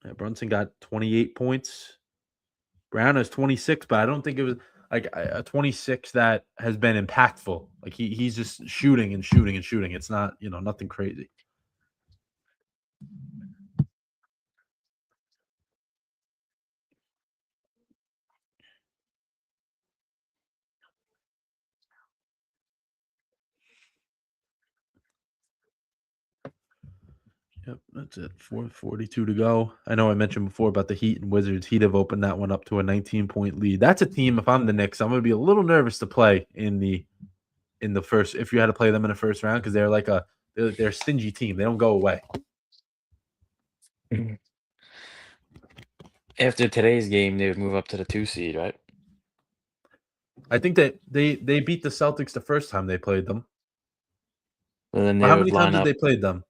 Yeah, Brunson got 28 points. Brown has 26, but I don't think it was like a 26 that has been impactful. Like he's just shooting and shooting and shooting. It's not, nothing crazy. Yep, that's it. 4:42 to go. I know I mentioned before about the Heat and Wizards. Heat have opened that one up to a 19-point lead. That's a team. If I'm the Knicks, I'm going to be a little nervous to play in the first. If you had to play them in the first round, because they're like they're a stingy team. They don't go away.
After today's game, they would move up to the 2 seed, right?
I think that they beat the Celtics the first time they played them.
And then
How many times did they play them?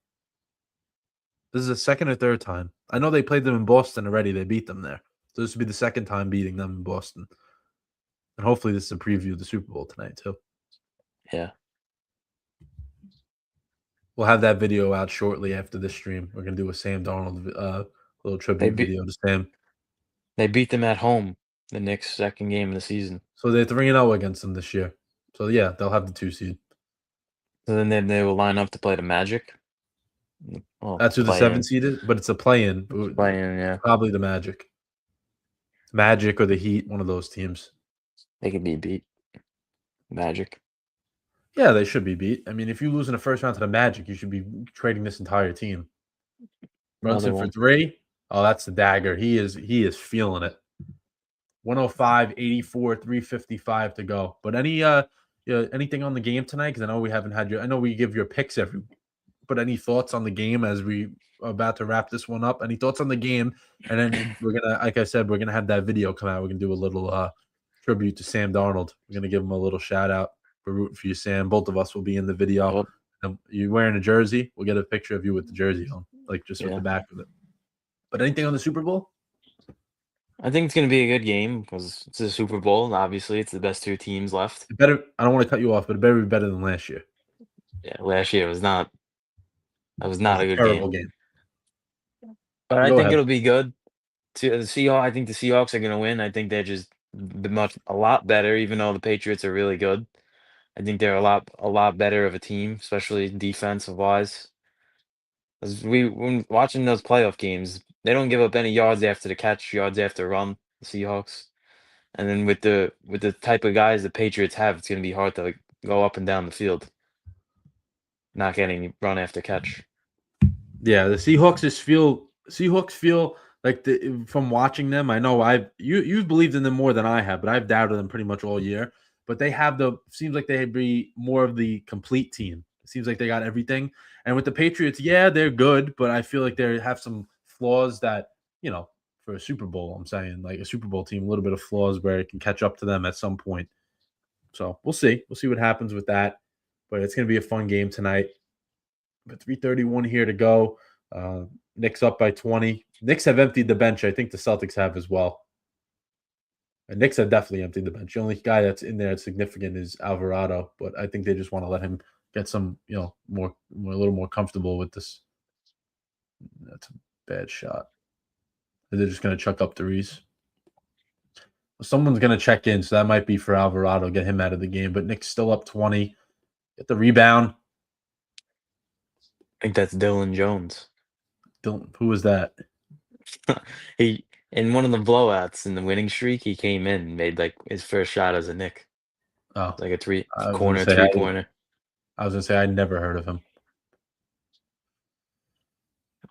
This is the second or third time. I know they played them in Boston already. They beat them there. So this would be the second time beating them in Boston. And hopefully this is a preview of the Super Bowl tonight too.
Yeah.
We'll have that video out shortly after this stream. We're going to do a Sam Darnold little tribute video to Sam.
They beat them at home the Knicks' second game of the season.
So they're 3-0 against them this year. So yeah, they'll have the 2 seed.
So then they will line up to play the Magic. Well,
That's who the
play-in.
7th seed is, but it's a play-in.
Play-in, yeah.
Probably the Magic or the Heat, one of those teams.
They could be beat. Magic.
Yeah, they should be beat. I mean, if you lose in the first round to the Magic, you should be trading this entire team.
Another
Brunson for
one.
3. Oh, that's the dagger. He is feeling it. 105, 84, 355 to go. But anything on the game tonight? Because I know we haven't had I know we give your picks every week. But any thoughts on the game as we are about to wrap this one up? Any thoughts on the game? And then we're gonna, like I said, we're gonna have that video come out. We're gonna do a little tribute to Sam Darnold. We're gonna give him a little shout out. We're rooting for you, Sam. Both of us will be in the video.
Oh,
You wearing a jersey? We'll get a picture of you with the jersey on, like just with the back of it. But anything on the Super Bowl?
I think it's going to be a good game because it's a Super Bowl. And obviously, it's the best 2 teams left.
I don't want to cut you off, but it better be better than last year.
Yeah, last year was not. That was not a good
terrible
game. But I
Go
think
ahead.
it'll be good. To the Seahawks, I think the Seahawks are going to win. I think they're just a lot better, even though the Patriots are really good. I think they're a lot better of a team, especially defensive wise. As when watching those playoff games, they don't give up any yards after the catch, yards after run. The Seahawks, and then with the type of guys the Patriots have, it's going to be hard to go up and down the field, not getting run after catch.
Yeah, the Seahawks feel like from watching them. I know you've believed in them more than I have, but I've doubted them pretty much all year. But they have seems like they'd be more of the complete team. It seems like they got everything. And with the Patriots, yeah, they're good, but I feel like they have some flaws that, for a Super Bowl, I'm saying like a Super Bowl team, a little bit of flaws where it can catch up to them at some point. So we'll see. We'll see what happens with that. But it's going to be a fun game tonight. But 3:31 here to go. Knicks up by 20. Knicks have emptied the bench. I think the Celtics have as well. And Knicks have definitely emptied the bench. The only guy that's in there that's significant is Alvarado, but I think they just want to let him get some, a little more comfortable with this. That's a bad shot. They're just going to chuck up threes. Someone's going to check in, so that might be for Alvarado, get him out of the game. But Knicks still up 20. Get the rebound.
I think that's Dylan Jones.
Who was that?
He in one of the blowouts in the winning streak, he came in and made his first shot as a Knick.
Oh,
Like a
three-pointer. I was gonna say I never heard of him.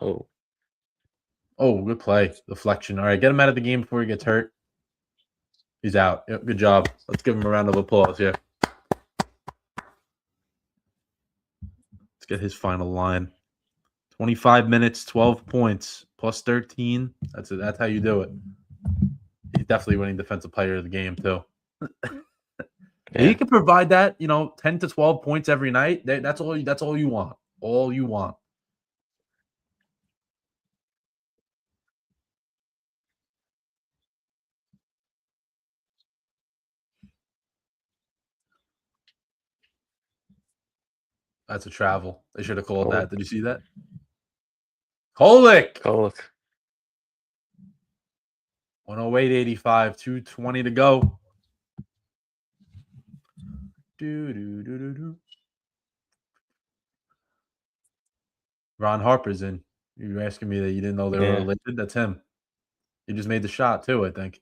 Oh,
good play. Deflection. All right, get him out of the game before he gets hurt. He's out. Yep, good job. Let's give him a round of applause here. Let's get his final line. 25 minutes, 12 points, plus 13. That's it. That's how you do it. He's definitely winning defensive player of the game too.
yeah.
He can provide that, 10 to 12 points every night. That's all you want. All you want. That's a travel. They should have called that. Did you see that? Kolek. 108.85, 2:20 to go. Ron Harper's in. You're asking me that you didn't know they were related? That's him. He just made the shot too, I think.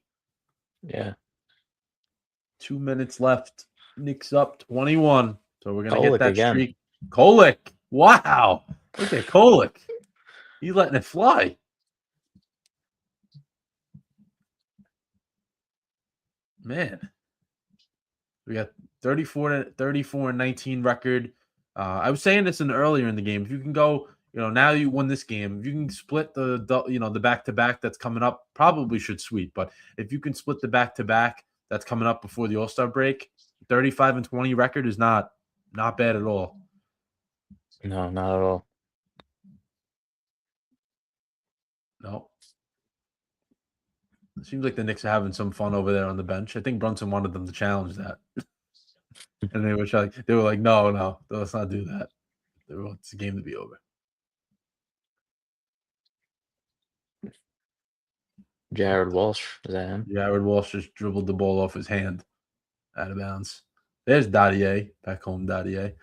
Yeah.
2 minutes left. Knicks up 21. So we're gonna get that
again.
streak. Kolek. Wow. Look at Kolek. He's letting it fly. Man. We got 34 and 19 record. I was saying this earlier in the game. If you can go, now you won this game. If you can split the back-to-back that's coming up, probably should sweep. But if you can split the back-to-back that's coming up before the All-Star break, 35 and 20 record is not bad at all.
No, not at all.
No. It seems like the Knicks are having some fun over there on the bench. I think Brunson wanted them to challenge that. And they were like, no, let's not do that. They want the game to be over.
Jared Walsh, is that him?
Jared Walsh just dribbled the ball off his hand out of bounds. There's Dadier, back home Dadier.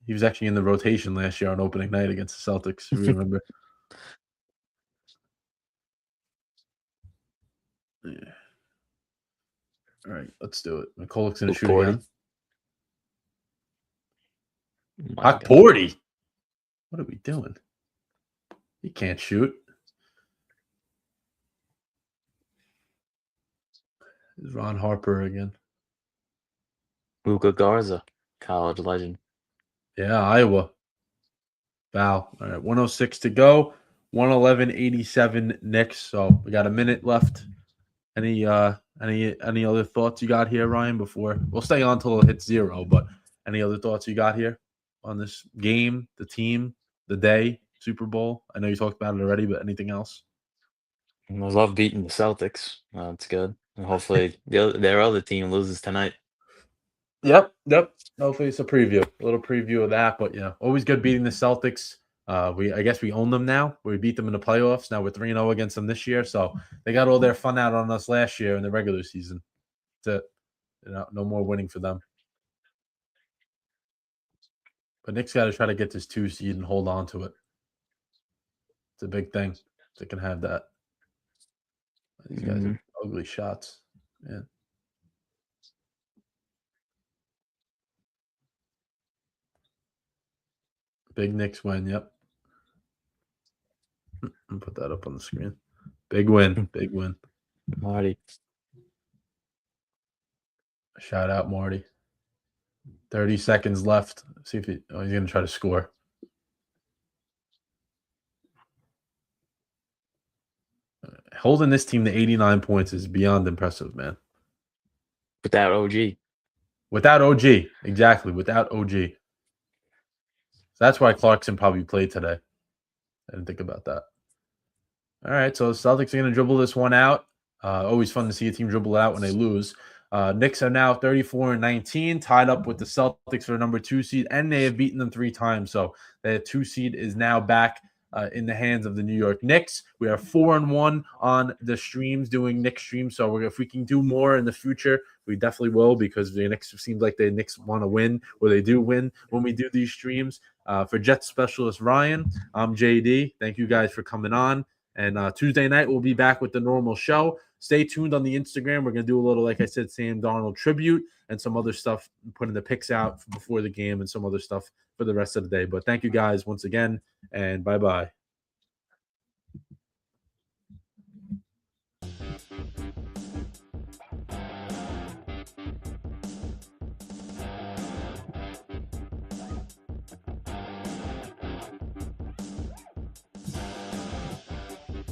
He was actually in the rotation last year on opening night against the Celtics. If you remember. Yeah. All right, let's do it. McCulloch's going to shoot
Porty.
again.
My
Hot
God.
Porty. What are we doing? He can't shoot. It's Ron Harper again.
Luka Garza, college legend.
Yeah, Iowa. Foul. All right, 106 to go. 111-87 Knicks. So we got a minute left. Any other thoughts you got here, Ryan? Before we'll stay on till it hits 0, but any other thoughts you got here on this game, the team, the day, Super Bowl? I know you talked about it already, but anything else?
I love beating the Celtics. It's good. And hopefully their other team loses tonight.
Yep. Hopefully it's a little preview of that. But yeah, always good beating the Celtics. I guess we own them now. We beat them in the playoffs. Now we're 3-0 against them this year. So they got all their fun out on us last year in the regular season. That's it. No more winning for them. But Knicks got to try to get this 2 seed and hold on to it. It's a big thing. They can have that. These guys are ugly shots. Man. Big Knicks win. Yep. I'll put that up on the screen. Big win. Big win.
Marty.
Shout out Marty. 30 seconds left. See if he's going to try to score. Holding this team to 89 points is beyond impressive, man.
Without OG.
Without OG. Exactly. Without OG. So that's why Clarkson probably played today. I didn't think about that. All right. So the Celtics are going to dribble this one out. Always fun to see a team dribble out when they lose. Knicks are now 34-19, tied up with the Celtics for number 2 seed, and they have beaten them 3 times. So the 2 seed is now back in the hands of the New York Knicks. We are 4-1 on the streams, doing Knicks streams. So if we can do more in the future, we definitely will, because the Knicks seems like the Knicks want to win, or they do win when we do these streams. For Jets specialist Ryan, I'm JD. Thank you guys for coming on. And Tuesday night, we'll be back with the normal show. Stay tuned on the Instagram. We're going to do a little, like I said, Sam Darnold tribute and some other stuff, putting the picks out before the game and some other stuff for the rest of the day. But thank you guys once again, and bye-bye.